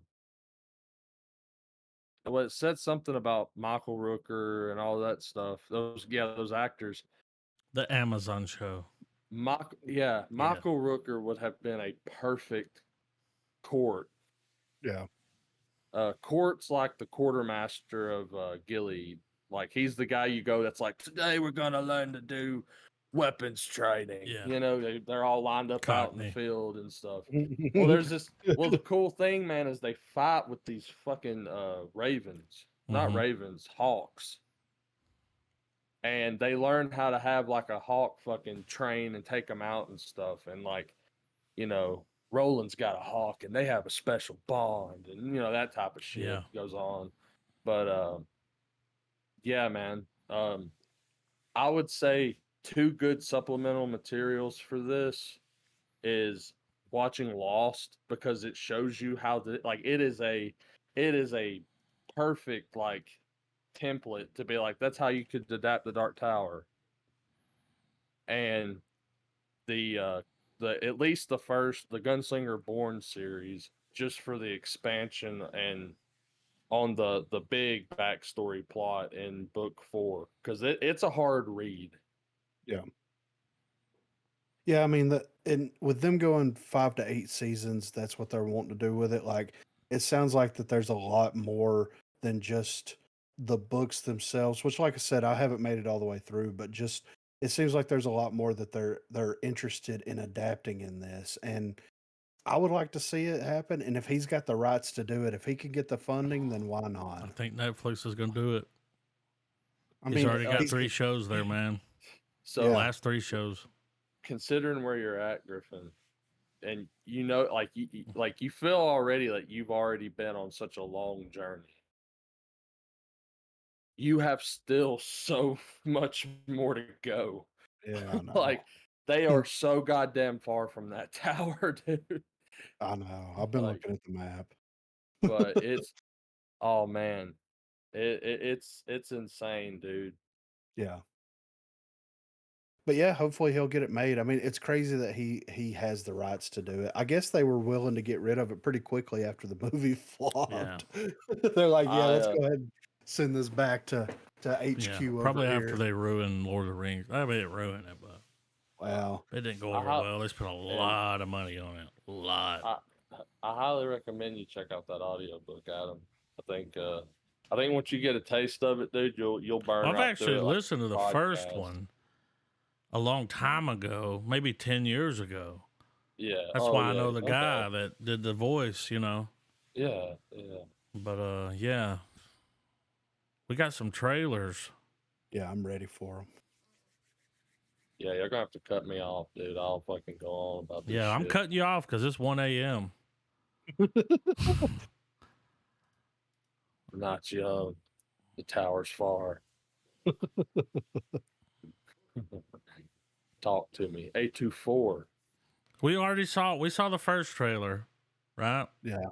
it said something about Michael Rooker and all that stuff. Those actors. The Amazon show. Michael Rooker would have been a perfect Court. Yeah. Court's like the quartermaster of Gilead. Like he's the guy you go that's like, today we're gonna learn to do weapons training. Yeah. You know, they're all lined up out in the Cockney. field and stuff. Well, there's this. Well, the cool thing, man, is they fight with these fucking ravens, not ravens, hawks, and they learn how to have like a hawk fucking train and take them out and stuff, and like, you know, Roland's got a hawk and they have a special bond, and you know that type of shit goes on. But yeah, man, I would say two good supplemental materials for this is watching Lost, because it shows you how to like it is a perfect like template to be like, that's how you could adapt the Dark Tower. And the at least the Gunslinger Born series, just for the expansion and on the big backstory plot in book 4, because it's a hard read. Yeah. Yeah, I mean and with them going 5 to 8 seasons, that's what they're wanting to do with it. Like it sounds like that there's a lot more than just the books themselves, which like I said, I haven't made it all the way through, but just it seems like there's a lot more that they're interested in adapting in this. And I would like to see it happen. And if he's got the rights to do it, if he can get the funding, then why not? I think Netflix is going to do it. I He's mean, already got 3 shows there, man. So the last 3 shows. Considering where you're at, Griffin, and you know, like you feel already like you've already been on such a long journey. You have still so much more to go. Yeah, I know. Like they are so goddamn far from that tower, dude. I know. I've been Like, looking at the map. but it's oh man, it's insane, dude. Yeah. But yeah, hopefully he'll get it made. I mean, it's crazy that he has the rights to do it. I guess they were willing to get rid of it pretty quickly after the movie flopped. They're like, yeah, let's go ahead and send this back to HQ over probably here. after they ruined Lord of the Rings. I mean, it ruined it, but wow, it didn't go over well. They spent a lot of money on it. A lot. I highly recommend you check out that audiobook, Adam. I think once you get a taste of it, dude, you'll burn. I've actually listened to the podcast. first one a long time ago, maybe 10 years ago. Yeah. That's why I know the guy that did the voice, you know. Yeah, yeah. But yeah. We got some trailers. Yeah, I'm ready for them. Yeah, you're gonna have to cut me off, dude. I'll fucking go on about this. Yeah, I'm cutting you off because it's 1 a.m. Not young. The tower's far. Talk to me. A24. We already saw it. We saw the first trailer, right? Yeah.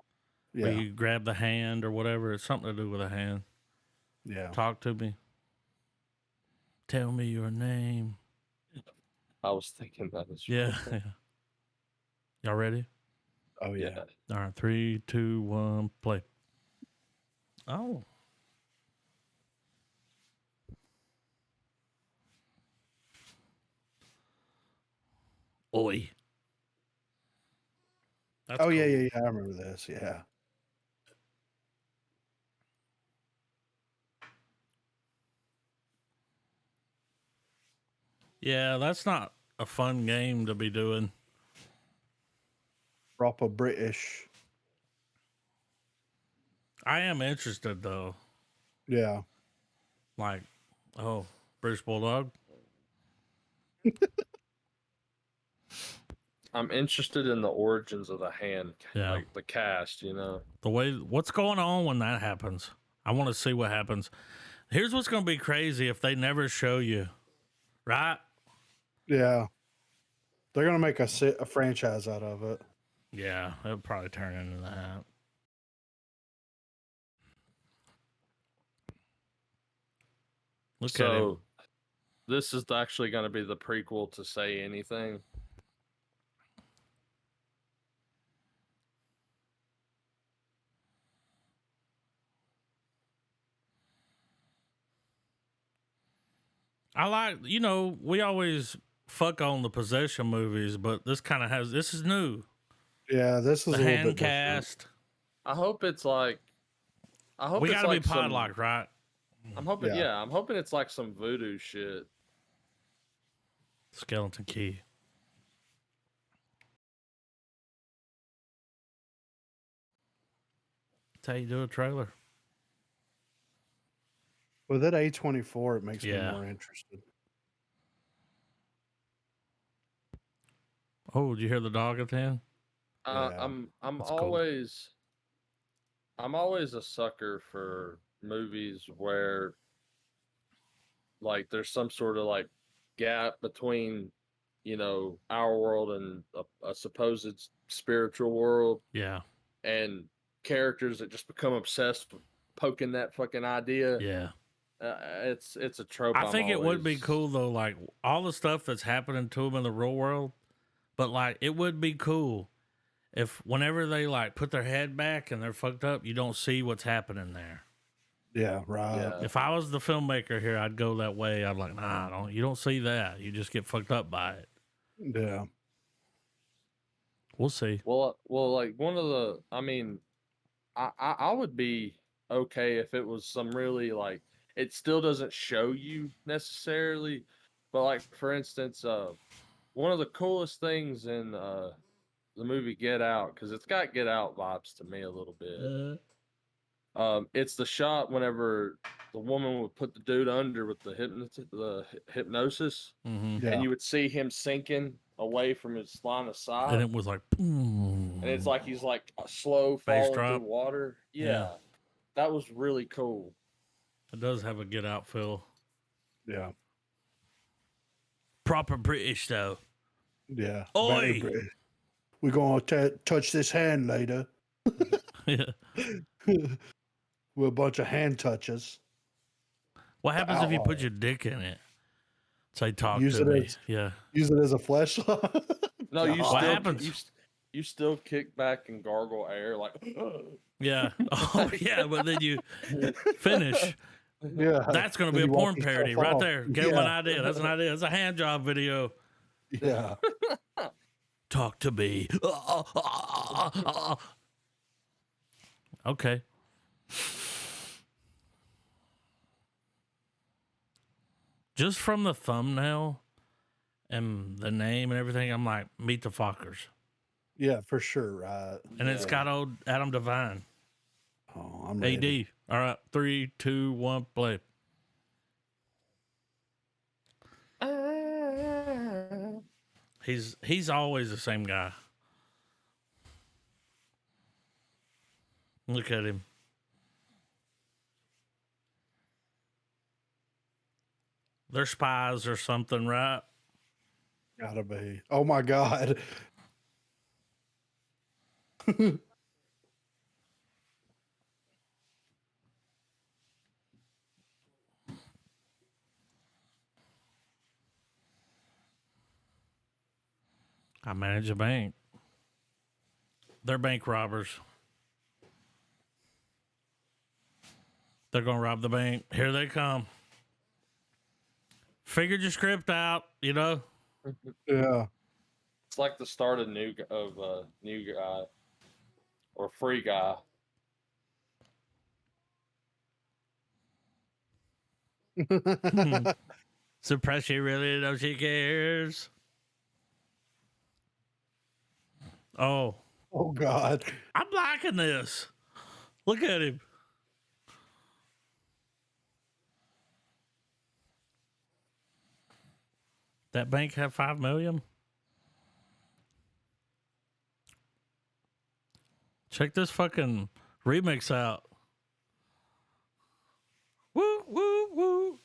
Where you grab the hand or whatever. It's something to do with a hand. Yeah. Talk to me. Tell me your name. I was thinking that as well. Yeah. Y'all ready? Oh, yeah. All right. 3, 2, 1, play. Oh. Oi. That's Oh, yeah, cool. yeah, yeah. I remember this. Yeah. Yeah, that's not a fun game to be doing. Proper British. I am interested though. Yeah. Like, oh, British Bulldog. I'm interested in the origins of the hand, Yeah. like the cast, you know. The way what's going on when that happens. I want to see what happens. Here's what's going to be crazy if they never show you, right? Yeah. They're going to make a franchise out of it. Yeah, it'll probably turn into that. Look at him. So this is actually going to be the prequel to Say Anything. I like, we always fuck on the possession movies, but this kind of has, this is new. Yeah, this is The a little hand bit different. cast. I hope it's like. We it's got to like be podlocked, right? I'm hoping, Yeah. yeah, I'm hoping it's like some voodoo shit. Skeleton key. That's how you do a trailer. With that A24, it makes me Yeah. more interested. Oh, did you hear the dog at the end? Yeah. I'm That's cool. always a sucker for movies where like there's some sort of like gap between our world and a supposed spiritual world, Yeah. and characters that just become obsessed with poking that fucking idea. Yeah. It's a trope. I think it would be cool though, like all the stuff that's happening to them in the real world. But like, it would be cool if whenever they like put their head back and they're fucked up, you don't see what's happening there. Yeah, right. Yeah. If I was the filmmaker here, I'd go that way. I'd like, nah, you don't see that. You just get fucked up by it. Yeah. We'll see. Well, like one of the, I mean, I would be okay if it was some really like it still doesn't show you necessarily, but like for instance, one of the coolest things in the movie Get Out, because it's got Get Out vibes to me a little bit. It's the shot whenever the woman would put the dude under with the hypnosis, Mm-hmm. Yeah. and you would see him sinking away from his line of sight, And it was like, boom. and it's like he's like a slow Bass falling through drop. water. Yeah, Yeah. that was really cool. It does have a Get Out feel. Yeah. Proper British though. Yeah. Oi! Very British. We're going to touch this hand later. Yeah. With a bunch of hand touches. What happens if you put Outlaw. your dick in it? Say, talk Use to it me. as- Yeah. Use it as a flashlight. No, you God. What still happens? you still kick back and gargle air like. Yeah. Oh, yeah. But then you finish. Yeah. That's going to Then be a you walk porn parody yourself right off. there. Give them an Yeah. idea. That's an idea. That's a hand job video. Yeah. Talk to me. Okay. Just from the thumbnail and the name and everything, I'm like, Meet the Fockers. Yeah, for sure. Right. And it's got old Adam Devine. Oh, I'm ready. AD. All right. 3, 2, 1, play. He's always the same guy. Look at him. They're spies or something, right? Gotta be. Oh my God. I manage a bank. They're bank robbers. They're going to rob the bank. Here they come. Figured your script out, Yeah. It's like the start of new guy or free guy. So Pressy really knows she cares. Oh, Oh God. I'm liking this. Look at him. That bank have 5 million. Check this fucking remix out. Woo, woo, woo.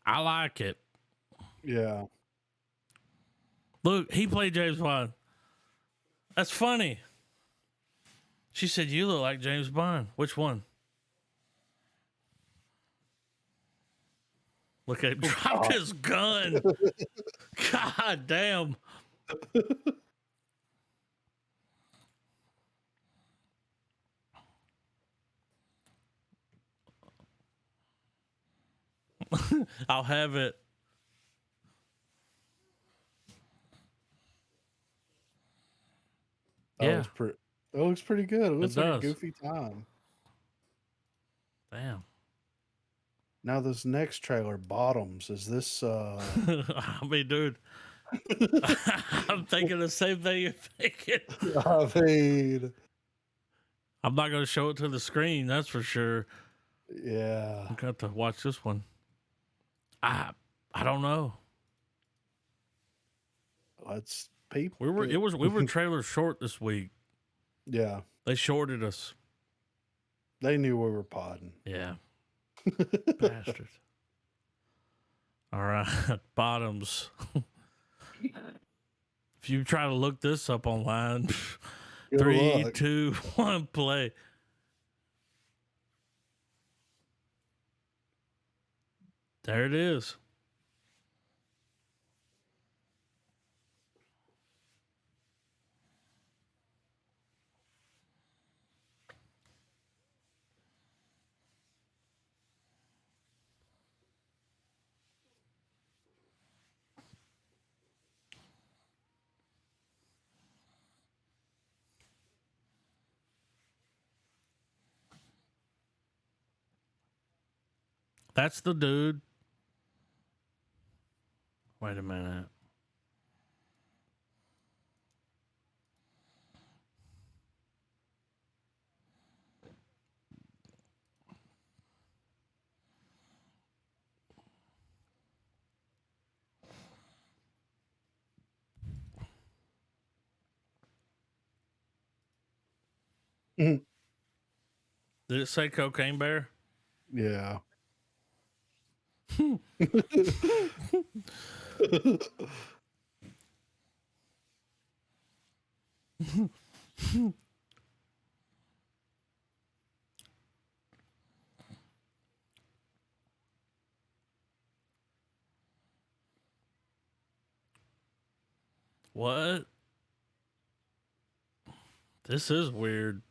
I like it. Yeah. Look, he played James Bond. That's funny. She said, "You look like James Bond." Which one? Look at him drop his gun. God damn. I'll have it. Yeah, That looks pretty good. It looks like does. a goofy time. Damn. Now this next trailer, Bottoms, is this I mean, dude, I'm thinking the same thing you're thinking. I mean, I'm not going to show it to the screen, that's for sure. yeah. I got to watch this one. I don't know. Let's peep. We were trailer short this week. Yeah. They shorted us. They knew we were podding. Yeah. Bastard. All right. Bottoms. If you try to look this up online, Good 3, luck. 2, 1, play. There it is. That's the dude. Wait a minute. Mhm. Did it say Cocaine Bear? Yeah. What? This is weird.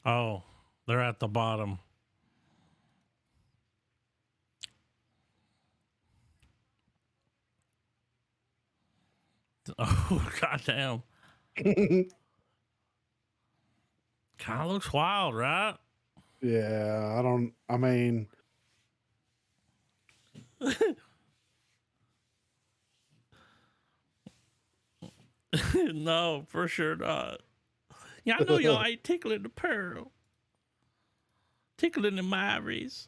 Oh, they're at the bottom. Oh, goddamn. Kind of looks wild, right? Yeah, I mean, No, for sure not. Yeah, I know y'all ain't tickling the pearl. Tickling the ivories.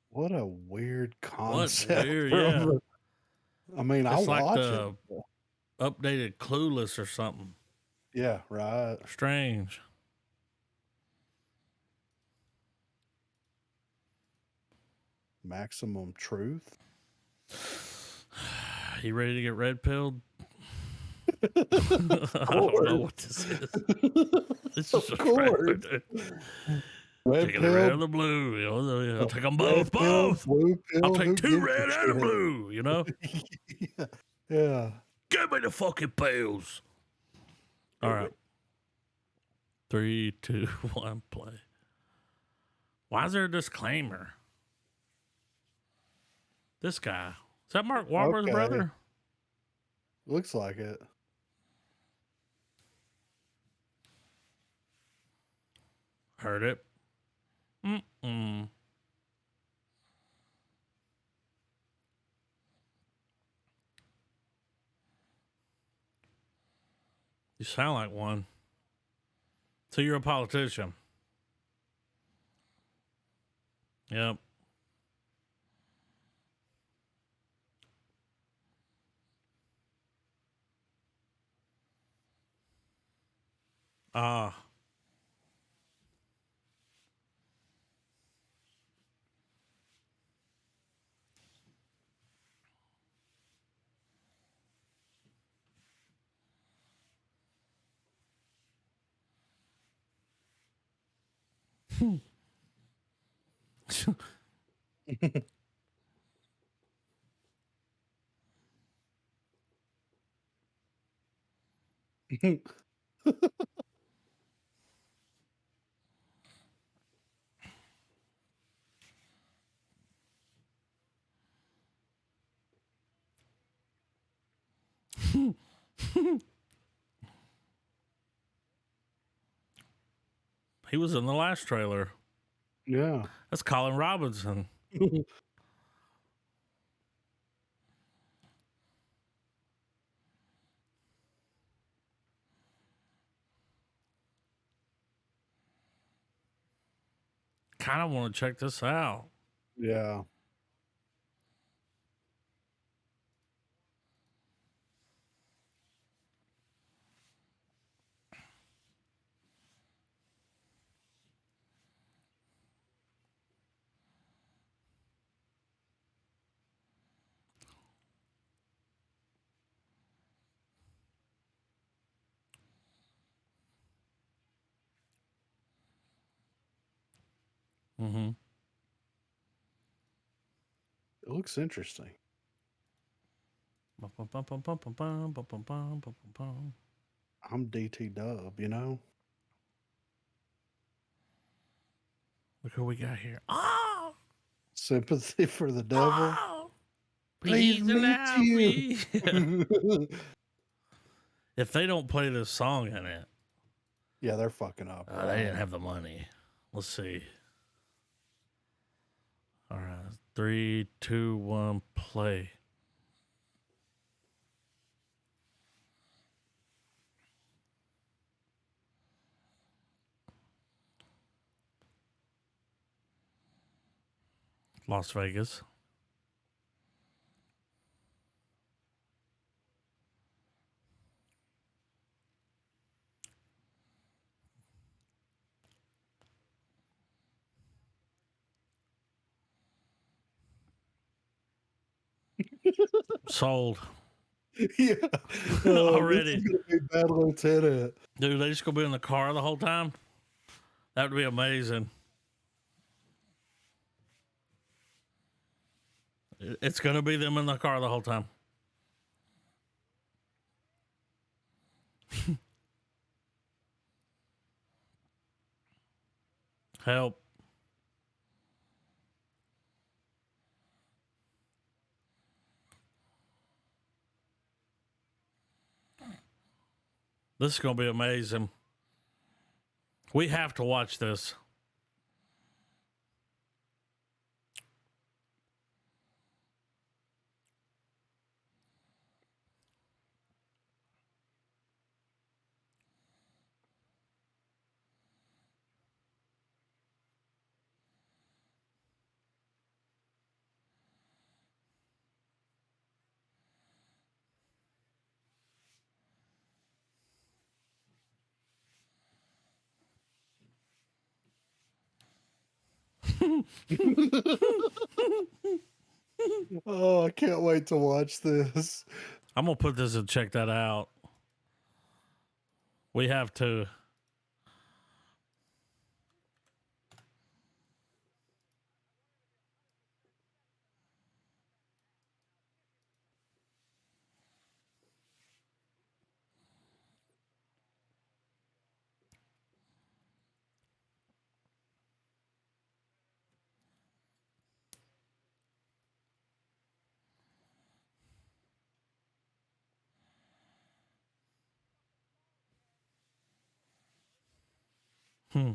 what a weird What concept. weird, yeah. I mean, I'll It's like watch the it. updated Clueless or something. Yeah, right. Strange. Maximum Truth. You ready to get red pilled? I don't know what this is. This is Of just regular, course. dude. Red Taking the red or pill, the blue. You know, I'll take them red both. pill, Both. blue I'll pill. Who take two gives a red and a shit? blue. You know, Yeah. Yeah. give me the fucking pills. All right. 3, 2, 1, play. Why is there a disclaimer? This guy. Is that Mark Wahlberg's Okay. brother? Looks like it. Heard it. Mm-mm. You sound like one. So you're a politician. Yep. Ah. He was in the last trailer. Yeah. That's Colin Robinson. Kind of want to check this out. Yeah. Mm-hmm. It looks interesting. I'm DT Dub, you know? Look who we got here. Oh, Sympathy for the devil. oh, Please please meet allow you. me. If they don't play this song in it, Yeah, they're fucking up. they didn't have the money. Let's see. All right. 3, 2, 1, play. Las Vegas. Sold. Yeah. Already. This is gonna be Bad Lieutenant. Dude, they just gonna be in the car the whole time? That would be amazing. It's gonna be them in the car the whole time. Help. This is gonna be amazing. We have to watch this. Oh, I can't wait to watch this. I'm gonna put this and check that out. We have to. Hmm.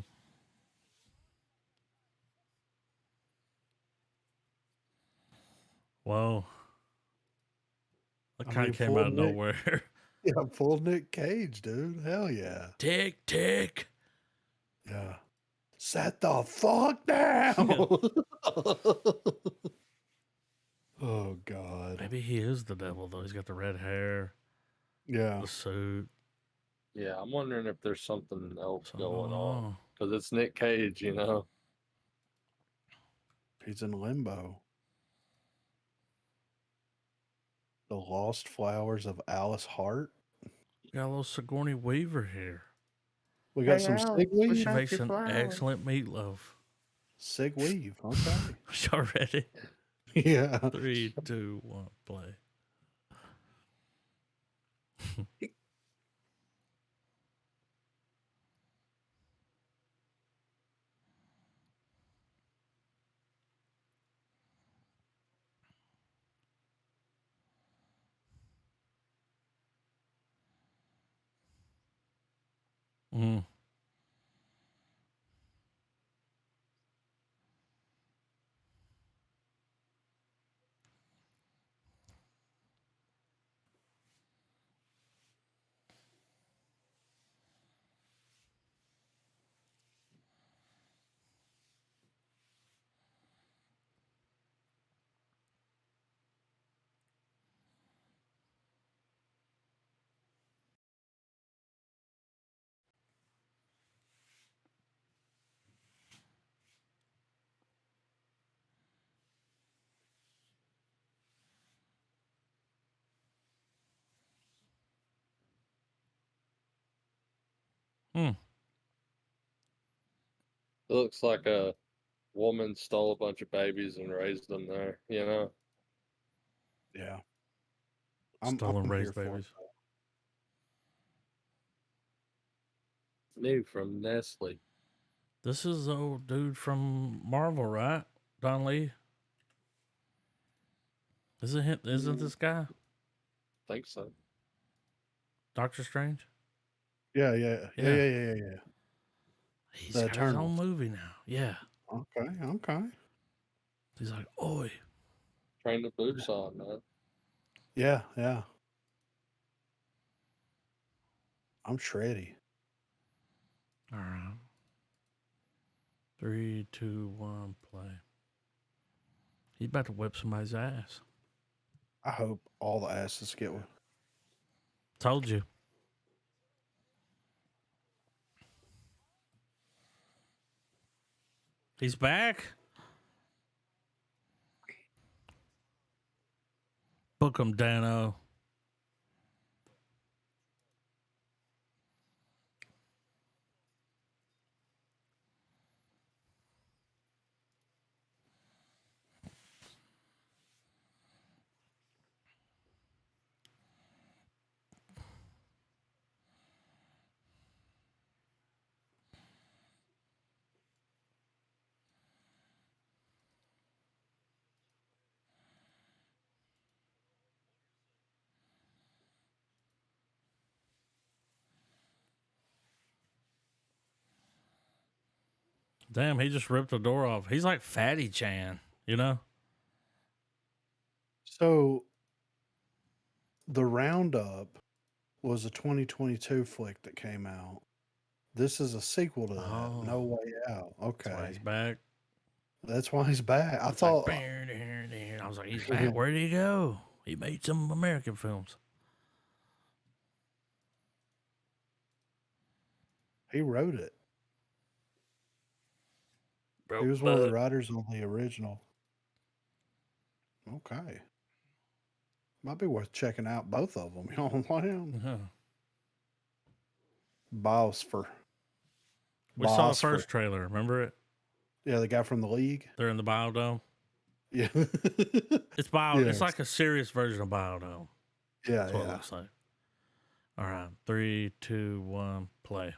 Whoa. That I kind mean, of came full out of Nick, nowhere. yeah, full Nick Cage, dude. Hell yeah. Tick, tick. Yeah. Set the fuck down. Oh God. Maybe he is the devil, though. He's got the red hair, Yeah. the suit. Yeah, I'm wondering if there's something else Something going on because it's Nick Cage, you know. He's in limbo. The Lost Flowers of Alice Hart. Got a little Sigourney Weaver here. We got some Al, Sig Weave. She makes an excellent meatloaf. Sig Weave. Okay. Y'all ready? Yeah. 3, 2, 1, play. Mm. Mm. It looks like a woman stole a bunch of babies and raised them there, you know. Yeah. Stolen I'm here raised for babies. it. New from Nestle. This is the old dude from Marvel, right? Don Lee. Isn't him, isn't this guy Think so. Doctor Strange? Yeah, yeah, yeah, Yeah. yeah, yeah, yeah, yeah. He's The got his own Eternals. movie now. Yeah. Okay, okay. He's like, oi. Train the boots on, man. Yeah, yeah. I'm shreddy. All right. 3, 2, 1, play. He's about to whip somebody's ass. I hope all the asses get one. Told you. He's back. Book him, Dano. Damn, he just ripped the door off. He's like Fatty Chan, you know? So the Roundup was a 2022 flick that came out. This is a sequel to that. No Oh, Way Out. that's why Okay. he's back. That's why he's back. I It's like, thought I was like, he's back. Where did he go? He made some American films. he wrote it. He was one of the writers on the original. Okay. Might be worth checking out both of them. You know what I'm saying? Yeah. Bosfer. We saw the Bosfer. first trailer. Remember it? Yeah, the guy from the league. They're in the biodome. Yeah. It's bio. Yes. It's like a serious version of biodome. Yeah, That's what it yeah. looks like. All right, 3, 2, 1, play.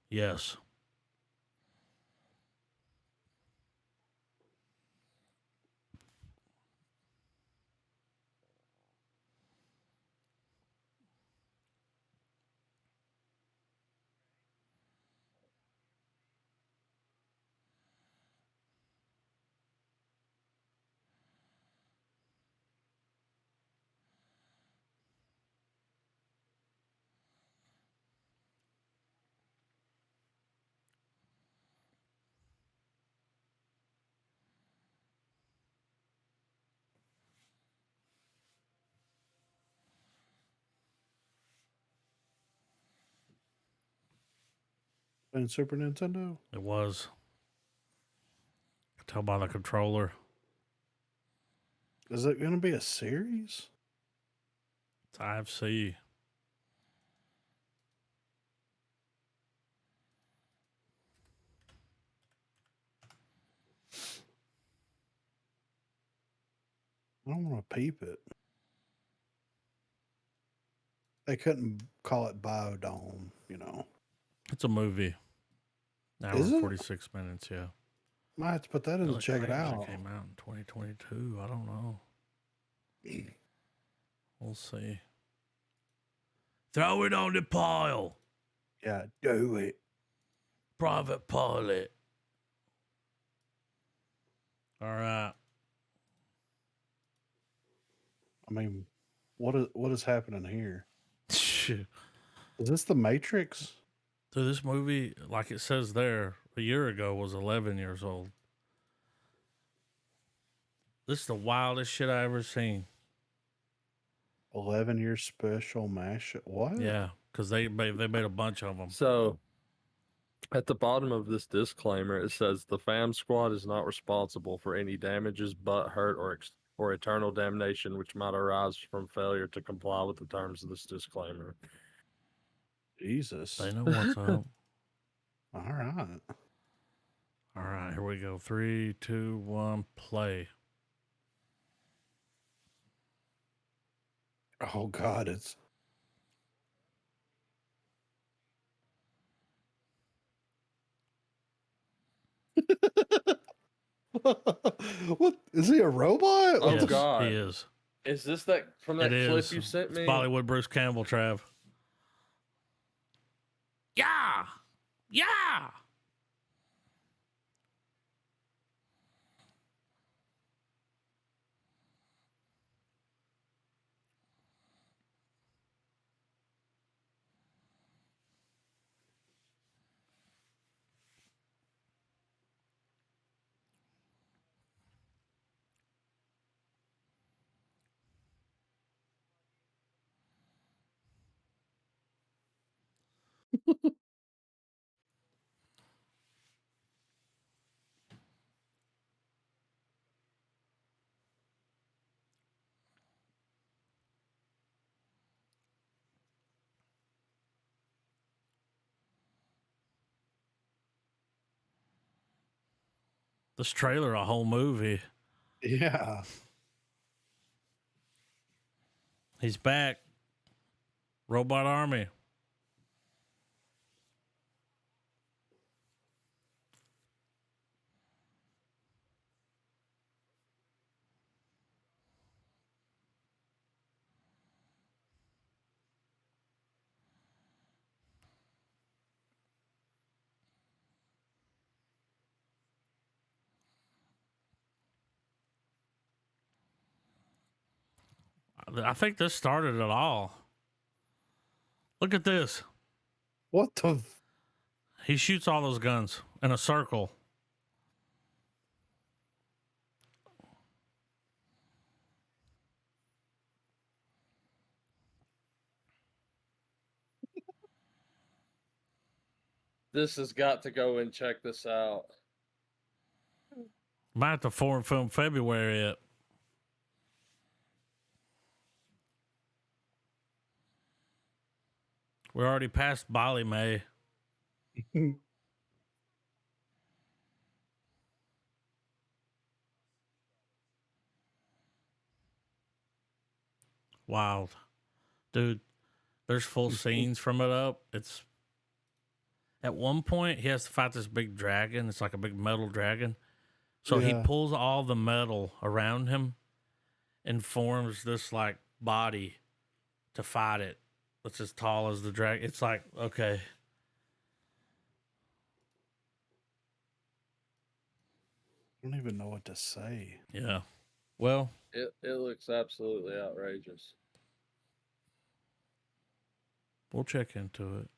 Yes. And Super Nintendo. It was. I could tell by the controller. Is it going to be a series? It's IFC. I don't want to peep it. They couldn't call it Biodome, you know. It's a movie. Hour Is and it? 46 minutes, yeah. Might have to put that in to check it out. It came out in 2022. I don't know. We'll see. Throw it on the pile. Yeah, do it. Private pilot. All right. I mean, what is happening here? Shit. Is this the Matrix? So this movie, like it says there, a year ago was 11 years old. This is the wildest shit I ever seen. 11-year special mashup. What? Yeah, because they made a bunch of them. So, at the bottom of this disclaimer, it says the fam squad is not responsible for any damages, butt hurt, or eternal damnation which might arise from failure to comply with the terms of this disclaimer. Jesus. They know what's up. All right. All right, here we go. 3, 2, 1, play. Oh God, it's what is he a robot? Oh, Yes, God. he is. Is this that from that It clip is. you sent It's me? Bollywood Bruce Campbell, Trav. Yeah. Yeah. This trailer, a whole movie. Yeah. He's back. Robot Army. I think this started it all. Look at this. What the? He shoots all those guns in a circle. This has got to go and check this out. Might have to foreign film February it. We're already past Bali May. Wild. Dude, there's full scenes from it up. It's at one point he has to fight this big dragon. It's like a big metal dragon. So he Yeah. pulls all the metal around him and forms this like body to fight it. That's as tall as the dragon. It's like, okay. I don't even know what to say. Yeah. Well, It looks absolutely outrageous. we'll check into it.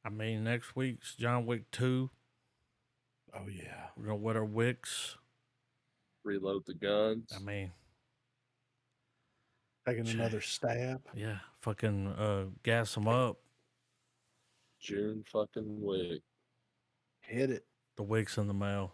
I mean, next week's John Wick 2. Oh yeah. We're going to wet our wicks. Reload the guns. I mean, Taking another stab. yeah, fucking gas them up. June fucking Wick. Hit it. The wicks in the mail.